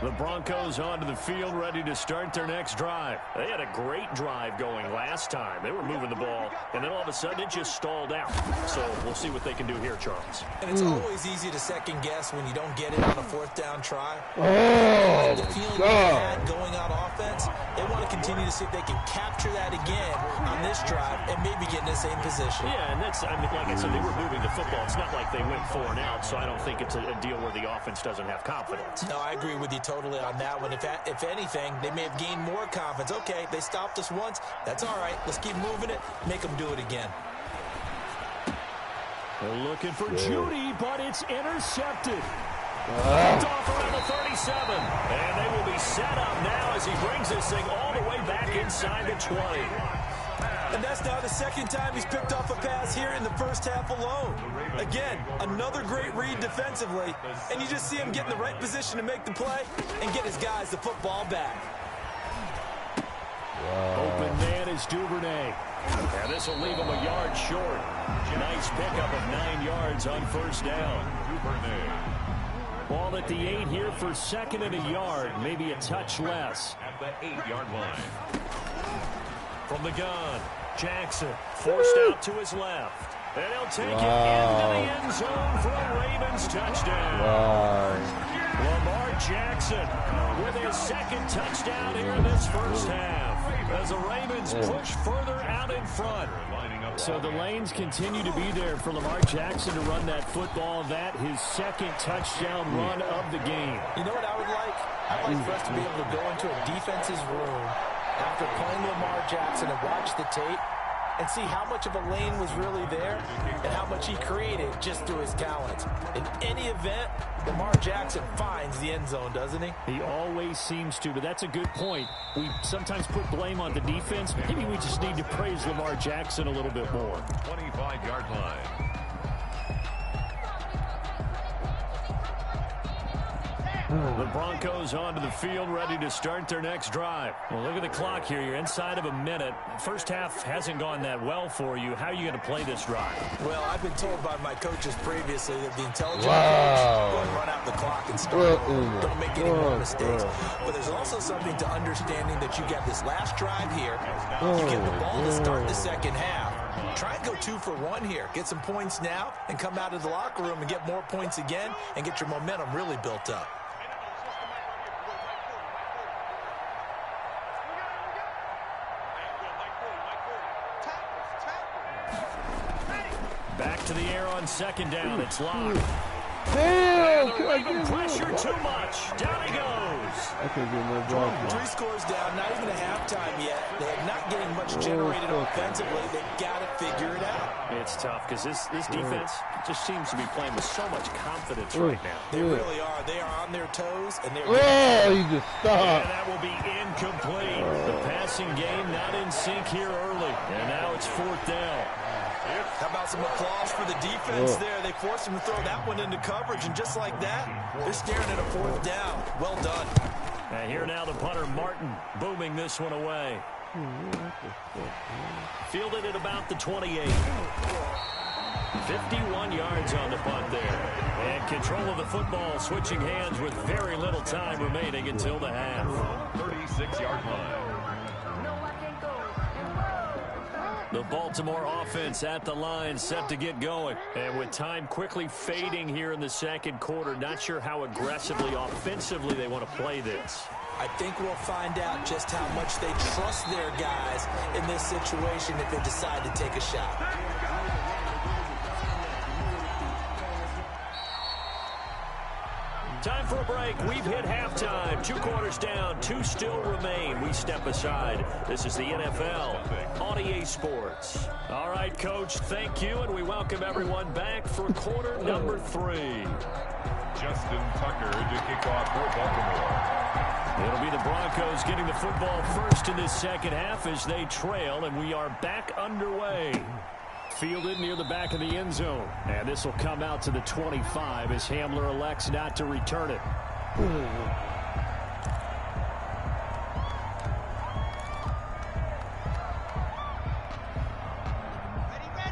The Broncos onto the field, ready to start their next drive. They had a great drive going last time. They were moving the ball, and then all of a sudden it just stalled out. So we'll see what they can do here, Charles. And it's always easy to second guess when you don't get it on a 4th down try. Oh, the feeling they had going on offense, they want to continue to see if they can capture that again on this drive and maybe get in the same position. Yeah, and that's, I mean, like I said, they were moving the football. It's not like they went 4 and out, so I don't think it's a deal where the offense doesn't have confidence. No, I agree with you totally on that one. If anything, they may have gained more confidence. Okay, they stopped us once. That's all right. Let's keep moving it. Make them do it again. They're looking for Judy, but it's intercepted. Off around the 37. And they will be set up now as he brings this thing all the way back inside the 20. And that's now the 2nd time he's picked off a pass here in the first half alone. Again, another great read defensively. And you just see him get in the right position to make the play and get his guys the football back. Open man is Duvernay. And this will leave him a yard short. Nice pickup of 9 yards on 1st down. Ball at the 8 here for 2nd and a yard. Maybe a touch less. At the 8-yard line. From the gun, Jackson forced out to his left. And he'll take it into the end zone for a Ravens touchdown. Lamar Jackson with his 2nd touchdown here in this first half as the Ravens push further out in front. So the lanes continue to be there for Lamar Jackson to run that football. That his 2nd touchdown run of the game. You know what I would like? I'd like for us to be able to go into a defense's room after playing Lamar Jackson and watch the tape and see how much of a lane was really there and how much he created just through his talents. In any event, Lamar Jackson finds the end zone, doesn't he? He always seems to, but that's a good point. We sometimes put blame on the defense. Maybe we just need to praise Lamar Jackson a little bit more. 25-yard line. The Broncos onto the field, ready to start their next drive. Well, look at the clock here. You're inside of a minute. First half hasn't gone that well for you. How are you going to play this drive? Well, I've been told by my coaches previously that the intelligent approach, go and run out the clock and start. Don't make any more mistakes. But there's also something to understanding that you got this last drive here. You get the ball to start the 2nd half. Try and go 2 for 1 here. Get some points now and come out of the locker room and get more points again and get your momentum really built up. Back to the air on 2nd down. It's locked. Damn! Pressure too much. Down he goes. I can't get no block. 3 scores down, not even a halftime yet. They're not getting much generated offensively. They've got to figure it out. It's tough because this defense just seems to be playing with so much confidence right now. They really are. They are on their toes, and they're... Oh, he just stopped. And that will be incomplete. The passing game not in sync here early. And now it's 4th down. How about some applause for the defense there? They forced him to throw that one into coverage, and just like that, they're staring at a 4th down. Well done. And here now the punter, Martin, booming this one away. Fielded at about the 28. 51 yards on the punt there. And control of the football, switching hands with very little time remaining until the half. 36-yard line. The Baltimore offense at the line, set to get going. And with time quickly fading here in the second quarter, not sure how aggressively, offensively they want to play this. I think we'll find out just how much they trust their guys in this situation if they decide to take a shot. Time for a break. We've hit halftime. 2 quarters down. 2 still remain. We step aside. This is the NFL on EA Sports. All right, Coach, thank you, and we welcome everyone back for quarter number 3. Justin Tucker to kick off for Baltimore. It'll be the Broncos getting the football first in this second half as they trail, and we are back underway. Fielded near the back of the end zone. And this will come out to the 25 as Hamler elects not to return it.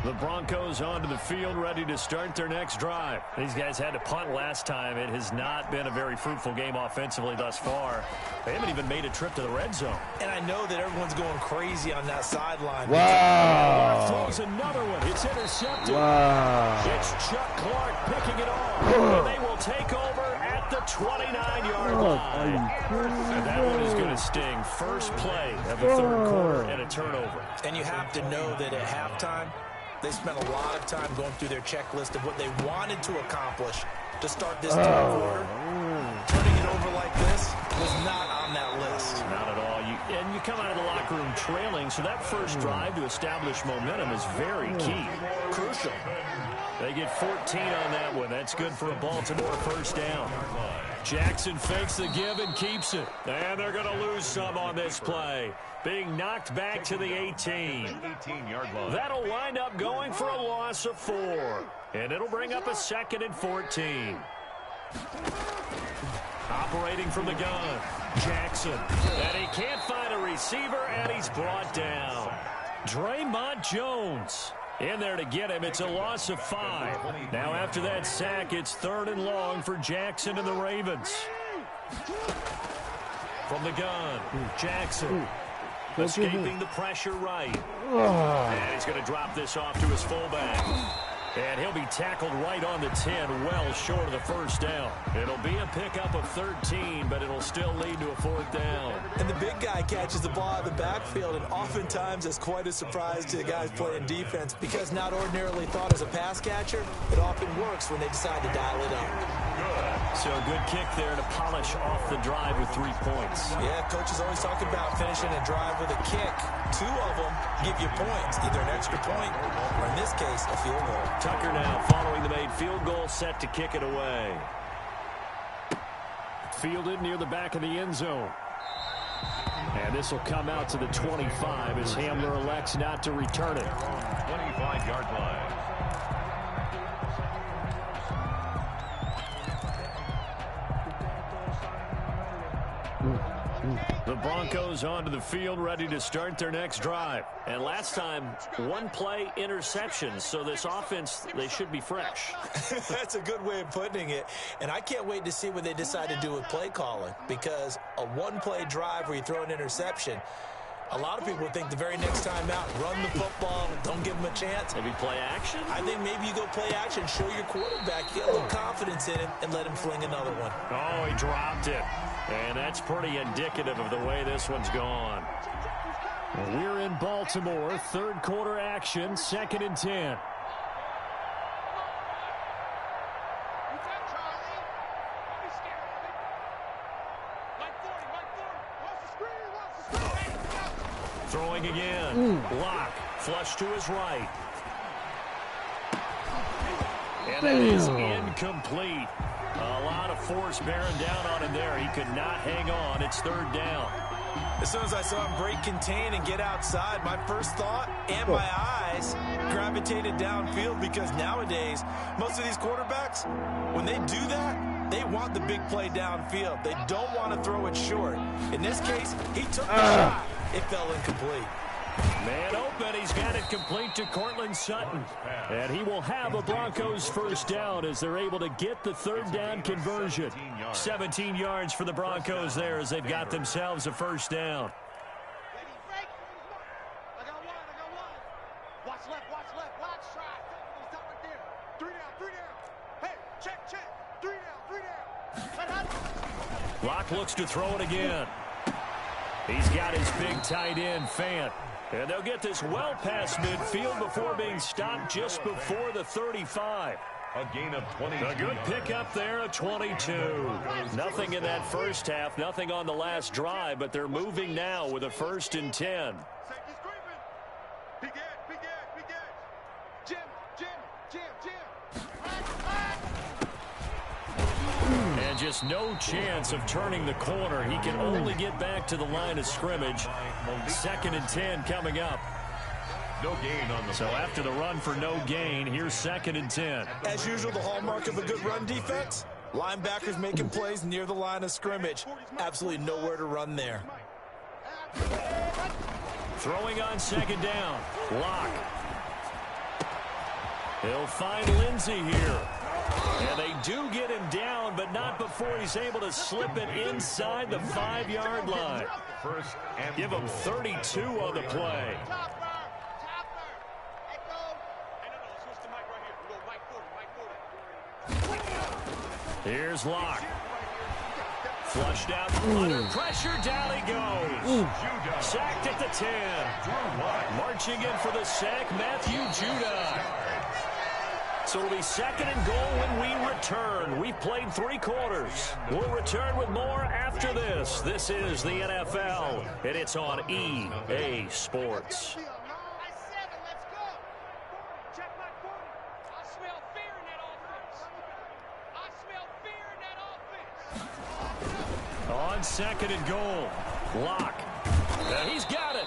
The Broncos onto the field, ready to start their next drive. These guys had to punt last time. It has not been a very fruitful game offensively thus far. They haven't even made a trip to the red zone. And I know that everyone's going crazy on that sideline. Wow. Throws another one. It's intercepted. Wow. It's Chuck Clark picking it off. And they will take over at the 29-yard line. And that one is going to sting. First play of the third quarter and a turnover. And you have to know that at halftime, they spent a lot of time going through their checklist of what they wanted to accomplish to start this third quarter. Turning it over like this was not on that list. Not at all. And you come out of the locker room trailing, so that first drive to establish momentum is very key. Crucial. They get 14 on that one. That's good for a Baltimore first down. Jackson fakes the give and keeps it. And they're going to lose some on this play. Being knocked back to the 18. 18-yard line. That'll wind up going for a loss of 4. And it'll bring up a 2nd and 14. Operating from the gun, Jackson. And he can't find a receiver, and he's brought down. Draymond Jones in there to get him. It's a loss of 5. Now after that sack, it's 3rd and long for Jackson and the Ravens. From the gun, Jackson. Escaping the pressure right. And he's going to drop this off to his fullback. And he'll be tackled right on the 10, well short of the first down. It'll be a pickup of 13, but it'll still lead to a 4th down. And the big guy catches the ball out of the backfield, and oftentimes it's quite a surprise to the guys playing defense because not ordinarily thought as a pass catcher, it often works when they decide to dial it up. So a good kick there to polish off the drive with 3 points. Yeah, coaches always talk about finishing a drive with a kick. 2 of them give you points, either an extra point or, in this case, a field goal. Tucker now following the made field goal, set to kick it away. Fielded near the back of the end zone. And this will come out to the 25 as Hamler elects not to return it. 25-yard line. The Broncos onto the field, ready to start their next drive. And last time, 1-play interceptions, so this offense, they should be fresh. That's a good way of putting it. And I can't wait to see what they decide to do with play calling, because a 1-play drive where you throw an interception, a lot of people think the very next time out, run the football, don't give them a chance. Maybe play action? I think maybe you go play action, show your quarterback, get a little confidence in him, and let him fling another one. Oh, he dropped it. And that's pretty indicative of the way this one's gone. We're in Baltimore, third quarter action, 2nd and 10. Throwing again. Lock. Flush to his right. And that is incomplete. A lot of force bearing down on him there. He could not hang on. It's 3rd down. As soon as I saw him break contain and get outside, my first thought and my eyes gravitated downfield, because nowadays, most of these quarterbacks, when they do that, they want the big play downfield. They don't want to throw it short. In this case, he took the shot. It fell incomplete. Man open, he's got it complete to Cortland Sutton. And he will have a Broncos first down as they're able to get the third down conversion. 17 yards for the Broncos there as they've got themselves a first down. I got one. Watch left, watch try. Stop right there. 3 down. Hey, check. 3 down. Locke looks to throw it again. He's got his big tight end, Fant. And they'll get this well past midfield before being stopped just before the 35. A gain of 22. A good pickup there, a 22. Nothing in that first half, nothing on the last drive, but they're moving now with a 1st and 10. Big edge. Jim. And just no chance of turning the corner. He can only get back to the line of scrimmage. 2nd and 10 coming up. No gain on the So after the run for no gain, here's 2nd and 10. As usual, the hallmark of a good run defense, linebackers making plays near the line of scrimmage. Absolutely nowhere to run there. Throwing on 2nd down. Locke. He'll find Lindsey here. And they do get him down, but not before he's able to slip it inside the 5-yard line. Give him 32 on the play. Here's Locke. Flushed out under pressure. Down he goes. Sacked at the 10. Marching in for the sack, Matthew Judah. So it'll be 2nd and goal when we return. We've played 3 quarters. We'll return with more after this. This is the NFL, and it's on EA Sports. On 2nd and goal, Locke. He's got it.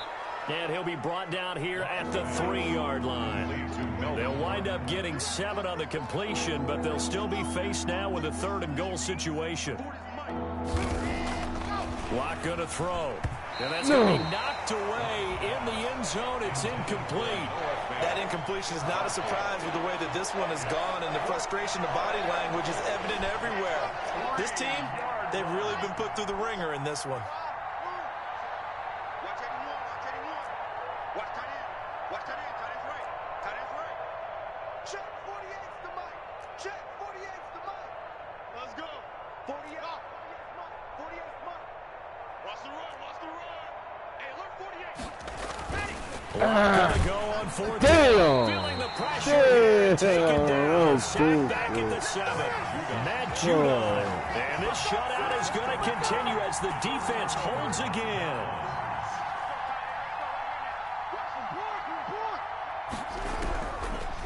And he'll be brought down here at the 3-yard line. They'll wind up getting 7 on the completion, but they'll still be faced now with a 3rd and goal situation. Locke going to throw. And that's going to be knocked away in the end zone. It's incomplete. That incompletion is not a surprise with the way that this one has gone, and the frustration, the body language is evident everywhere. This team, they've really been put through the ringer in this one. Gonna go on 4th. Damn. Feeling the pressure. Taken down. Sacked back Bullshit. at the 7. Matt Judon. And this shutout is going to continue as the defense holds again.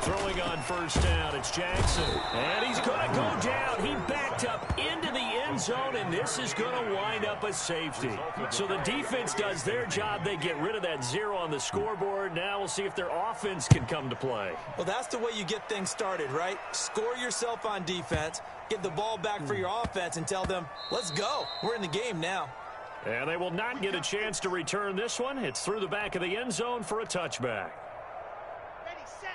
Throwing on 1st down, it's Jackson. And he's going to go down. He backed up into the end zone, and this is going to wind up a safety. So the defense does their job. They get rid of that 0 on the scoreboard. Now we'll see if their offense can come to play. Well, that's the way you get things started, right? Score yourself on defense, get the ball back for your offense, and tell them, let's go. We're in the game now. And they will not get a chance to return this one. It's through the back of the end zone for a touchback.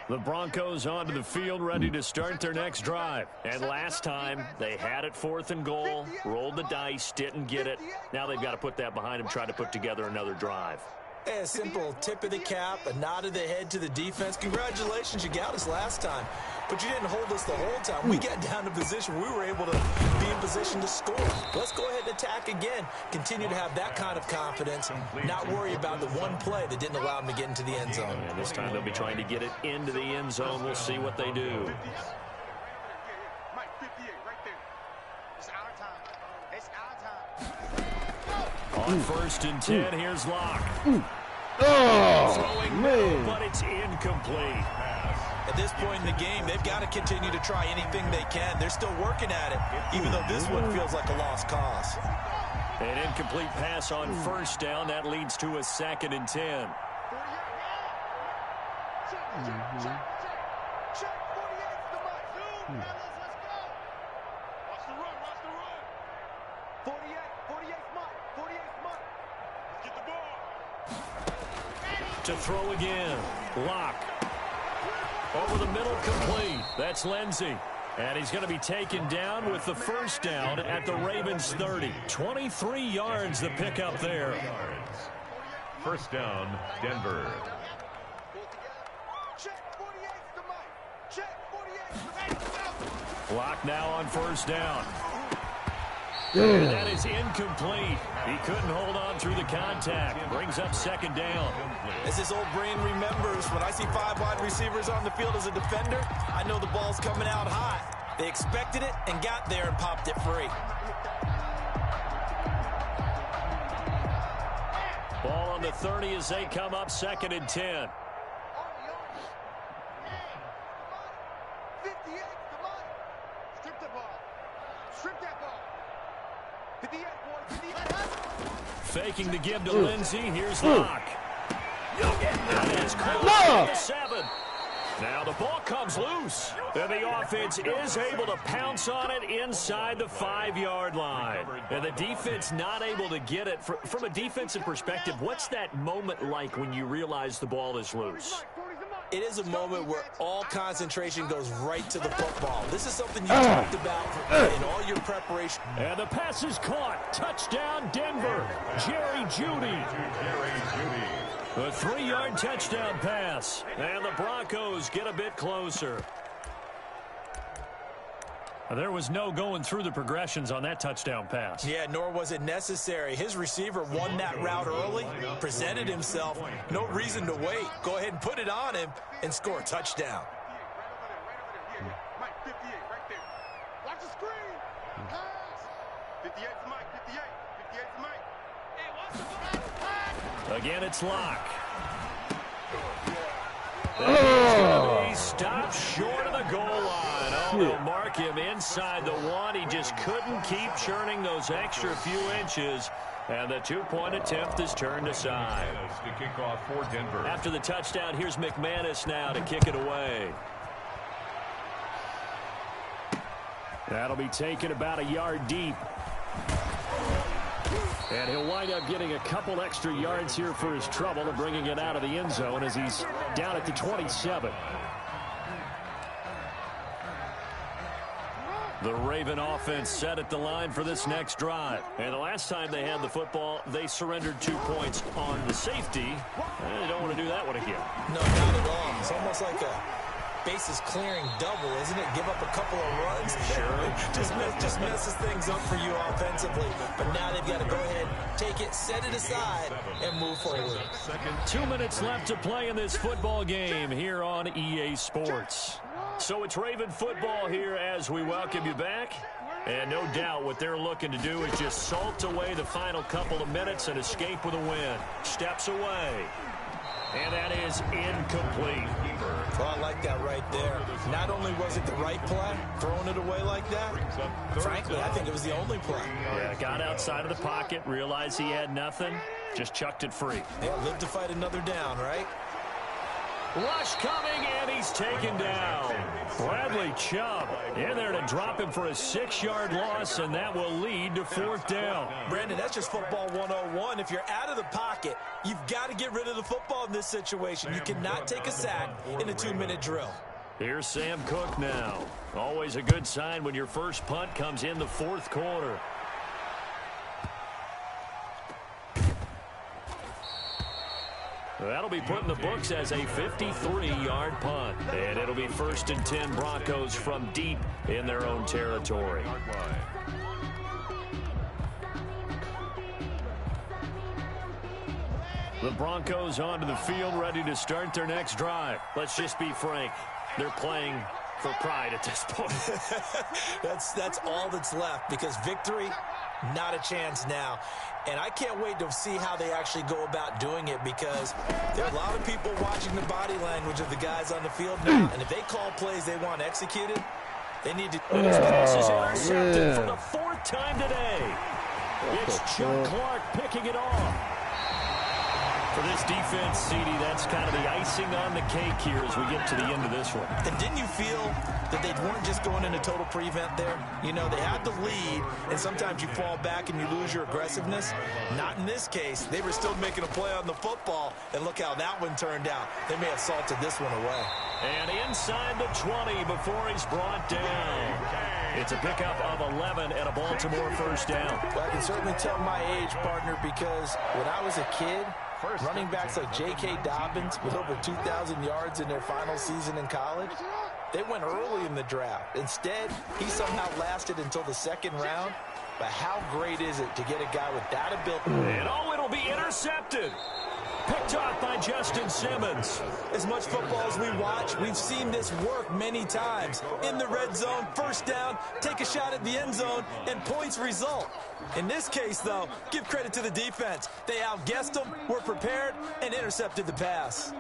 The Broncos onto the field, ready to start their next drive. And last time, they had it 4th and goal, rolled the dice, didn't get it. Now they've got to put that behind them, try to put together another drive. A simple tip of the cap, a nod of the head to the defense. Congratulations, you got us last time. But you didn't hold us the whole time. We got down to position. We were able to be in position to score. Let's go ahead and attack again. Continue to have that kind of confidence. Not worry about the one play that didn't allow them to get into the end zone. And this time they'll be trying to get it into the end zone. We'll see what they do. Mike, 58, right there. It's our time. It's our time. On 1st and 10, here's Locke. Oh, man. But it's incomplete. At this point in the game, they've got to continue to try anything they can. They're still working at it, even though this one feels like a lost cause. An incomplete pass on first down. That leads to a 2nd and 10. To throw again. Lock. Over the middle, complete. That's Lindsey. And he's going to be taken down with the first down at the Ravens 30. 23 yards the pickup there. First down, Denver. Lock now on first down. And that is incomplete. He couldn't hold on through the contact. Brings up 2nd down. As his old brain remembers, when I see 5 wide receivers on the field as a defender, I know the ball's coming out hot. They expected it and got there and popped it free. Ball on the 30 as they come up 2nd and 10. Faking the give to Lindsey. Here's Lock. That is close to 7. Now the ball comes loose. And the offense is able to pounce on it inside the 5-yard line. And the defense not able to get it. From a defensive perspective, what's that moment like when you realize the ball is loose? It is a moment where all concentration goes right to the football. This is something you talked about in all your preparation. And the pass is caught. Touchdown, Denver. Jerry Jeudy. A 3-yard touchdown pass. And the Broncos get a bit closer. There was no going through the progressions on that touchdown pass. Yeah, nor was it necessary. His receiver won that route early, presented himself. No reason to wait. Go ahead and put it on him and score a touchdown. Mike, 58, right there. Watch the screen. Pass. 58's Mike, 58. 58's Mike. Hey, watch the Again, it's Lock. He stopped short of the goal line. Oh, they'll mark him inside the 1. He just couldn't keep churning those extra few inches. And the 2-point attempt is turned aside. To kick off for Denver. After the touchdown, here's McManus now to kick it away. That'll be taken about a yard deep. And he'll wind up getting a couple extra yards here for his trouble and bringing it out of the end zone as he's down at the 27. The Raven offense set at the line for this next drive. And the last time they had the football, they surrendered 2 points on the safety. They don't want to do that one again. No, not at all. It's almost like a bases clearing double, isn't it? Give up a couple of runs. Sure. just messes things up for you offensively. But now they've got to go ahead, take it, set it aside, and move forward. 2 minutes left to play in this football game here on EA Sports. So it's Raven football here as we welcome you back. And no doubt what they're looking to do is just salt away the final couple of minutes and escape with a win. Steps away. And that is incomplete. Well, I like that right there. Not only was it the right play, throwing it away like that, frankly, I think it was the only play. Yeah, got outside of the pocket, realized he had nothing, just chucked it free. Yeah, live to fight another down, right? Rush coming, and he's taken down. Bradley Chubb in there to drop him for a 6-yard loss, and that will lead to 4th down. Brandon, that's just football 101. If you're out of the pocket, you've got to get rid of the football in this situation. You cannot take a sack in a 2-minute drill. Here's Sam Cook now. Always a good sign when your first punt comes in the 4th quarter. That'll be put in the books as a 53-yard punt. And it'll be 1st and 10 Broncos from deep in their own territory. The Broncos onto the field, ready to start their next drive. Let's just be frank. They're playing for pride at this point. That's all that's left, because victory, not a chance now. And I can't wait to see how they actually go about doing it, because there are a lot of people watching the body language of the guys on the field now. And if they call plays they want executed, they need to... This pass is intercepted for the 4th time today. It's Chuck Clark picking it off. For this defense, CD, that's kind of the icing on the cake here as we get to the end of this one. And didn't you feel that they weren't just going into total prevent there? You know, they had the lead, and sometimes you fall back and you lose your aggressiveness. Not in this case. They were still making a play on the football, and look how that one turned out. They may have salted this one away. And inside the 20 before he's brought down. It's a pickup of 11 and a Baltimore first down. Well, I can certainly tell my age, partner, because when I was a kid, running backs like J.K. Dobbins with over 2,000 yards in their final season in college, they went early in the draft. Instead, he somehow lasted until the second round. But how great is it to get a guy with that ability? And it'll be intercepted. Picked off by Justin Simmons. As much football as we watch, we've seen this work many times. In the red zone, first down, take a shot at the end zone, and points result. In this case, though, give credit to the defense. They outguessed them, were prepared, and intercepted the pass.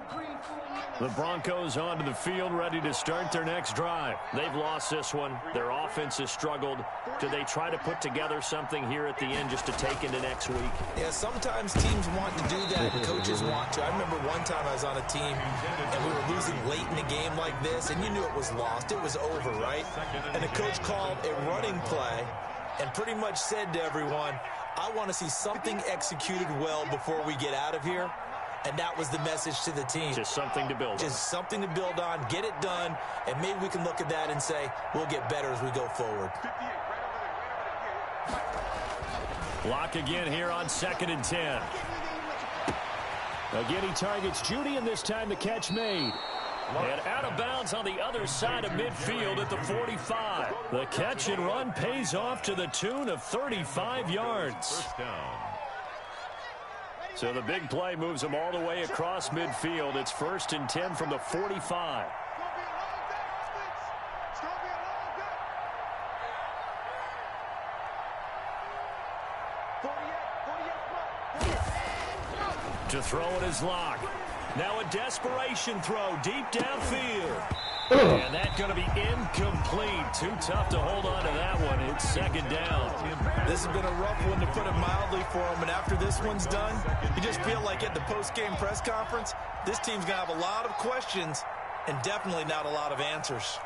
The Broncos onto the field, ready to start their next drive. They've lost this one. Their offense has struggled. Do they try to put together something here at the end just to take into next week? Yeah, sometimes teams want to do that, and coaches want to. I remember one time I was on a team, and we were losing late in a game like this, and you knew it was lost. It was over, right? And the coach called a running play and pretty much said to everyone, I want to see something executed well before we get out of here. And that was the message to the team. Just something to build on. Just something to build on, get it done, and maybe we can look at that and say, we'll get better as we go forward. Block again here on 2nd and 10. Again, he targets Judy, and this time the catch made. And out of bounds on the other side of midfield at the 45. The catch and run pays off to the tune of 35 yards. First down. So the big play moves them all the way across midfield. It's 1st and 10 from the 45. To throw it is Locke. Now a desperation throw deep downfield. And that's going to be incomplete. Too tough to hold on to that one. It's 2nd down. This has been a rough one, to put it mildly, for him. And after this one's done, you just feel like at the post-game press conference, this team's going to have a lot of questions and definitely not a lot of answers.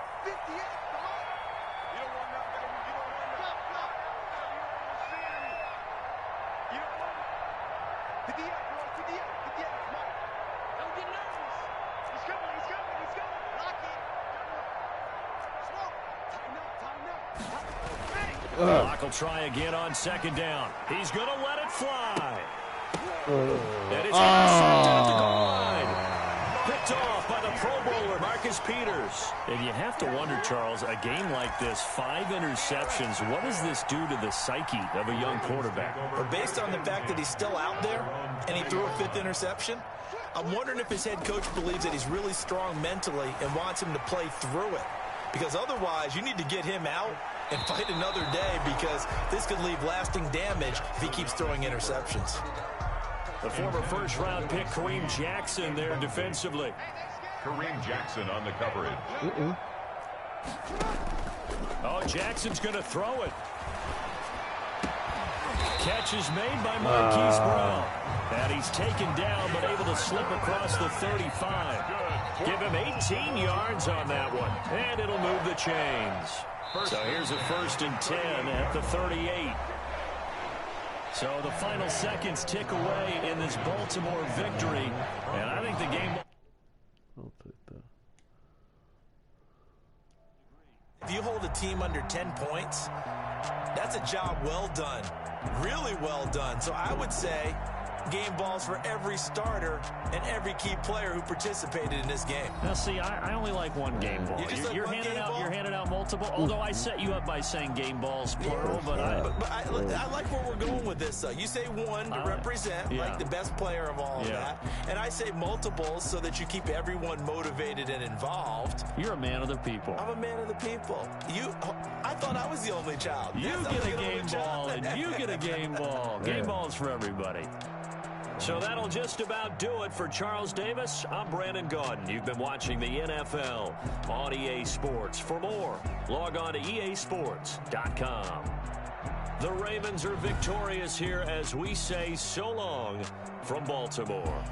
Locke will try again on 2nd down. He's going to let it fly. And it's intercepted at the goal line. Picked off by the Pro Bowler, Marcus Peters. And you have to wonder, Charles, a game like this, 5 interceptions, what does this do to the psyche of a young quarterback? But based on the fact that he's still out there and he threw a 5th interception, I'm wondering if his head coach believes that he's really strong mentally and wants him to play through it. Because otherwise, you need to get him out and fight another day, because this could leave lasting damage if he keeps throwing interceptions. The former first-round pick, Kareem Jackson, there defensively. Kareem Jackson on the coverage. Oh, Jackson's going to throw it. Catch is made by Marquise Brown. And he's taken down, but able to slip across the 35. Give him 18 yards on that one. And it'll move the chains. So here's a 1st and 10 at the 38. So the final seconds tick away in this Baltimore victory. And I think the game... I'll take that. If you hold a team under 10 points, that's a job well done. Really well done. So I would say game balls for every starter and every key player who participated in this game. Now, see, I only like one game ball. You're handing out multiple. Although I set you up by saying game balls plural, but I like where we're going with this. You say one to represent like the best player of all of that, and I say multiples so that you keep everyone motivated and involved. You're a man of the people. I'm a man of the people. I thought I was the only child. You get a game ball, and you get a game ball. Game balls for everybody. So that'll just about do it for Charles Davis. I'm Brandon Gaudin. You've been watching the NFL on EA Sports. For more, log on to easports.com. The Ravens are victorious here as we say so long from Baltimore.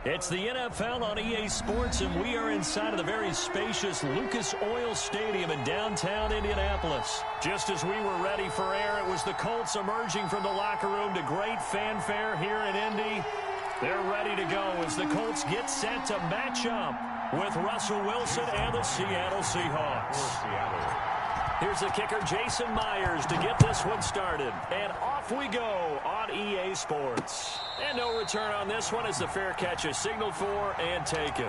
It's the NFL on EA Sports, and we are inside of the very spacious Lucas Oil Stadium in downtown Indianapolis. Just as we were ready for air, it was the Colts emerging from the locker room to great fanfare here in Indy. They're ready to go as the Colts get set to match up with Russell Wilson and the Seattle Seahawks. Here's the kicker, Jason Myers, to get this one started. And off we go on EA Sports. And no return on this one as the fair catch is signaled for and taken.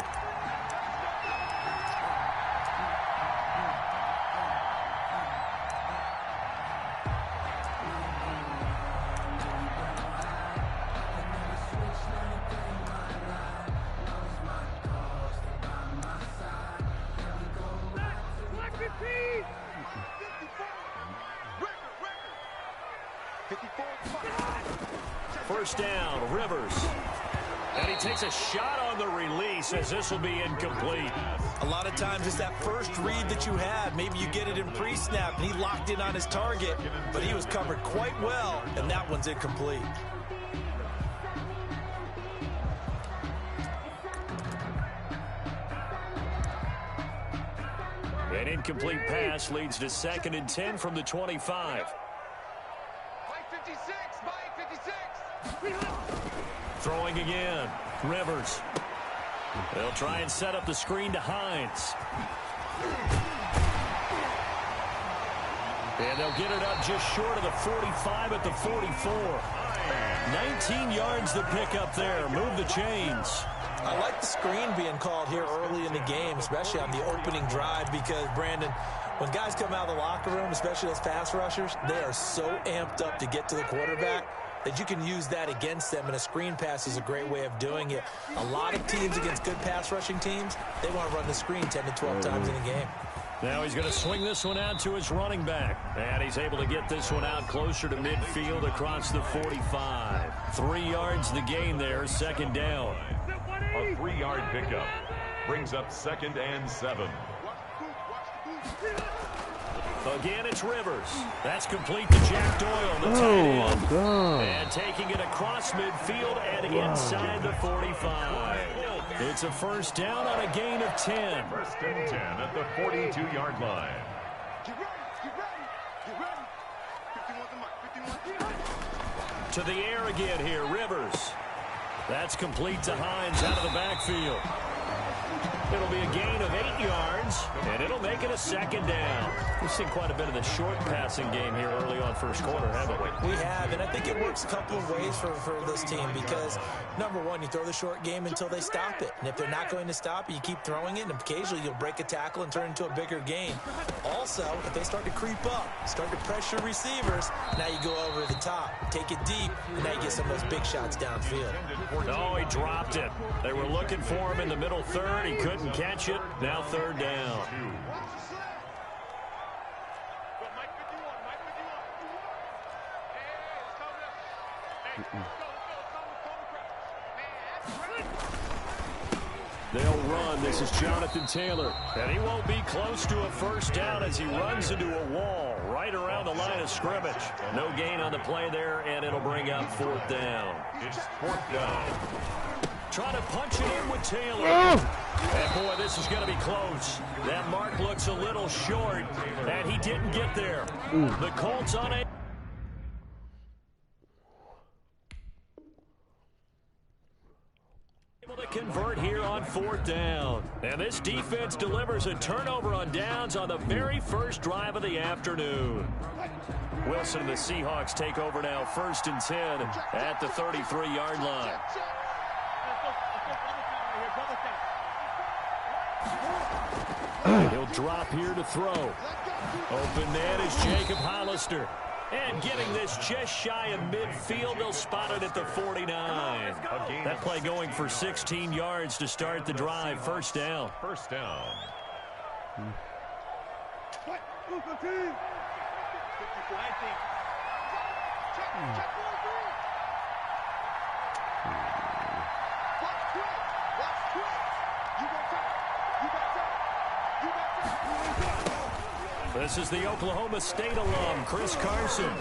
First down, Rivers. And he takes a shot on the release as this will be incomplete. A lot of times it's that first read that you have. Maybe you get it in pre-snap, and he locked in on his target, but he was covered quite well, and that one's incomplete. An incomplete pass leads to 2nd and 10 from the 25. Throwing again. Rivers. They'll try and set up the screen to Hines. And they'll get it up just short of the 45 at the 44. 19 yards to pick up there. Move the chains. I like the screen being called here early in the game, especially on the opening drive, because, Brandon, when guys come out of the locker room, especially those pass rushers, they are so amped up to get to the quarterback that you can use that against them, and a screen pass is a great way of doing it. A lot of teams against good pass rushing teams, they want to run the screen 10 to 12 times in a game. Now he's going to swing this one out to his running back. And he's able to get this one out closer to midfield across the 45. 3 yards the gain there, 2nd down. A 3-yard pickup brings up 2nd and 7. Again, it's Rivers. That's complete to Jack Doyle, the tight end. And taking it across midfield and inside the 45. It's a first down on a gain of 10. 1st and 10 at the 42-yard line. To the air again here, Rivers. That's complete to Hines out of the backfield. It'll be a gain of 8 yards, and it'll make it a 2nd down. We've seen quite a bit of the short passing game here early on first quarter, haven't we? We have, and I think it works a couple of ways for this team because, number one, you throw the short game until they stop it. And if they're not going to stop it, you keep throwing it, and occasionally you'll break a tackle and turn it into a bigger gain. Also, if they start to creep up, start to pressure receivers, now you go over the top, take it deep, and now you get some of those big shots downfield. Oh, he dropped it. They were looking for him in the middle third. He couldn't catch it. Now 3rd down. They'll run. This is Jonathan Taylor. And he won't be close to a first down as he runs into a wall right around the line of scrimmage. No gain on the play there, and it'll bring up 4th down. It's 4th down. Trying to punch it in with Taylor. And, boy, this is going to be close. That mark looks a little short, and he didn't get there. The Colts on a... able to convert here on 4th down. And this defense delivers a turnover on downs on the very first drive of the afternoon. Wilson and the Seahawks take over now, 1st and 10 at the 33-yard line. He'll drop here to throw. Open man is Jacob Hollister. And getting this just shy of midfield, they'll spot it at the 49. That play going for 16 yards to start the drive. 1st down. 1st down. This is the Oklahoma State alum, Chris Carson.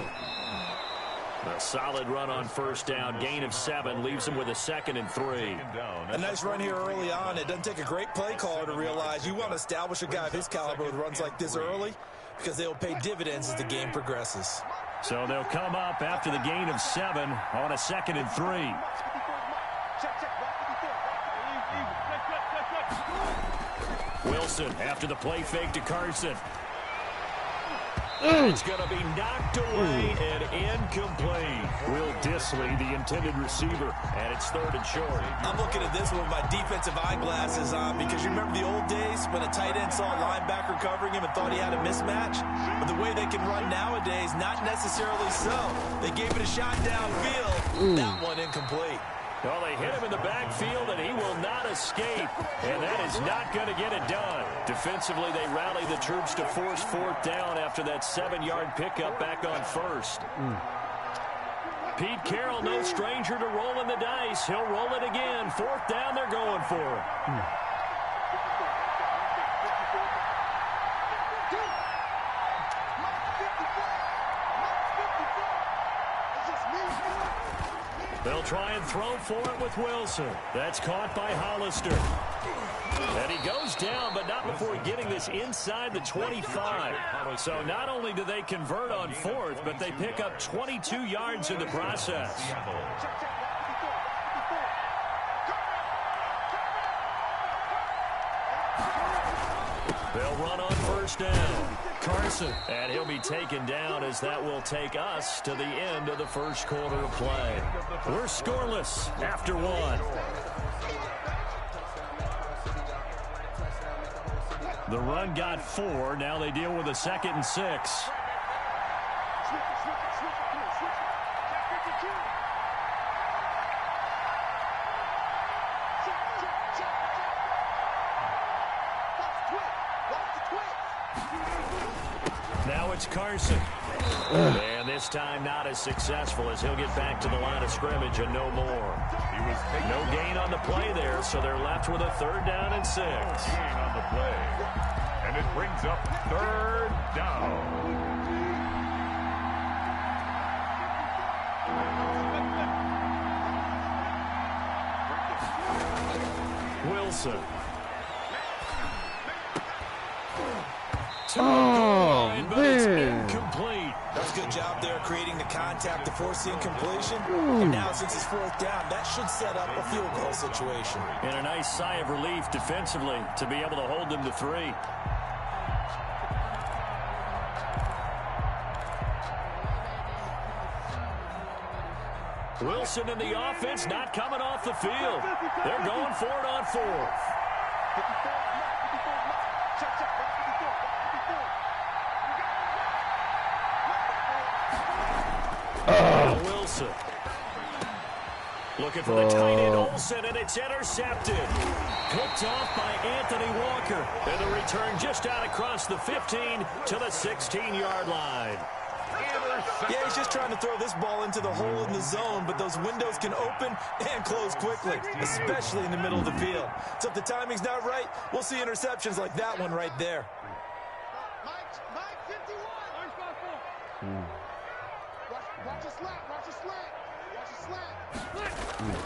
A solid run on first down. Gain of 7 leaves him with a 2nd and 3. A nice run here early on. It doesn't take a great play caller to realize you want to establish a guy of his caliber with runs like this early because they'll pay dividends as the game progresses. So they'll come up after the gain of 7 on a 2nd and 3. Wilson after the play fake to Carson. It's going to be knocked away and incomplete. Will Disley, the intended receiver, and it's 3rd and short. I'm looking at this one with my defensive eyeglasses on because you remember the old days when a tight end saw a linebacker covering him and thought he had a mismatch? But the way they can run nowadays, not necessarily so. They gave it a shot downfield. That one incomplete. Well, they hit him in the backfield, and he will not escape. And that is not going to get it done. Defensively, they rally the troops to force 4th down after that 7-yard pickup back on 1st. Pete Carroll, no stranger to rolling the dice. He'll roll it again. 4th down, they're going for it. They'll try and throw for it with Wilson. That's caught by Hollister. And he goes down, but not before getting this inside the 25. So not only do they convert on 4th, but they pick up 22 yards in the process. They'll run on first down. Carson, and he'll be taken down as that will take us to the end of the first quarter of play. We're scoreless after 1. The run got 4. Now they deal with a 2nd and 6. Now it's Carson. And this time not as successful as he'll get back to the line of scrimmage and no more. No gain on the play there, so they're left with a 3rd down and 6. Gain on the play. And it brings up 3rd down. Wilson. Oh, but it's man. incomplete. That's a good job there creating the contact to force the incompletion. And now since it's 4th down, that should set up a field goal situation. And a nice sigh of relief defensively to be able to hold them to 3. Wilson and the offense not coming off the field. They're going for it on 4th. Wilson. Looking for the tight end Olsen, and it's intercepted. Picked off by Anthony Walker. And the return just out across the 15 to the 16-yard line. Yeah, he's just trying to throw this ball into the hole in the zone, but those windows can open and close quickly, especially in the middle of the field. So if the timing's not right, we'll see interceptions like that one right there. Mike 51. Watch a slant. Watch a slant. Watch a slant.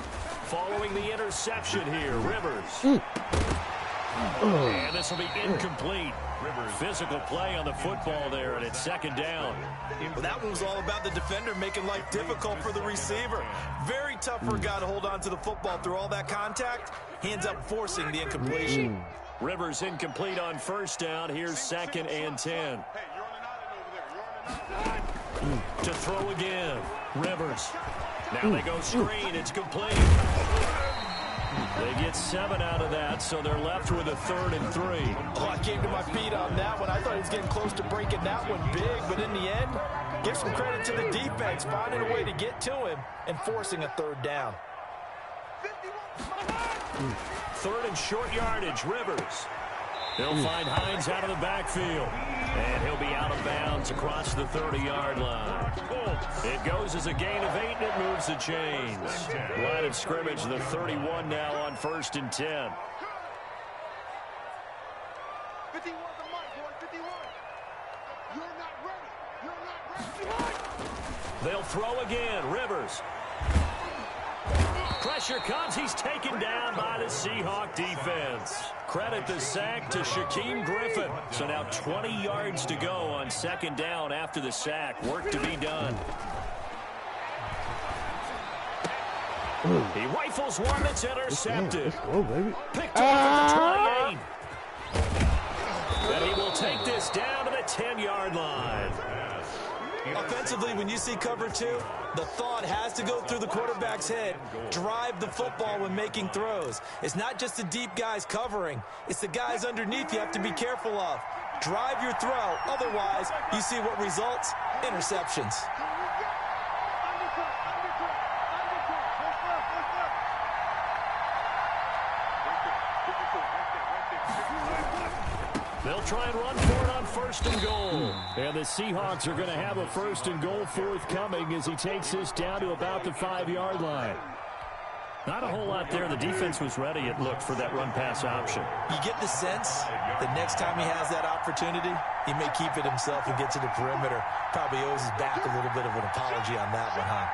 Following the interception here, Rivers. And this will be incomplete. Physical play on the football there, and it's 2nd down. Well, that one was all about the defender making life difficult for the receiver. Very tough for a guy to hold on to the football through all that contact. He ends up forcing the incompletion. Rivers incomplete on 1st down. Here's 2nd and 10. To throw again. Rivers. Now they go screen. It's complete. They get 7 out of that, so they're left with a 3rd and 3. Oh, I came to my feet on that one. I thought he was getting close to breaking that one big, but in the end, give some credit to the defense, finding a way to get to him and forcing a 3rd down. 3rd and short yardage, Rivers. He'll find Hines out of the backfield. And he'll be out of bounds across the 30-yard line. It goes as a gain of 8, and it moves the chains. Line of scrimmage, the 31 now on 1st and 10. 51 the mic, boy. 51. You're not ready. You're not ready. They'll throw again. Rivers. Pressure comes. He's taken down by the Seahawk defense. Credit the sack to Shaquem Griffin. So now 20 yards to go on second down after the sack. Work to be done. He rifles one that's intercepted. Let's go, baby. Picked off at the 28. And he will take this down to the 10-yard line. Offensively, when you see cover two, the thought has to go through the quarterback's head. Drive the football when making throws. It's not just the deep guys covering. It's the guys underneath you have to be careful of. Drive your throw. Otherwise, you see what results? Interceptions. They'll try and run for it on first and goal. And the Seahawks are going to have a first and goal forthcoming as he takes this down to about the 5-yard line. Not a whole lot there. The defense was ready, it looked, for that run-pass option. You get the sense that next time he has that opportunity, he may keep it himself and get to the perimeter. Probably owes his back a little bit of an apology on that one, huh?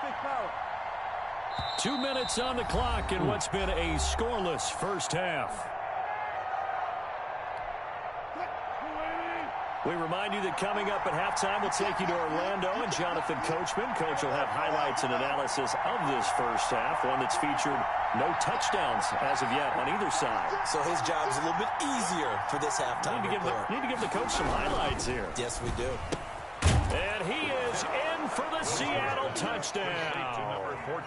$36. 2 minutes on the clock in what's been a scoreless first half. We remind you that coming up at halftime, we'll take you to Orlando and Jonathan Coachman. Coach will have highlights and analysis of this first half, one that's featured no touchdowns as of yet on either side. So his job's a little bit easier for this halftime report. Need to give the coach some highlights here. Yes, we do. And he is in for the Seattle touchdown.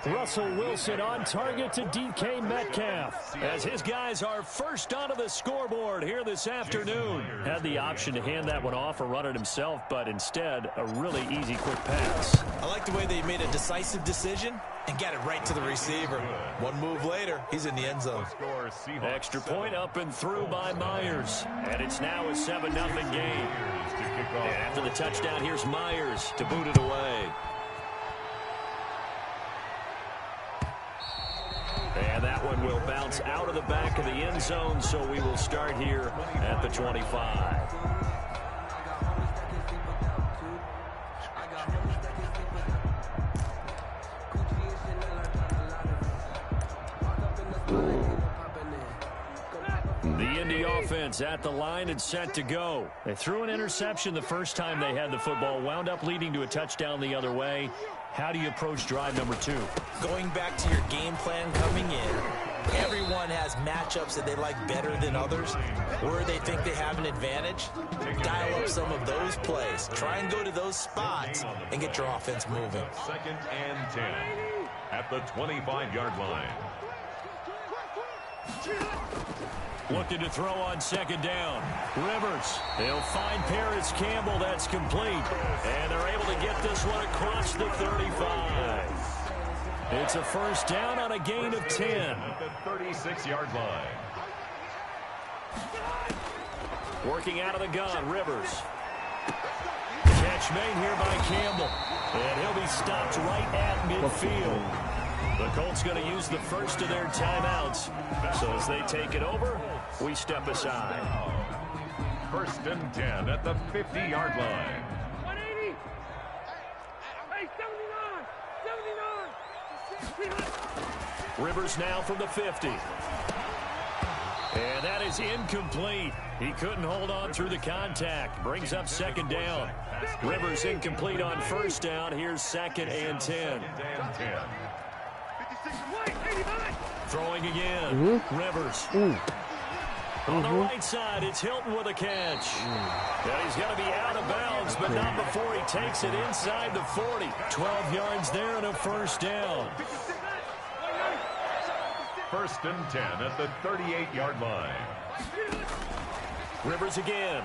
Russell Wilson on target to DK Metcalf as his guys are first onto the scoreboard here this afternoon. Had the option to hand that one off or run it himself, but instead a really easy quick pass. I like the way they made a decisive decision and got it right to the receiver. One move later, he's in the end zone. Extra point up and through by Myers. And it's now a 7-0 game. And after the touchdown, here's Myers to boot it away. And that one will bounce out of the back of the end zone, so we will start here at the 25. The Indy offense at the line and set to go. They threw an interception the first time they had the football, wound up leading to a touchdown the other way. How do you approach drive number 2? Going back to your game plan coming in, everyone has matchups that they like better than others, where they think they have an advantage. Dial up some of those plays. Try and go to those spots and get your offense moving. 2nd and 10 at the 25-yard line. Looking to throw on second down. Rivers. They'll find Paris Campbell. That's complete. And they're able to get this one across the 35. It's a first down on a gain of 10. At the 36-yard line. Working out of the gun, Rivers. Catch made here by Campbell. And he'll be stopped right at midfield. The Colts going to use the first of their timeouts. So as they take it over, we step aside. 1st and 10 at the 50-yard line. 180. Hey, 79. Rivers now from the 50. And that is incomplete. He couldn't hold on through the contact. Brings up second down. Rivers incomplete on first down. Here's 2nd and 10. Throwing again. Rivers. On the right side, it's Hilton with a catch. And he's going to be out of bounds, but not before he takes it inside the 40. 12 yards there and a first down. 1st and 10 at the 38-yard line. Rivers again.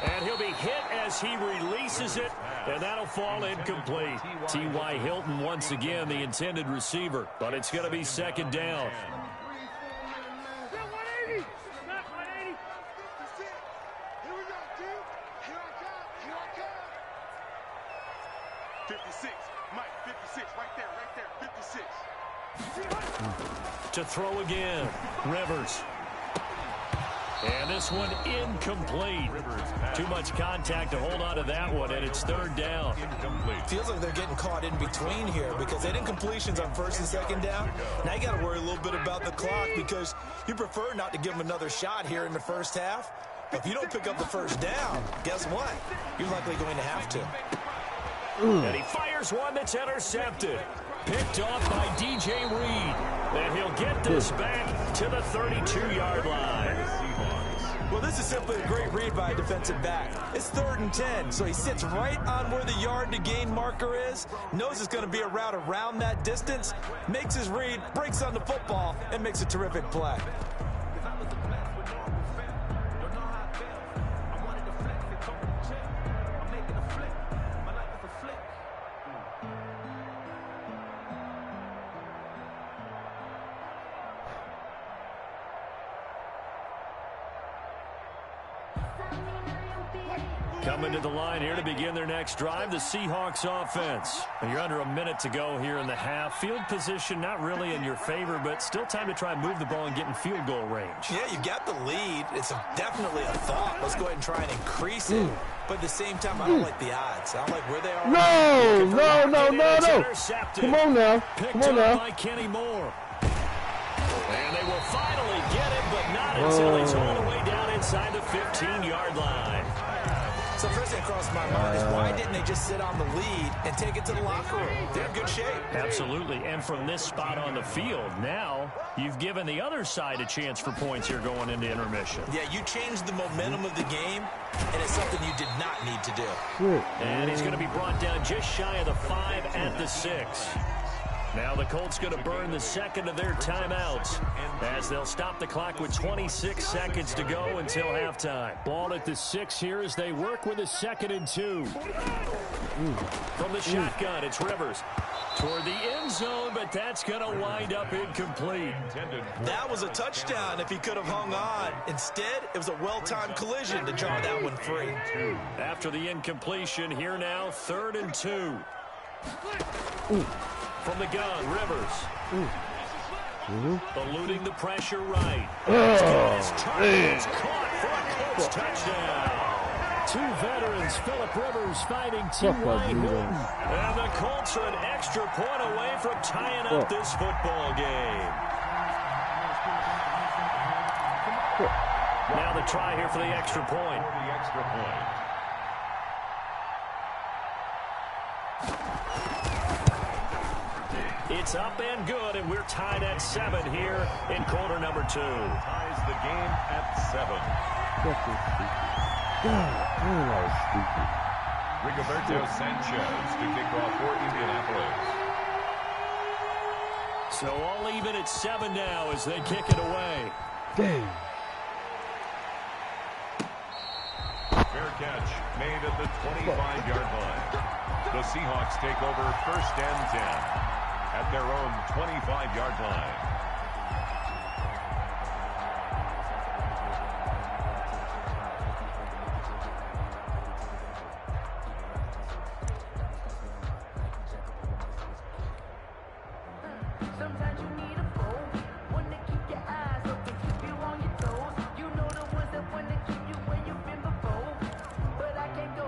And he'll be hit as he releases it, and that'll fall incomplete. T.Y. Hilton once again the intended receiver, but it's going to be second down. 56, Mike, 56, right there, 56. To throw again, Rivers. And this one incomplete. Too much contact to hold on to that one, and it's third down. Feels like they're getting caught in between here because they did incompletions on first and second down. Now you got to worry a little bit about the clock because you prefer not to give them another shot here in the first half. If you don't pick up the first down, guess what? You're likely going to have to. And he fires one that's intercepted. Picked off by DJ Reed. And he'll get this back to the 32-yard line. Well, this is simply a great read by a defensive back. It's 3rd and 10, so he sits right on where the yard-to-gain marker is, knows it's going to be a route around that distance, makes his read, breaks on the football, and makes a terrific play. Coming to the line here to begin their next drive, the Seahawks offense. And you're under a minute to go here in the half. Field position not really in your favor, but still time to try and move the ball and get in field goal range. Yeah, you got the lead. It's definitely a thought. Let's go ahead and try and increase it. But at the same time, I don't like the odds. I don't like where they are. No. Come on now. Picked up by Kenny Moore. And they will finally get it, but not until he's all the way down inside the 15-yard line. So first thing across my mind is why didn't they just sit on the lead and take it to the locker room? They're in good shape. Absolutely. And from this spot on the field, now you've given the other side a chance for points here going into intermission. Yeah, you changed the momentum of the game, and it's something you did not need to do. And he's going to be brought down just shy of the 5 at the 6. Now the Colts going to burn the second of their timeouts as they'll stop the clock with 26 seconds to go until halftime. Ball at the 6 here as they work with a 2nd and 2. From the shotgun, it's Rivers toward the end zone, but that's going to wind up incomplete. That was a touchdown if he could have hung on. Instead, it was a well-timed collision to draw that one free. After the incompletion, here now, 3rd and 2. From the gun, Rivers. Eluding the pressure right. It's caught for a Colts touchdown. 2 veterans, Phillip Rivers fighting T.Y. Hilton. And the Colts are an extra point away from tying up this football game. Now the try here for the extra point. It's up and good, and we're tied at 7 here in quarter number 2. Ties the game at 7. God, stupid. Rigoberto Sanchez to kick off for Indianapolis. So all even at 7 now as they kick it away. Dang. Fair catch made at the 25-yard line. The Seahawks take over 1st and 10 at their own 25-yard line. Sometimes you need a foe, one to keep your eyes open, keep you on your toes. You know the ones that want to keep you where you've been before. But I can't go.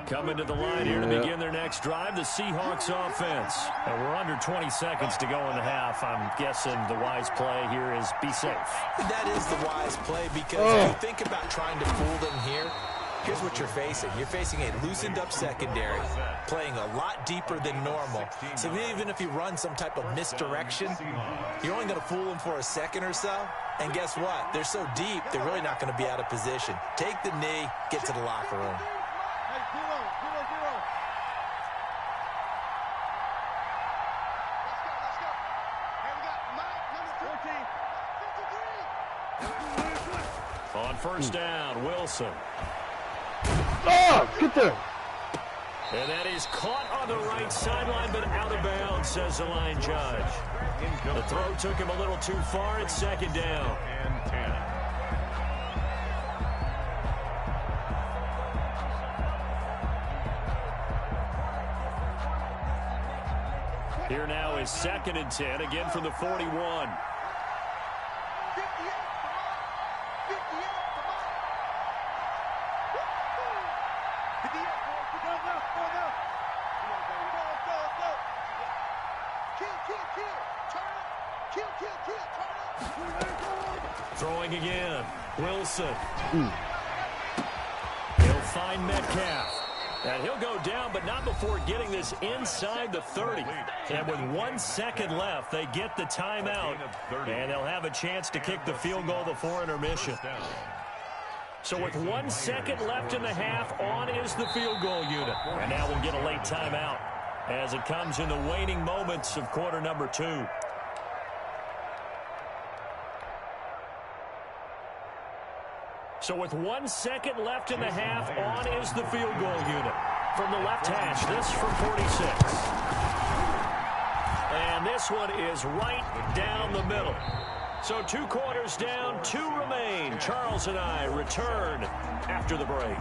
Coming to the line here to begin their next drive, the Seahawks offense. And we're under 20 seconds to go in the half. I'm guessing the wise play here is be safe. That is the wise play because if you think about trying to fool them here, here's what you're facing. You're facing a loosened-up secondary, playing a lot deeper than normal. So even if you run some type of misdirection, you're only going to fool them for a second or so. And guess what? They're so deep, they're really not going to be out of position. Take the knee, get to the locker room. On 1st down, Wilson. Oh, get there. And that is caught on the right sideline, but out of bounds, says the line judge. The throw took him a little too far. It's 2nd down. And 10. Here now is 2nd and 10, again from the 41. Throwing again. Wilson. He'll find Metcalf. And he'll go down, but not before getting this inside the 30. And with 1 second left, they get the timeout. And they'll have a chance to kick the field goal before intermission. So with 1 second left in the half, on is the field goal unit. And now we'll get a late timeout as it comes in the waning moments of quarter number 2. So with 1 second left in the half, on is the field goal unit. From the left hash, this from 46. And this one is right down the middle. So 2 quarters down, 2 remain. Charles and I return after the break.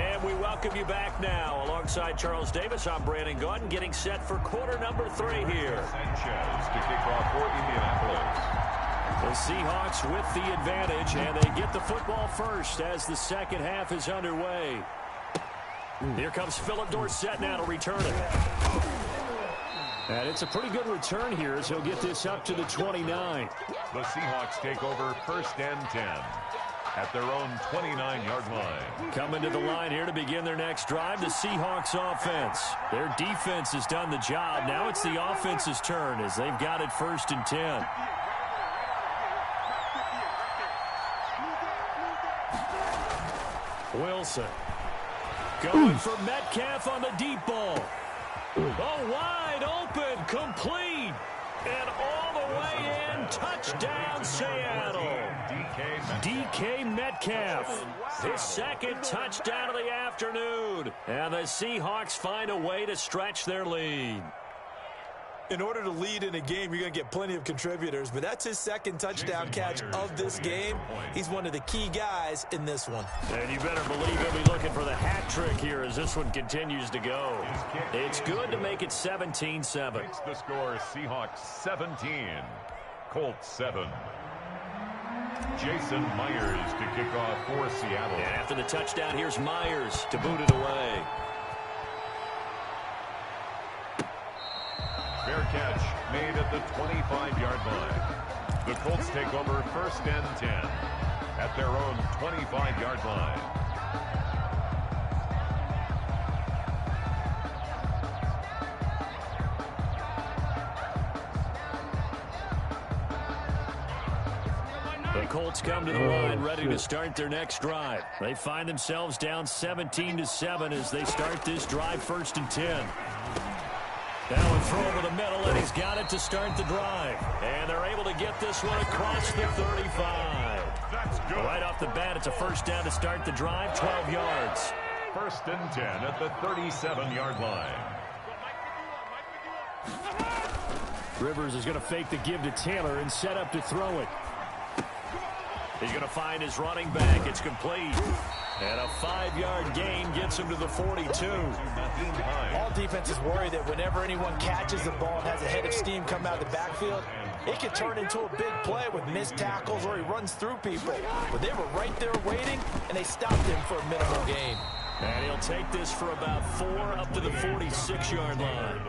And we welcome you back now. Alongside Charles Davis, I'm Brandon Gaudin, getting set for quarter number 3 here. Sanchez to kick off for Indianapolis. The Seahawks with the advantage, and they get the football first as the second half is underway. Here comes Philip Dorsett now to return it. And it's a pretty good return here as he'll get this up to the 29. The Seahawks take over first and 10 at their own 29-yard line. Coming to the line here to begin their next drive, the Seahawks offense. Their defense has done the job. Now it's the offense's turn as they've got it first and 10. Wilson going for Metcalf on the deep ball. Oh, wide open, complete, and all the way in, touchdown Seattle. DK Metcalf, his second touchdown of the afternoon, and the Seahawks find a way to stretch their lead. In order to lead in a game, you're going to get plenty of contributors, but that's his second touchdown catch of this game. He's one of the key guys in this one. And you better believe he'll be looking for the hat trick here as this one continues to go. It's good to make it 17-7. Makes the score Seahawks 17, Colts 7. Jason Myers to kick off for Seattle. And after the touchdown, here's Myers to boot it away. Fair catch made at the 25-yard line. The Colts take over first and 10 at their own 25-yard line. The Colts come to the line ready to start their next drive. They find themselves down 17-7 as they start this drive first and 10. Now a throw over the middle, and he's got it to start the drive. And they're able to get this one across the 35. That's good. Right off the bat, it's a first down to start the drive, 12 yards. First and 10 at the 37-yard line. Rivers is going to fake the give to Taylor and set up to throw it. He's going to find his running back. It's complete. And a 5-yard gain gets him to the 42. All defenses worry that whenever anyone catches the ball and has a head of steam come out of the backfield, it can turn into a big play with missed tackles or he runs through people. But they were right there waiting, and they stopped him for a minimal gain. And he'll take this for about 4 up to the 46-yard line.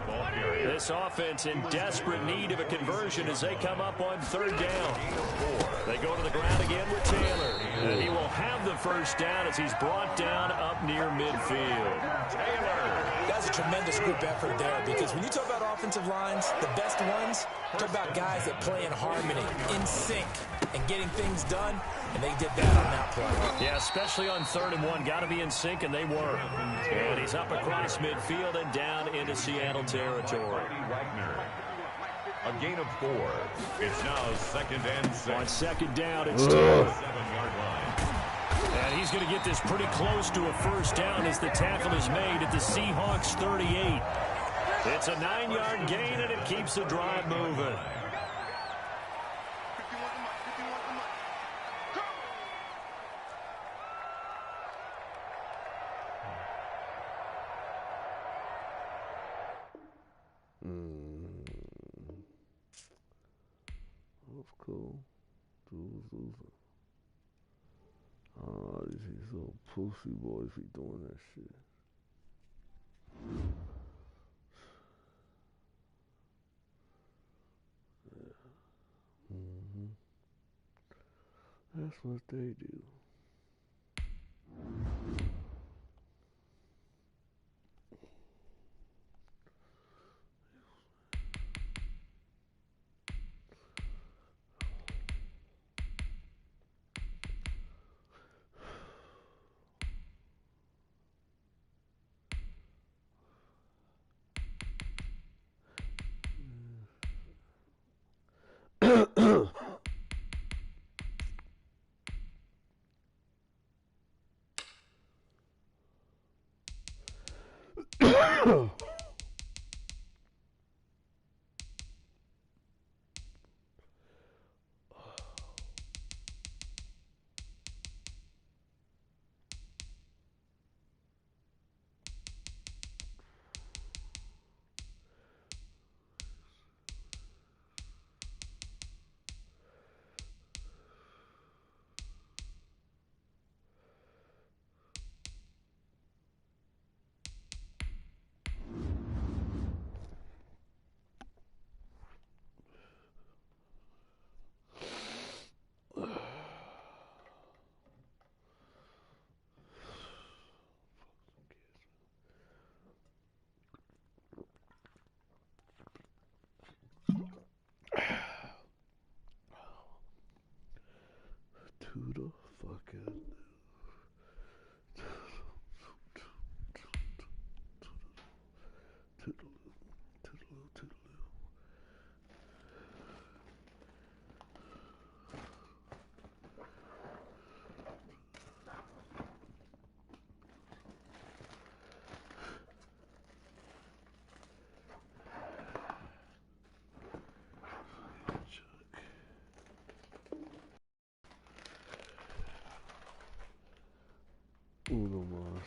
This offense in desperate need of a conversion as they come up on third down. They go to the ground again with Taylor. And he will have the first down as he's brought down up near midfield. That's a tremendous group effort there because when you talk about offensive lines, the best ones, talk about guys that play in harmony, in sync, and getting things done, and they did that on that play. Yeah, especially on 3rd and 1. Got to be in sync, and they were. And he's up across midfield and down into Seattle territory. A gain of 4. It's now 2nd and 6. On second down, it's 7-yard line. And he's going to get this pretty close to a first down as the tackle is made at the Seahawks 38. It's a 9-yard gain, and it keeps the drive moving. That's cool. Oh, these little pussy boys be doing that shit. Yeah. That's what they do. To the fuck out. Uno más.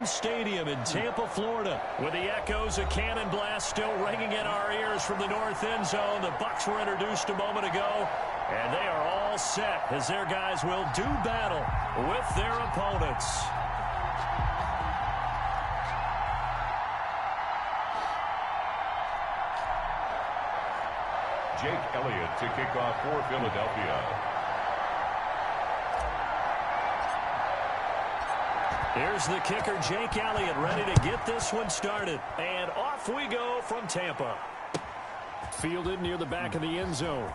Stadium in Tampa, Florida, with the echoes of cannon blast still ringing in our ears from the north end zone. The Bucs were introduced a moment ago, and they are all set as their guys will do battle with their opponents. Jake Elliott to kick off for Philadelphia. Here's the kicker, Jake Elliott, ready to get this one started. And off we go from Tampa. Fielded near the back of the end zone.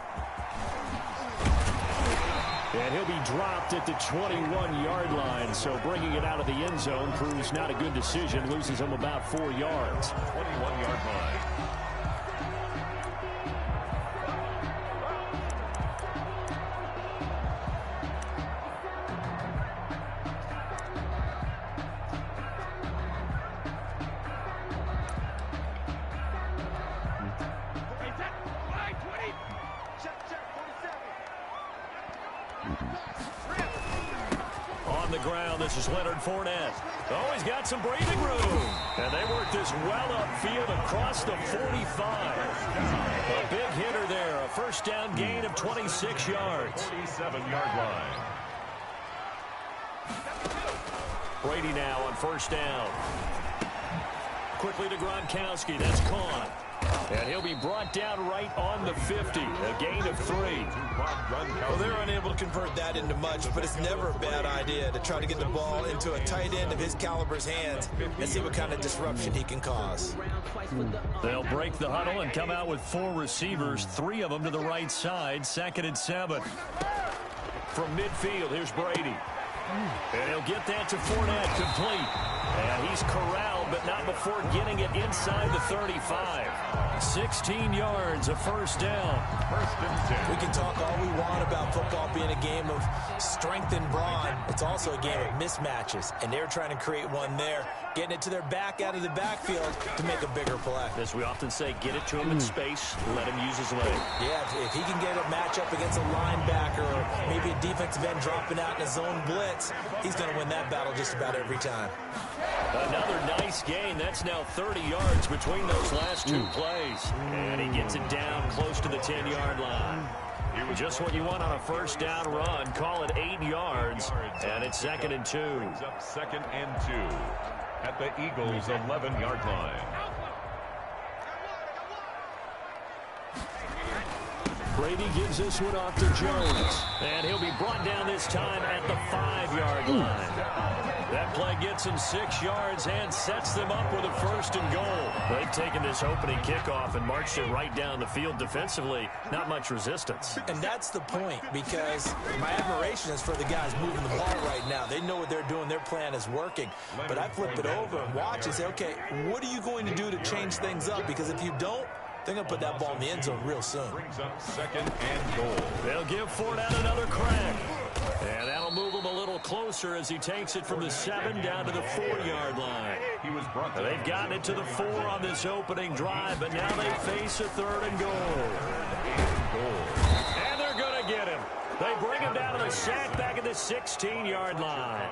And he'll be dropped at the 21-yard line. So bringing it out of the end zone proves not a good decision. Loses him about 4 yards. 21-yard line. on the ground. This is Leonard Fournette. Oh, he's got some breathing room. And they work this well upfield across the 45. A big hitter there. A first down gain of 26 yards. 47-yard line. Brady now on first down. Quickly to Gronkowski. That's caught. And he'll be brought down right on the 50. A gain of 3. Well, they're unable to convert that into much, but it's never a bad idea to try to get the ball into a tight end of his caliber's hands and see what kind of disruption he can cause. They'll break the huddle and come out with 4 receivers, 3 of them to the right side. 2nd and 7. From midfield, here's Brady. And he'll get that to Fournette, complete. And he's corralled, but not before getting it inside the 35. 16 yards, a first down. First and 10. We can talk all we want about football being a game of strength and brawn. It's also a game of mismatches, and they're trying to create one there, getting it to their back out of the backfield to make a bigger play. As we often say, get it to him in space, let him use his leg. Yeah, if he can get a matchup against a linebacker or maybe a defensive end dropping out in a zone blitz, he's going to win that battle just about every time. Another nice gain. That's now 30 yards between those last 2 plays. And he gets it down close to the 10-yard line. Just what you want on a first down run. Call it 8 yards, and it's 2nd and 2. Brings up 2nd and 2 at the Eagles' 11-yard line. Brady gives this one off to Jones. And he'll be brought down this time at the 5-yard line. That play gets him 6 yards and sets them up with a 1st and goal. They've taken this opening kickoff and marched it right down the field defensively. Not much resistance. And that's the point, because my admiration is for the guys moving the ball right now. They know what they're doing. Their plan is working. But I flip it over and watch and say, okay, what are you going to do to change things up? Because if you don't, they're going to put that ball in the end zone real soon. Brings up 2nd and goal. They'll give Fournette another crack. And that'll move him a little closer as he takes it from the 7 down to the 4-yard line. He was brought to They've gotten it to the 4 on this opening drive, but now they face a 3rd and goal. And they're going to get him. They bring him down to the sack back at the 16-yard line.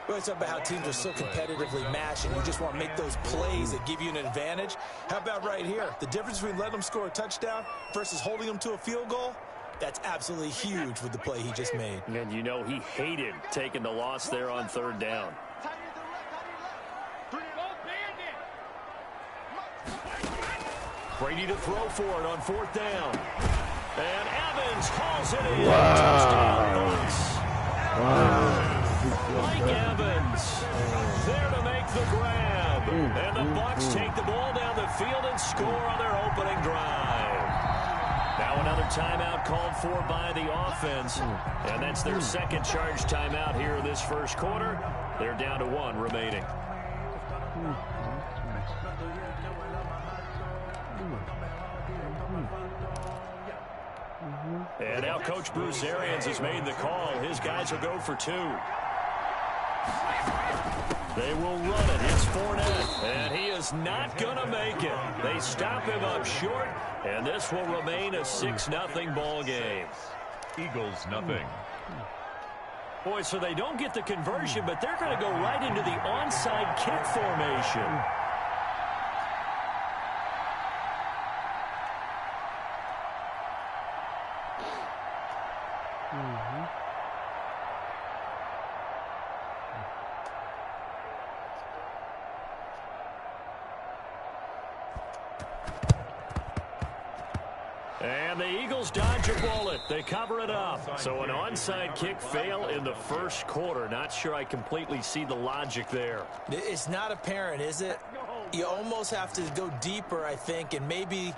Well, it's about how teams are so competitively matched, and you just want to make those plays that give you an advantage. How about right here? The difference between letting them score a touchdown versus holding them to a field goal, that's absolutely huge with the play he just made. And you know he hated taking the loss there on 3rd down. Brady to throw for it on 4th down. And Evans hauls it in. Touchdown Bucks. Mike Evans there to make the grab. And the Bucks take the ball down the field and score on their opening drive. Now another timeout called for by the offense. And that's their 2nd charge timeout here in this 1st quarter. They're down to 1 remaining. And now Coach Bruce Arians has made the call. His guys will go for 2. They will run it. It's Fournette, and he is not going to make it. They stop him up short, and this will remain a 6-0 ball game. Eagles nothing. Boy, so they don't get the conversion, but they're going to go right into the onside kick formation. And the Eagles dodge a bullet. They cover it up. So an onside kick fail in the 1st quarter. Not sure I completely see the logic there. It's not apparent, is it? You almost have to go deeper, I think, and maybe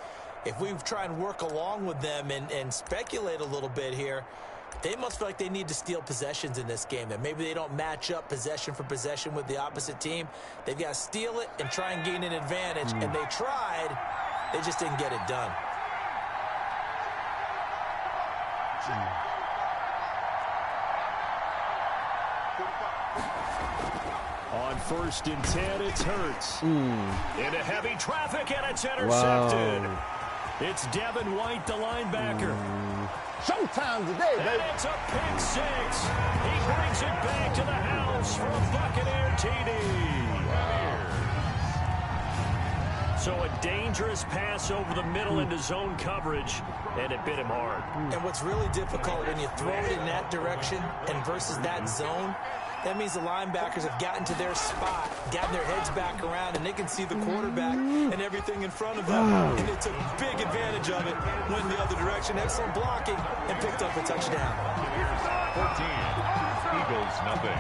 if we try and work along with them and speculate a little bit here, they must feel like they need to steal possessions in this game, that maybe they don't match up possession for possession with the opposite team. They've got to steal it and try and gain an advantage, and they tried. They just didn't get it done. On 1st and 10, it's Hurts. Into heavy traffic, and it's intercepted. Wow. It's Devin White, the linebacker. Showtime today, And baby. it's a pick six. He brings it back to the house for a Buccaneer TD. So a dangerous pass over the middle into zone coverage, and it bit him hard. And what's really difficult when you throw it in that direction and versus that zone, that means the linebackers have gotten to their spot, gotten their heads back around, and they can see the quarterback and everything in front of them. And they took big advantage of it, went the other direction, excellent blocking, and picked up a touchdown. 14. Eagles, nothing.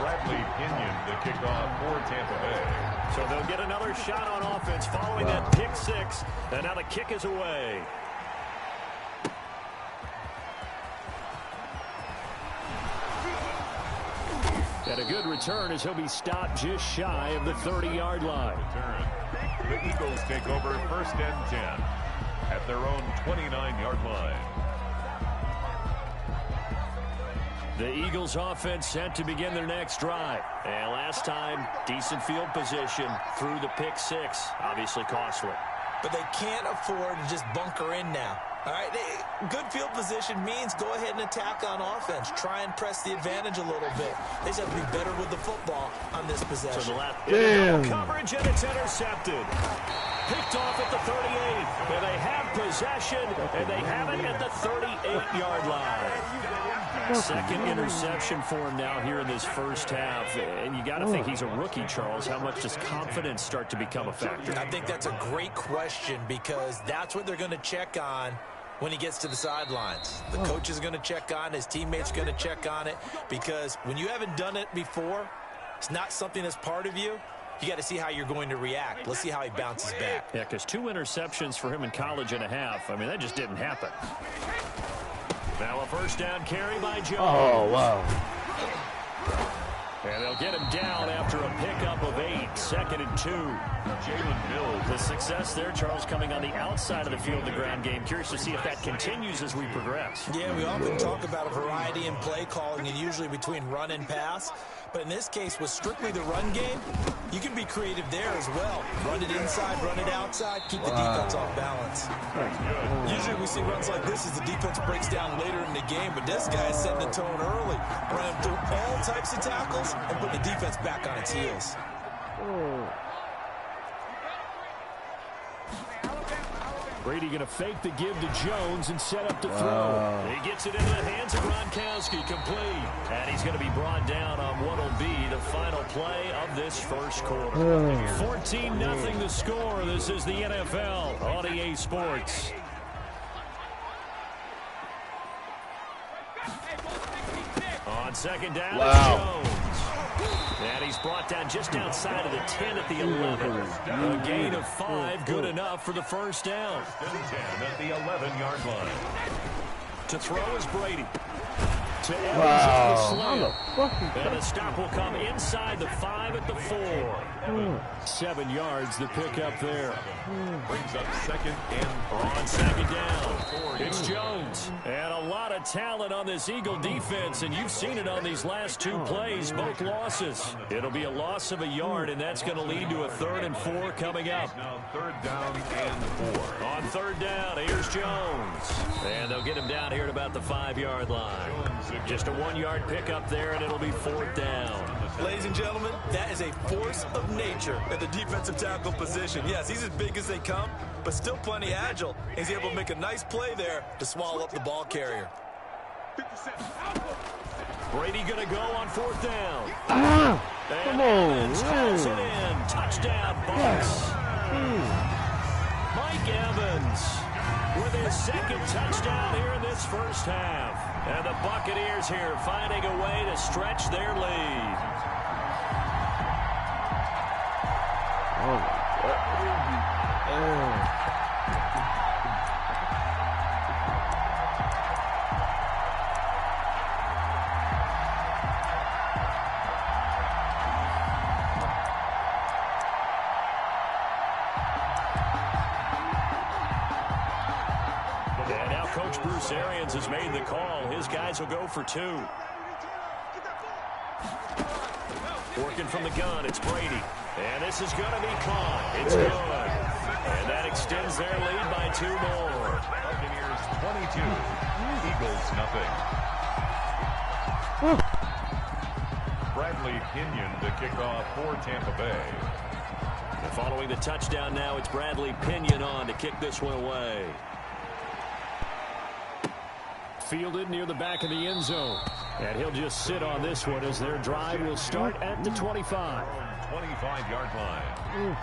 Bradley Pinion, the kickoff for Tampa Bay. So they'll get another shot on offense following that pick six, and now the kick is away. And a good return as he'll be stopped just shy of the 30-yard line. The Eagles take over 1st and 10 at their own 29-yard line. The Eagles offense set to begin their next drive. And last time, decent field position through the pick six. Obviously costly. But they can't afford to just bunker in now. All right, good field position means go ahead and attack on offense. Try and press the advantage a little bit. They just have to be better with the football on this possession. To the left. Damn. Coverage, and it's intercepted. Picked off at the 38. And they have possession, and they have it at the 38-yard line. Second interception for him now here in this first half. And you got to think he's a rookie, Charles. How much does confidence start to become a factor? I think that's a great question because that's what they're going to check on when he gets to the sidelines. The coach is going to check on, his teammates going to check on it, because when you haven't done it before, it's not something that's part of you. You got to see how you're going to react. Let's see how he bounces back. Yeah, because 2 interceptions for him in college and a half. I mean, that just didn't happen. Now a first down carry by Jones. Oh, wow. And they'll get him down after a pickup of 8. 2nd and 2. Jalen Mills. The success there, Charles, coming on the outside of the field, the ground game. Curious to see if that continues as we progress. Yeah, we often talk about a variety in play calling and usually between run and pass. But in this case, with strictly the run game, you can be creative there as well. Run it inside, run it outside, keep the defense off balance. Usually we see runs like this as the defense breaks down later in the game, but this guy is setting the tone early, running through all types of tackles and putting the defense back on its heels. Brady going to fake the give to Jones and set up the throw. He gets it into the hands of Gronkowski, complete. And he's going to be brought down on what will be the final play of this first quarter. 14-0 the score. This is the NFL on EA Sports. On second down, Jones. And he's brought down just outside of the 10 at the 11. A gain of 5, good enough for the first down. 10 at the 11-yard line. To throw is Brady. To Evans at the slant. And a stop will come inside the 5 at the 4. 7 yards, the pickup there. Brings up 2nd and On 2nd down, it's Jones. And a lot of talent on this Eagle defense, and you've seen it on these last 2 plays, both losses. It'll be a loss of a yard, and that's going to lead to a 3rd and 4 coming up. now 3rd down and 4. On 3rd down, here's Jones. And they'll get him down here at about the 5-yard line. Just a 1-yard pickup there, and it'll be 4th down. Ladies and gentlemen, that is a force of nature at the defensive tackle position. Yes, he's as big as they come, but still plenty agile. He's able to make a nice play there to swallow up the ball carrier. Brady going to go on 4th down. Come on, Evans calls it in. Touchdown, Bucks. Mike Evans with his 2nd touchdown here in this first half. And the Buccaneers here finding a way to stretch their lead. And now Coach Bruce Arians has made the call. His guys will go for 2. Working from the gun, it's Brady. And this is going to be caught. It's good. And that extends their lead by 2 more. Buccaneers 22, Eagles nothing. Bradley Pinion to kick off for Tampa Bay. And following the touchdown now, it's Bradley Pinion on to kick this one away. Fielded near the back of the end zone. And he'll just sit on this one as their drive will start at the 25. 25-yard line.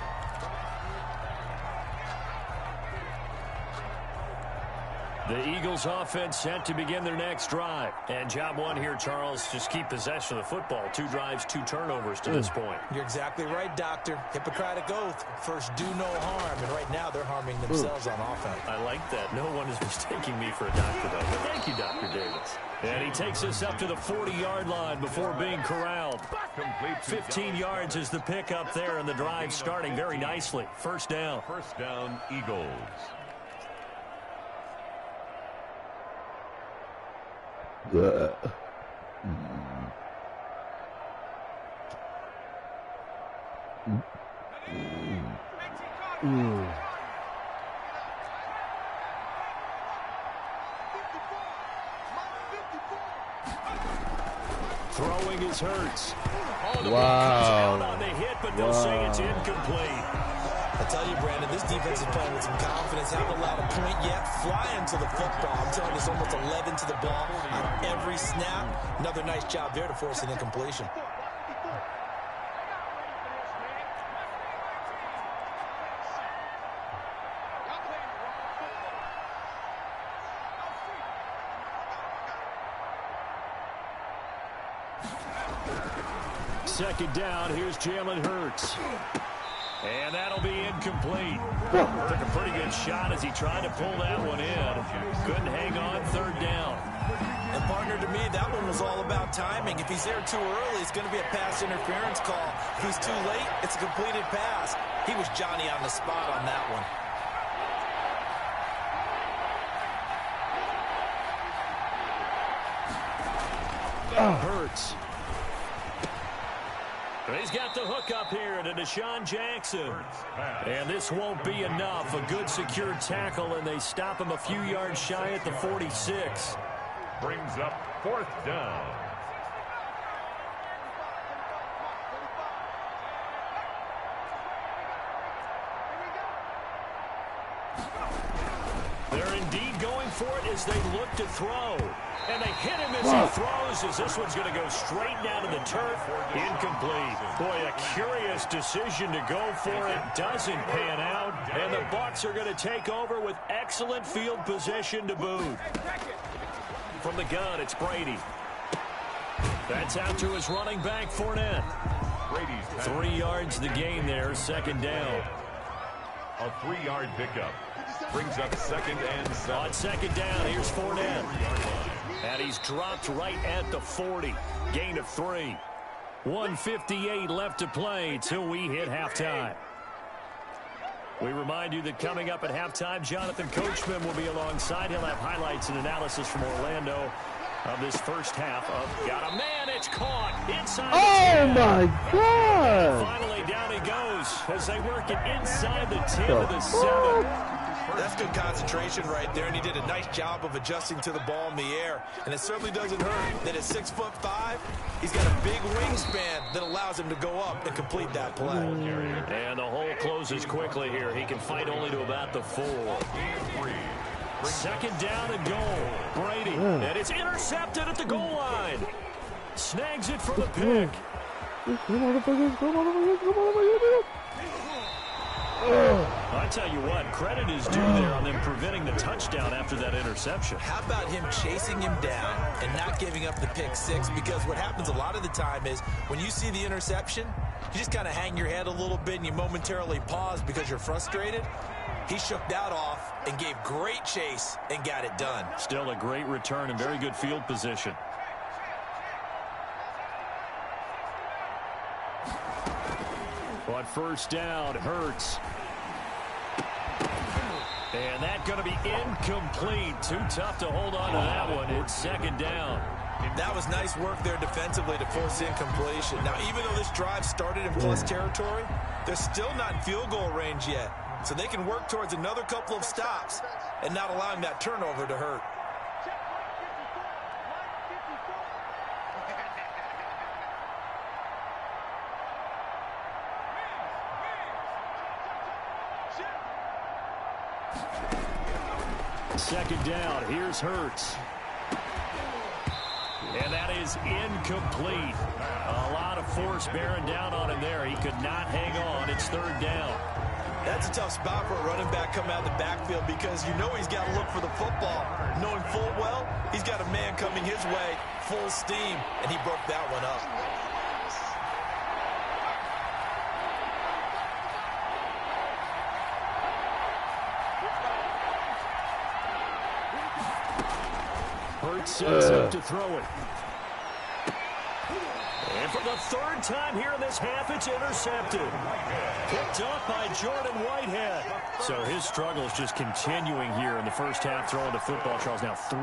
The Eagles offense set to begin their next drive. And job one here, Charles, just keep possession of the football. 2 drives, 2 turnovers to this point. You're exactly right, Doctor. Hippocratic oath. First, do no harm. And right now, they're harming themselves on offense. I like that. No one is mistaking me for a doctor, though. But thank you, Dr. Davis. And he takes us up to the 40-yard line before being corralled. 15 yards is the pickup there, and the drive starting very nicely. First down. First down, Eagles. Throwing is Hurts. Wow. On the hit, but they'll say it's incomplete. I tell you, Brandon, this defense is playing with some confidence. Haven't allowed a point yet. Flying to the football. I'm telling you, it's almost 11 to the ball on every snap. Another nice job there to force an incompletion. Second down, here's Jalen Hurts. And that'll be incomplete. Took a pretty good shot as he tried to pull that one in. Couldn't hang on, third down. And partner, to me, that one was all about timing. If he's there too early, it's going to be a pass interference call. If he's too late, it's a completed pass. He was Johnny on the spot on that one. Hurts. He's got the hook up here to Deshaun Jackson. And this won't be enough. A good secure tackle, and they stop him a few yards shy at the 46. Brings up fourth down. They're indeed going for it as they look to throw. And they hit him as he throws, as this one's going to go straight down to the turf. Incomplete. Boy, a curious decision to go for it. Doesn't pan out. And the Bucs are going to take over with excellent field position to boot. From the gun, it's Brady. That's out to his running back, Fournette. 3 yards the gain there, second down. A 3-yard pickup. Brings up second and 7. On second down, here's Fournette. And he's dropped right at the 40. Gain of 3. 1:58 left to play till we hit halftime. We remind you that coming up at halftime, Jonathan Coachman will be alongside. He'll have highlights and analysis from Orlando of this first half of Got a Man. It's caught inside the 10. Oh, my God. Finally, down he goes as they work it inside the 10 to the 7. That's good concentration right there, and he did a nice job of adjusting to the ball in the air. And it certainly doesn't hurt that at 6'5", he's got a big wingspan that allows him to go up and complete that play. And the hole closes quickly here. He can fight only to about the 4. Second down and goal. Brady. And it's intercepted at the goal line. Snags it for the pick. I tell you what, credit is due there on them preventing the touchdown after that interception. How about him chasing him down and not giving up the pick 6? Because what happens a lot of the time is when you see the interception, you just kind of hang your head a little bit and you momentarily pause because you're frustrated. He shook that off and gave great chase and got it done. Still a great return and very good field position. On first down, Hurts. And that's going to be incomplete. Too tough to hold on to that one. It's second down. That was nice work there defensively to force incompletion. Now, even though this drive started in plus territory, they're still not in field goal range yet. so they can work towards another couple of stops and not allowing that turnover to hurt. Second down, here's Hurts. And that is incomplete. A lot of force bearing down on him there. He could not hang on. It's third down. That's a tough spot for a running back coming out of the backfield because you know he's got to look for the football. Knowing full well, he's got a man coming his way, full steam, and he broke that one up. Hurts sets up to throw it. And for the third time here in this half, it's intercepted. Picked up by Jordan Whitehead. So his struggle is just continuing here in the first half throwing the football, Charles. Now 3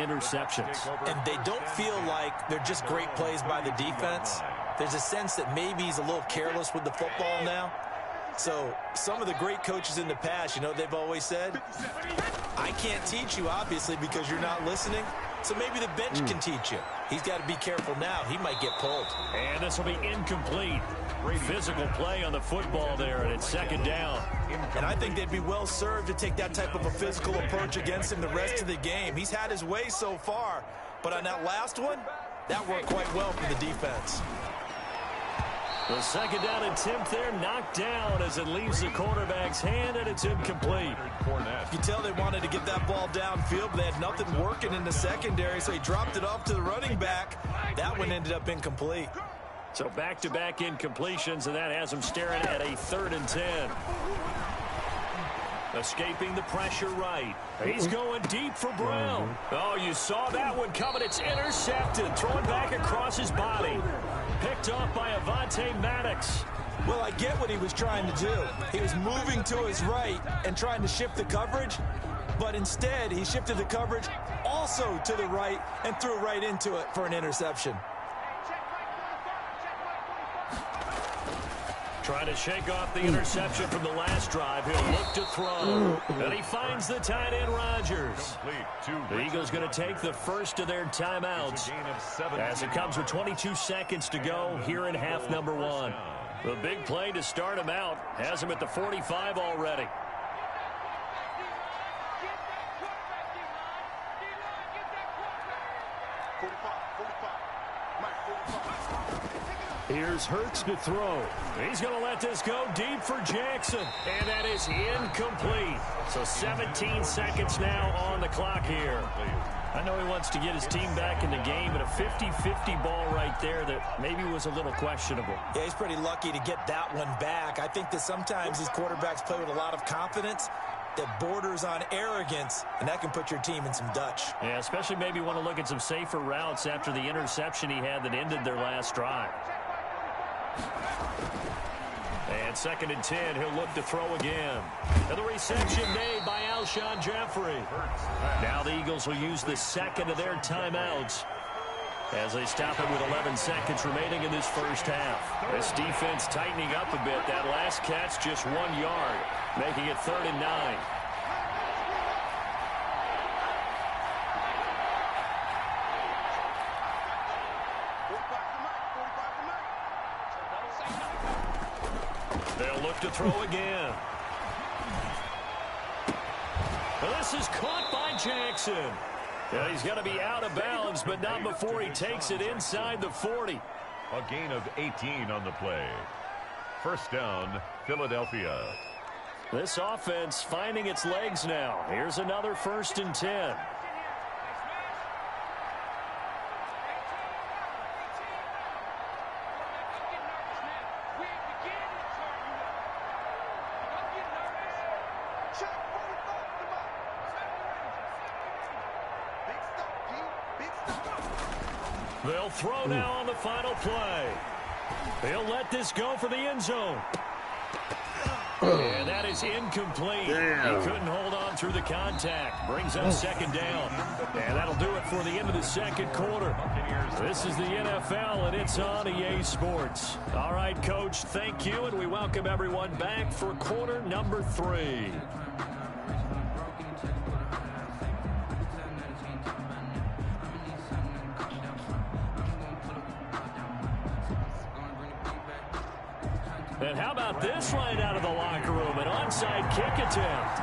interceptions. And they don't feel like they're just great plays by the defense. There's a sense that maybe he's a little careless with the football now. So some of the great coaches in the past, you know, they've always said, I can't teach you, obviously, because you're not listening. So maybe the bench can teach you. He's got to be careful now. He might get pulled. And this will be incomplete. Physical play on the football there, and it's second down. And I think they'd be well served to take that type of a physical approach against him the rest of the game. He's had his way so far. But on that last one, that worked quite well for the defense. The second down attempt there knocked down as it leaves the quarterback's hand, and it's incomplete. You can tell they wanted to get that ball downfield, but they had nothing working in the secondary, so he dropped it off to the running back. That one ended up incomplete. So back-to-back incompletions, and that has him staring at a 3rd and 10. Escaping the pressure right. He's going deep for Brown. Oh, you saw that one coming. It's intercepted. Throwing back across his body. Picked up by Avonte Maddox. Well, I get what he was trying to do. He was moving to his right and trying to shift the coverage, but instead he shifted the coverage also to the right and threw right into it for an interception. Trying to shake off the interception from the last drive. He'll look to throw. And he finds the tight end, Rodgers. The Eagles going to take the first of their timeouts as it comes with 22 seconds to go here in half number 1. The big play to start him out has him at the 45 already. Here's Hurts to throw. He's going to let this go deep for Jackson. And that is incomplete. So 17 seconds now on the clock here. I know he wants to get his team back in the game, but a 50-50 ball right there that maybe was a little questionable. Yeah, he's pretty lucky to get that one back. I think that sometimes these quarterbacks play with a lot of confidence that borders on arrogance, and that can put your team in some Dutch. Yeah, especially maybe want to look at some safer routes after the interception he had that ended their last drive. And 2nd and 10, he'll look to throw again. And the reception made by Alshon Jeffrey. Now the Eagles will use the second of their timeouts as they stop it with 11 seconds remaining in this first half. This defense tightening up a bit. That last catch just 1 yard, making it 3rd and 9. They'll look to throw again. This is caught by Jackson. Yeah, he's going to be out of bounds, but not before he takes it inside the 40. A gain of 18 on the play. First down, Philadelphia. This offense finding its legs now. Here's another 1st and 10. They'll throw now on the final play. They'll let this go for the end zone. And that is incomplete. Damn. He couldn't hold on through the contact. Brings up second down. And that'll do it for the end of the second quarter. This is the NFL, and it's on EA Sports. All right, Coach, thank you, and we welcome everyone back for quarter number 3. And how about this right out of the locker room? An onside kick attempt.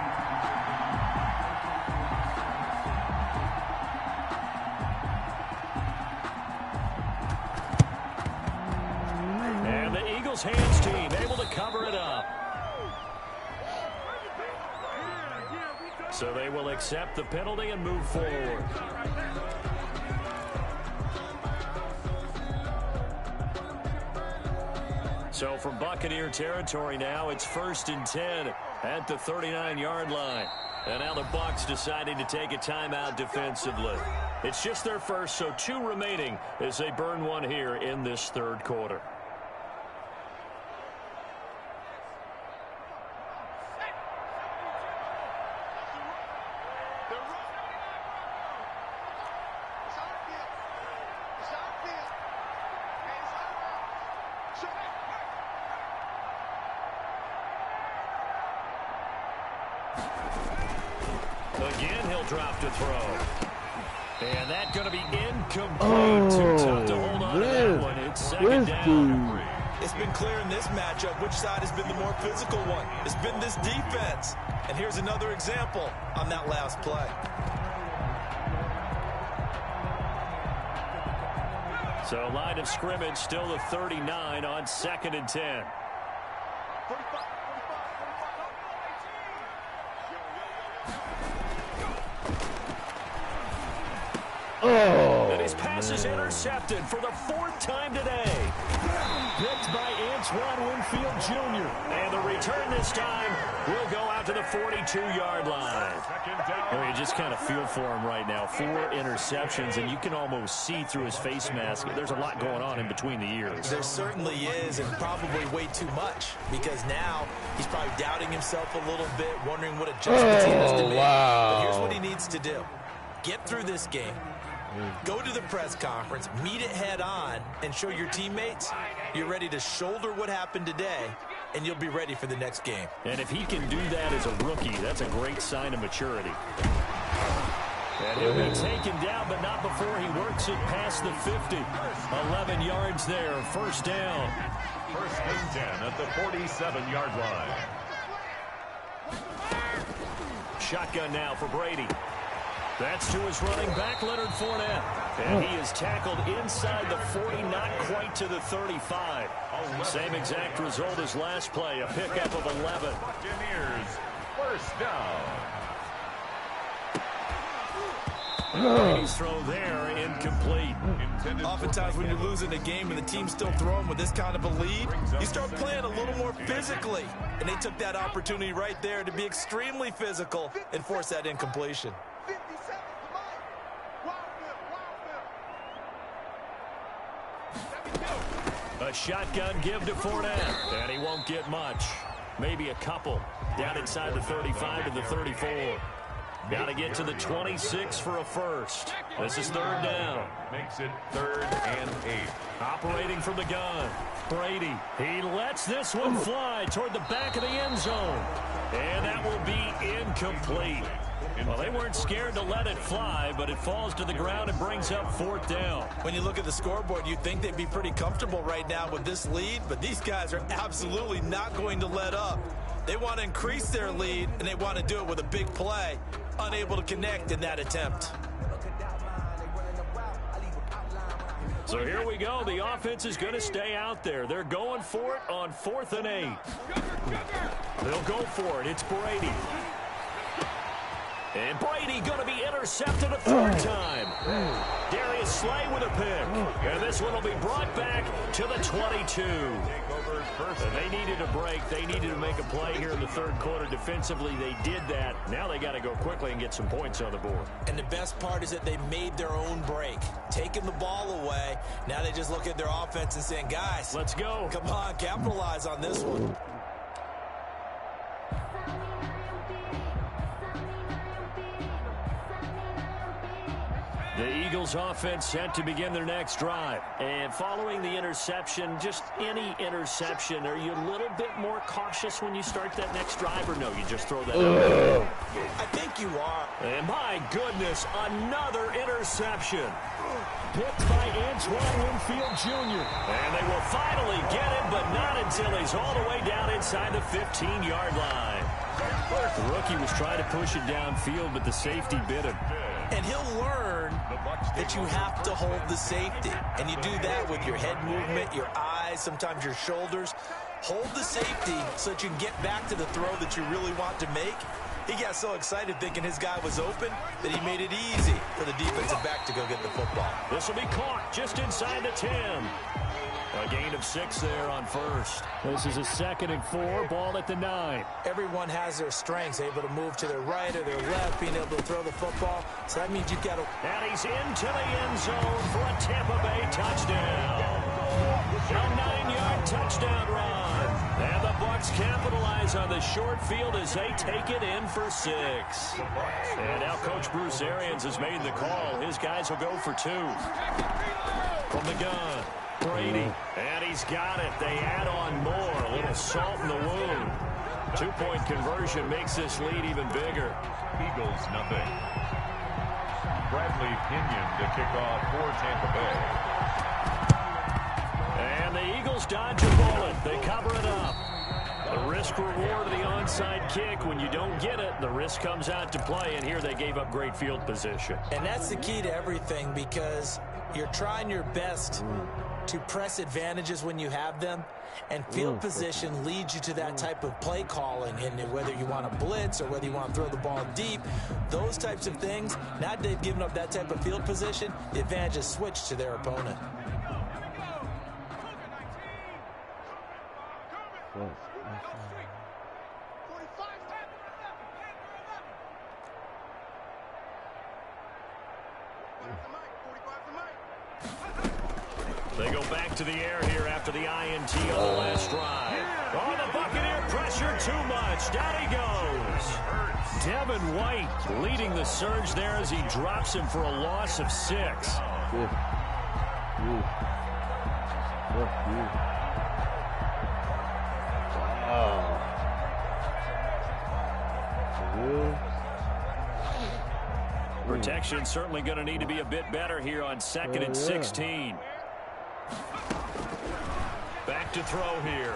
And the Eagles hands team able to cover it up. So they will accept the penalty and move forward. So from Buccaneer territory now, it's 1st and 10 at the 39-yard line. And now the Bucs deciding to take a timeout defensively. It's just their first, so 2 remaining as they burn one here in this third quarter. Again, he'll drop to throw. And that's going to be incomplete. Too tough to hold on to that one. It's second down. It's been clear in this matchup which side has been the more physical one. It's been this defense. And here's another example on that last play. So line of scrimmage still the 39 on 2nd and 10. And his pass is intercepted for the 4th time today. Picked by Antoine Winfield Jr. And the return this time will go out to the 42-yard line. You just kind of feel for him right now. 4 interceptions, and you can almost see through his face mask. There's a lot going on in between the ears. There certainly is, and probably way too much, because now he's probably doubting himself a little bit, wondering what adjustments he has to make. But here's what he needs to do. Get through this game. Go to the press conference, meet it head on, and show your teammates you're ready to shoulder what happened today, and you'll be ready for the next game. And if he can do that as a rookie, that's a great sign of maturity. And he'll be taken down, but not before he works it past the 50. 11 yards there, 1st down. 1st and 10 at the 47-yard line. Shotgun now for Brady. That's to his running back, Leonard Fournette. And he is tackled inside the 40, not quite to the 35. Same exact result as last play, a pickup of 11. Buccaneers, 1st down. Brady's throw there, incomplete. Oftentimes when you're losing a game and the team's still throwing with this kind of a lead, you start playing a little more physically. And they took that opportunity right there to be extremely physical and force that incompletion. A shotgun give to Fournette, and he won't get much. Maybe a couple. Down inside the 35 to the 34. Got to get to the 26 for a first. This is 3rd down. Makes it 3rd and 8. Operating from the gun. Brady. He lets this one fly toward the back of the end zone. And that will be incomplete. Well, they weren't scared to let it fly, but it falls to the ground and brings up 4th down. When you look at the scoreboard, you'd think they'd be pretty comfortable right now with this lead, but these guys are absolutely not going to let up. They want to increase their lead, and they want to do it with a big play. Unable to connect in that attempt. So here we go. The offense is going to stay out there. They're going for it on 4th and 8. They'll go for it. It's Brady. And Brady going to be intercepted a 3rd time. Darius Slay with a pick. And this one will be brought back to the 22. And they needed a break. They needed to make a play here in the 3rd quarter. Defensively, they did that. Now they got to go quickly and get some points on the board. And the best part is that they made their own break. Taking the ball away. Now they just look at their offense and saying, guys, let's go. Come on, capitalize on this one. Eagles offense set to begin their next drive. And following the interception, just any interception, are you a little bit more cautious when you start that next drive, or no, you just throw that out? I think you are. And my goodness, another interception. Picked by Antoine Winfield Jr. And they will finally get him, but not until he's all the way down inside the 15-yard line. The rookie was trying to push it downfield, but the safety bit him. And he'll learn that you have to hold the safety. And you do that with your head movement, your eyes, sometimes your shoulders. Hold the safety so that you can get back to the throw that you really want to make. He got so excited thinking his guy was open that he made it easy for the defensive back to go get the football. This will be caught just inside the 10. A gain of 6 there on first. This is a 2nd and 4, ball at the 9. Everyone has their strengths, able to move to their right or their left, being able to throw the football. So that means you've got to... And he's into the end zone for a Tampa Bay touchdown. A 9-yard touchdown run. And the Bucs capitalize on the short field as they take it in for 6. And now Coach Bruce Arians has made the call. His guys will go for 2. From the gun. Brady, and he's got it. They add on more. A little salt in the wound. 2-point conversion makes this lead even bigger. Eagles, nothing. Bradley Pinion to kick off for Tampa Bay. And the Eagles dodge a bullet. They cover it up. The risk-reward of the onside kick. When you don't get it, the risk comes out to play, and here they gave up great field position. And that's the key to everything, because you're trying your best to press advantages when you have them, and field position leads you to that type of play calling. And whether you want to blitz or whether you want to throw the ball deep, those types of things, now they've given up that type of field position, the advantage is switched to their opponent. They go back to the air here after the INT on the last drive. Oh, the Buccaneer pressure too much. Down he goes. Devin White leading the surge there as he drops him for a loss of 6. Protection certainly going to need to be a bit better here on 2nd and 16. Back to throw here.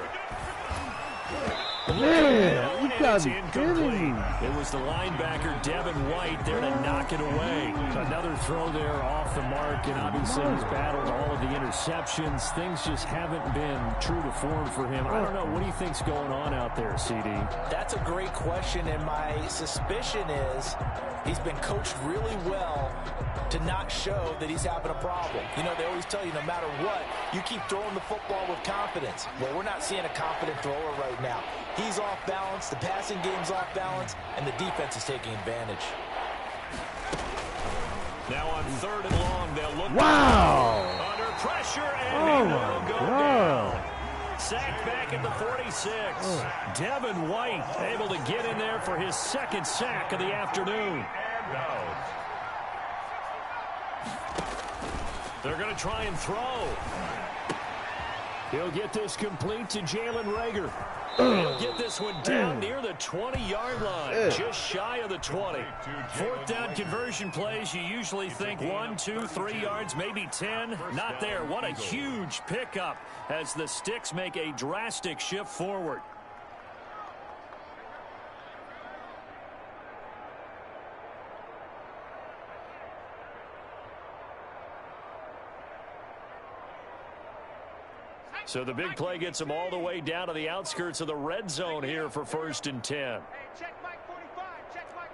Man, you got me incomplete. It was the linebacker, Devin White, there to knock it away. Another throw there off the mark, and obviously he's battled all of the interceptions. Things just haven't been true to form for him. I don't know. What do you think's going on out there, CD? That's a great question, and my suspicion is he's been coached really well to not show that he's having a problem. You know, they always tell you no matter what, you keep throwing the football with confidence. Well, we're not seeing a confident thrower right now. He's off balance, the passing game's off balance, and the defense is taking advantage. Now on 3rd and long, they'll look under pressure, and he will go down. Sacked back at the 46. Devin White able to get in there for his 2nd sack of the afternoon. And out. They're going to try and throw. He'll get this complete to Jalen Reagor. He'll get this one down near the 20-yard line, just shy of the 20. 4th down conversion plays, you usually think 1, 2, 3 yards, maybe 10. Not there. What a huge pickup as the Sticks make a drastic shift forward. So the big play gets them all the way down to the outskirts of the red zone here for 1st and 10. Hey, check Mike 45. Check Mike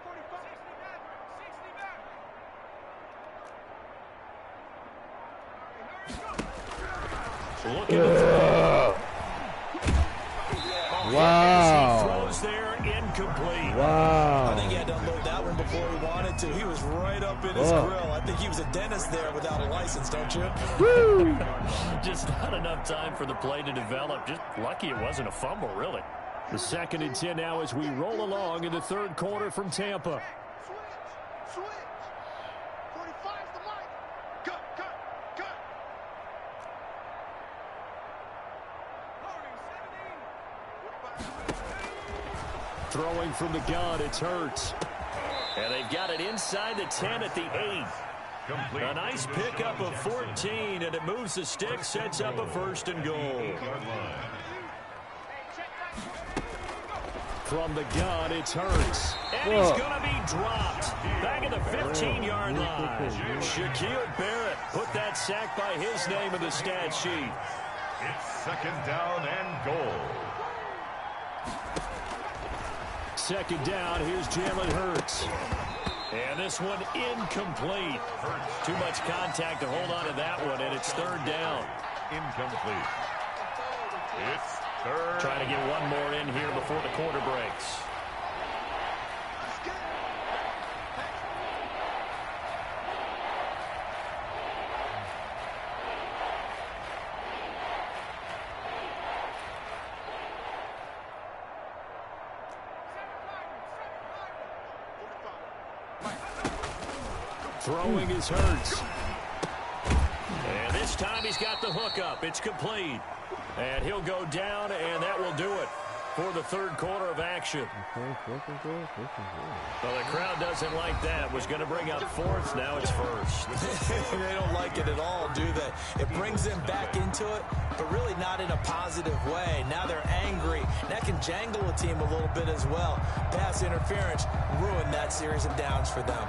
45. Looking to throw. Wow. He throws there, incomplete. Wow. I think he had to unload that one before he wanted to. He was right up in his grill. I think he was a dentist there without a license, don't you? Woo. Just not enough time for the play to develop. Just lucky it wasn't a fumble, really. The 2nd and 10 now as we roll along in the 3rd quarter from Tampa. Switch. 45's the Mike. Throwing from the gun, it's Hurts. And they've got it inside the 10 at the 8. A nice pickup of 14, and it moves the stick, sets up a 1st and goal. From the gun, it's Hurts. And he's going to be dropped. Back at the 15-yard line. Shaquille Barrett put that sack by his name in the stat sheet. It's 2nd down and goal. 2nd down, here's Jalen Hurts. And this one incomplete. Too much contact to hold on to that one, and it's 3rd down. Incomplete. It's 3rd. Trying to get one more in here before the quarter breaks. Throwing is Hurts. And this time he's got the hook up. It's complete. And he'll go down, and that will do it for the 3rd quarter of action. Well, the crowd doesn't like that. Was going to bring up 4th. Now it's 1st. They don't like it at all, do they? It brings them back into it, but really not in a positive way. Now they're angry. That can jangle a team a little bit as well. Pass interference ruined that series of downs for them.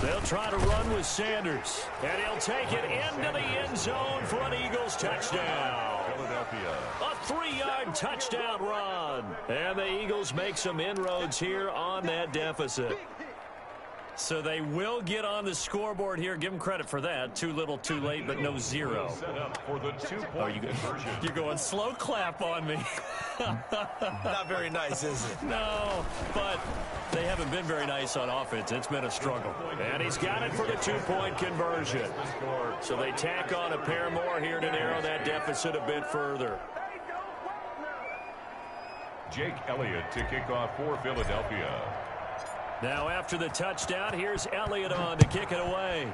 They'll try to run with Sanders, and he'll take it into the end zone for an Eagles touchdown. Philadelphia. A 3-yard touchdown run. And the Eagles make some inroads here on that deficit. So they will get on the scoreboard here. Give them credit for that. Too little, too late, but no 0. Set up for the 2-point conversion. You're going slow clap on me. Not very nice, is it? No, but they haven't been very nice on offense. It's been a struggle. And he's got it for the 2-point conversion. So they tack on a pair more here to narrow that deficit a bit further. Jake Elliott to kick off for Philadelphia. Now after the touchdown, here's Elliott on to kick it away.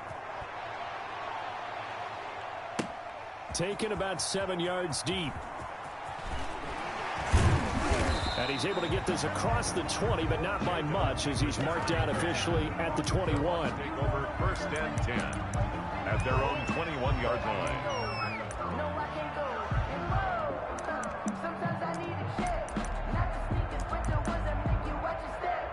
Taken about 7 yards deep. And he's able to get this across the 20, but not by much, as he's marked down officially at the 21. Take over 1st and 10 at their own 21-yard line. No, I can't go. And whoa, sometimes I need a check. Not the sneakers, but the ones that make you watch your step.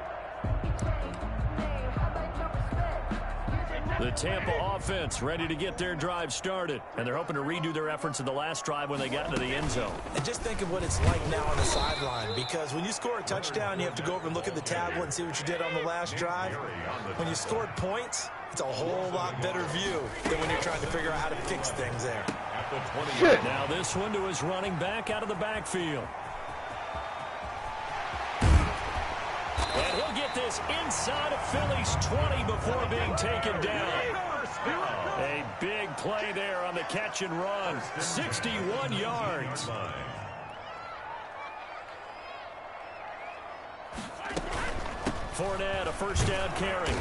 You change name, how about your respect? The Tampa offense ready to get their drive started. And they're hoping to redo their efforts in the last drive when they got into the end zone. And just think of what it's like now on the sideline, because when you score a touchdown, you have to go over and look at the tablet and see what you did on the last drive. When you scored points, it's a whole lot better view than when you're trying to figure out how to fix things there. At the 20. Now this one to his running back out of the backfield. And he'll get this inside of Philly's 20 before being taken down. A big play there on the catch and run. 61 yards. Fournette, a 1st down carry.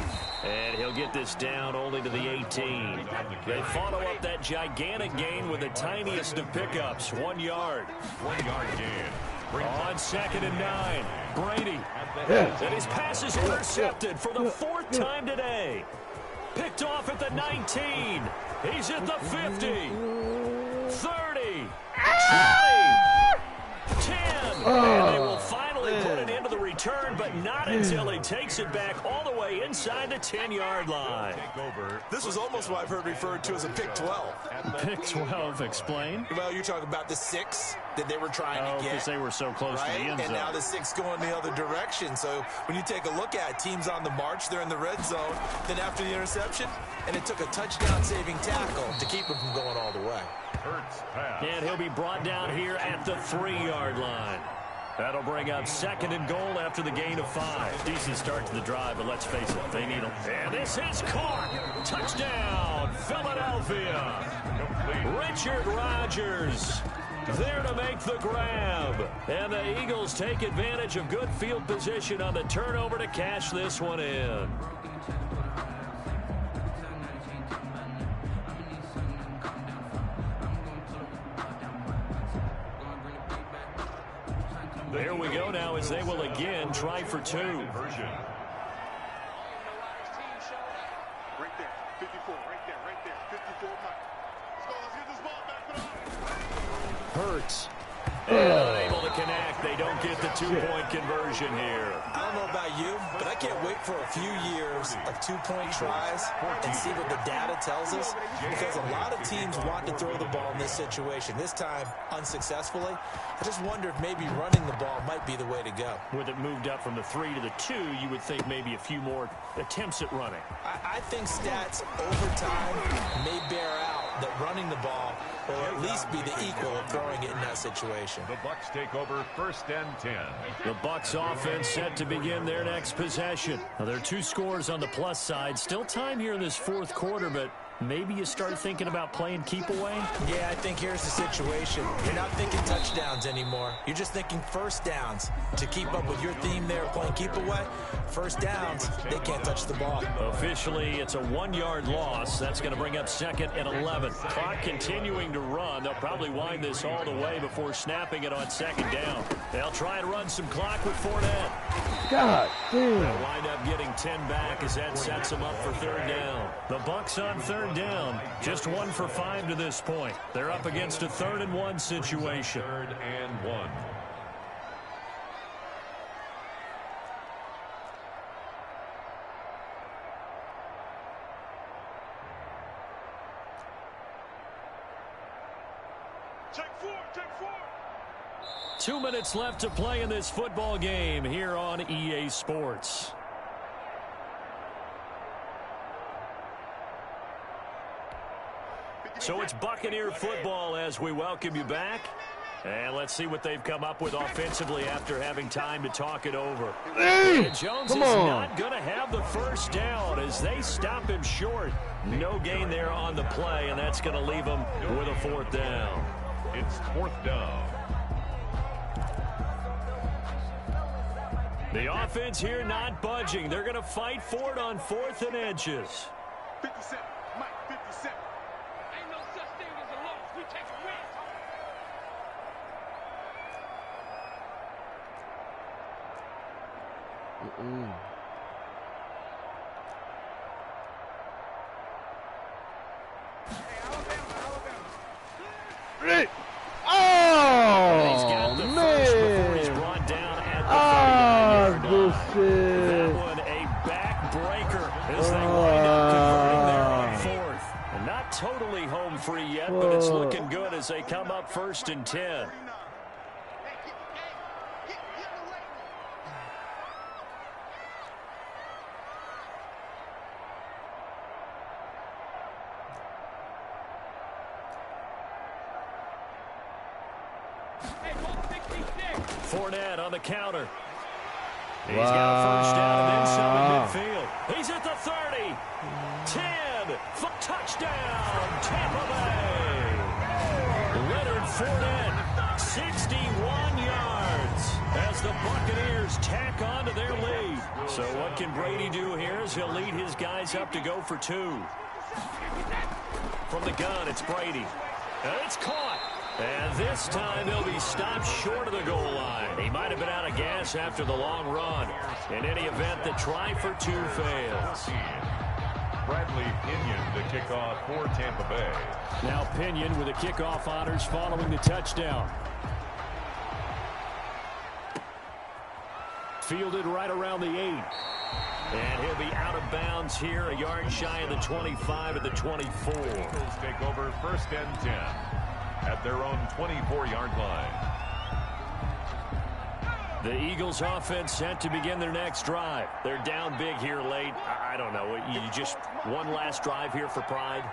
And he'll get this down only to the 18. They follow up that gigantic gain with the tiniest of pickups, 1 yard. 1 yard gain. On 2nd and 9, Brady. And his pass is intercepted for the 4th time today. Picked off at the 19. He's at the 50. 30. 20. 10. And they will finally put an end to the return, but not until he takes it back all the way inside the 10-yard line. This was almost what I've heard referred to as a pick 12. Pick 12, explain. Well, you're talking about the 6 that they were trying to get. Because they were so close to the end zone. And now the 6 going the other direction. So when you take a look at teams on the march, they're in the red zone. Then after the interception, and it took a touchdown-saving tackle to keep them from going all the way. And he'll be brought down here at the 3-yard line. That'll bring up 2nd and goal after the gain of 5. Decent start to the drive, but let's face it, they need them. And this is caught. Touchdown, Philadelphia. Richard Rodgers There to make the grab. And the Eagles take advantage of good field position on the turnover to cash this one in. There we go now as they will again try for two. Right there, 54, right there, 54 Mike. Let's get this ball back. Hurts. And unable to connect. They don't get the two-point conversion here. I don't know about you, but I can't wait for a few years of two-point tries and see what the data tells us, because a lot of teams want to throw the ball in this situation. This time, unsuccessfully. I just wonder if maybe running the ball might be the way to go. With it moved up from the 3 to the 2, you would think maybe a few more attempts at running. I think stats over time may bear out that running the ball will at least be the equal of throwing it in that situation. The Bucs take over 1st and 10. The Bucs offense set to begin their next possession. Now, there are 2 scores on the plus side. Still time here in this 4th quarter, but maybe you start thinking about playing keep away? Yeah, I think here's the situation. You're not thinking touchdowns anymore. You're just thinking first downs. To keep up with your theme there, playing keep away, first downs, they can't touch the ball. Officially, it's a 1-yard loss. That's going to bring up 2nd and 11. Clock continuing to run. They'll probably wind this all the way before snapping it on 2nd down. They'll try and run some clock with Fournette. God damn. They'll wind up getting 10 back as that sets them up for 3rd down. The Bucs on 3rd down. Just 1 for 5 to this point. They're up against a 3rd and 1 situation. 3rd and 1. Take 4, take 4. 2 minutes left to play in this football game here on EA Sports. So it's Buccaneer football as we welcome you back. And let's see what they've come up with offensively after having time to talk it over. Hey, And Jones come is on. not going to have the first down as they stop him short. No gain there on the play, and that's going to leave him with a 4th down. It's 4th down. The offense here not budging. They're going to fight for it on 4th and inches. 57, Mike, 57. Ain't no such thing as a loss. We take a win. Hey. He's got Oh, the first before he's man. brought down at the 39-yard line. Bullshit. That one a backbreaker as they wind up converting there on 4th. And not totally home free yet, but it's looking good as they come up 1st and 10. Fournette on the counter. He's got a first down and then some in midfield. He's at the 30. 10. Touchdown, Tampa Bay. Leonard Fournette, 61 yards as the Buccaneers tack on to their lead. So what can Brady do here as he'll lead his guys up to go for 2. From the gun, it's Brady. And it's caught. And this time he'll be stopped short of the goal line. He might have been out of gas after the long run. In any event, the try for 2 fails. Bradley Pinion to kick off for Tampa Bay. Now Pinion with the kickoff honors following the touchdown. Fielded right around the 8. And he'll be out of bounds here, a yard shy of the 25 at the 24. Eagles take over 1st and 10 at their own 24-yard line. The Eagles offense set to begin their next drive. They're down big here late. I don't know. You just one last drive here for pride?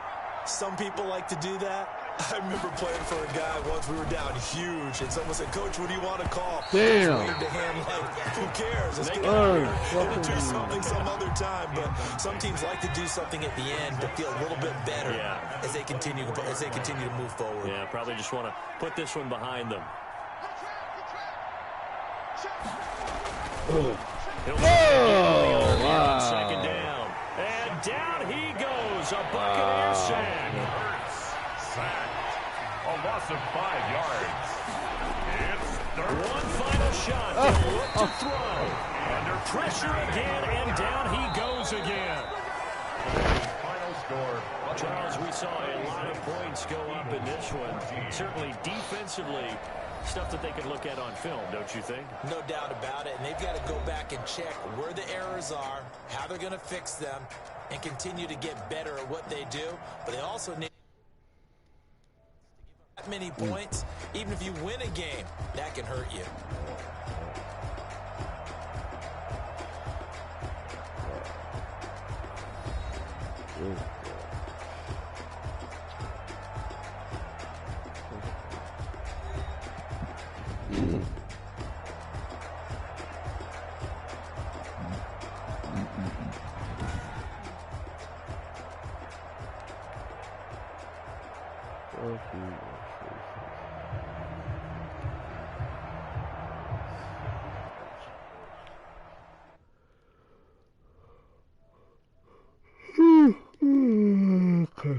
Some people like to do that. I remember playing for a guy once. We were down huge, and someone said, "Coach, what do you want to call?" Damn. Waved to him like, "Who cares? Let's get out here and do something some other time." But some teams like to do something at the end to feel a little bit better as they continue to move forward. Yeah, probably just want to put this one behind them. Wow. Second down. And down he goes. A Buccaneer sack. Sacked. A loss of 5 yards. It's third. One final shot. They look to throw. Under pressure again, and down he goes again. Final score. Charles, we saw a lot of points go up in this one. Certainly defensively, stuff that they can look at on film, don't you think? No doubt about it, and they've got to go back and check where the errors are, how they're going to fix them, and continue to get better at what they do. But they also need that many points. Even if you win a game, that can hurt you. Okay.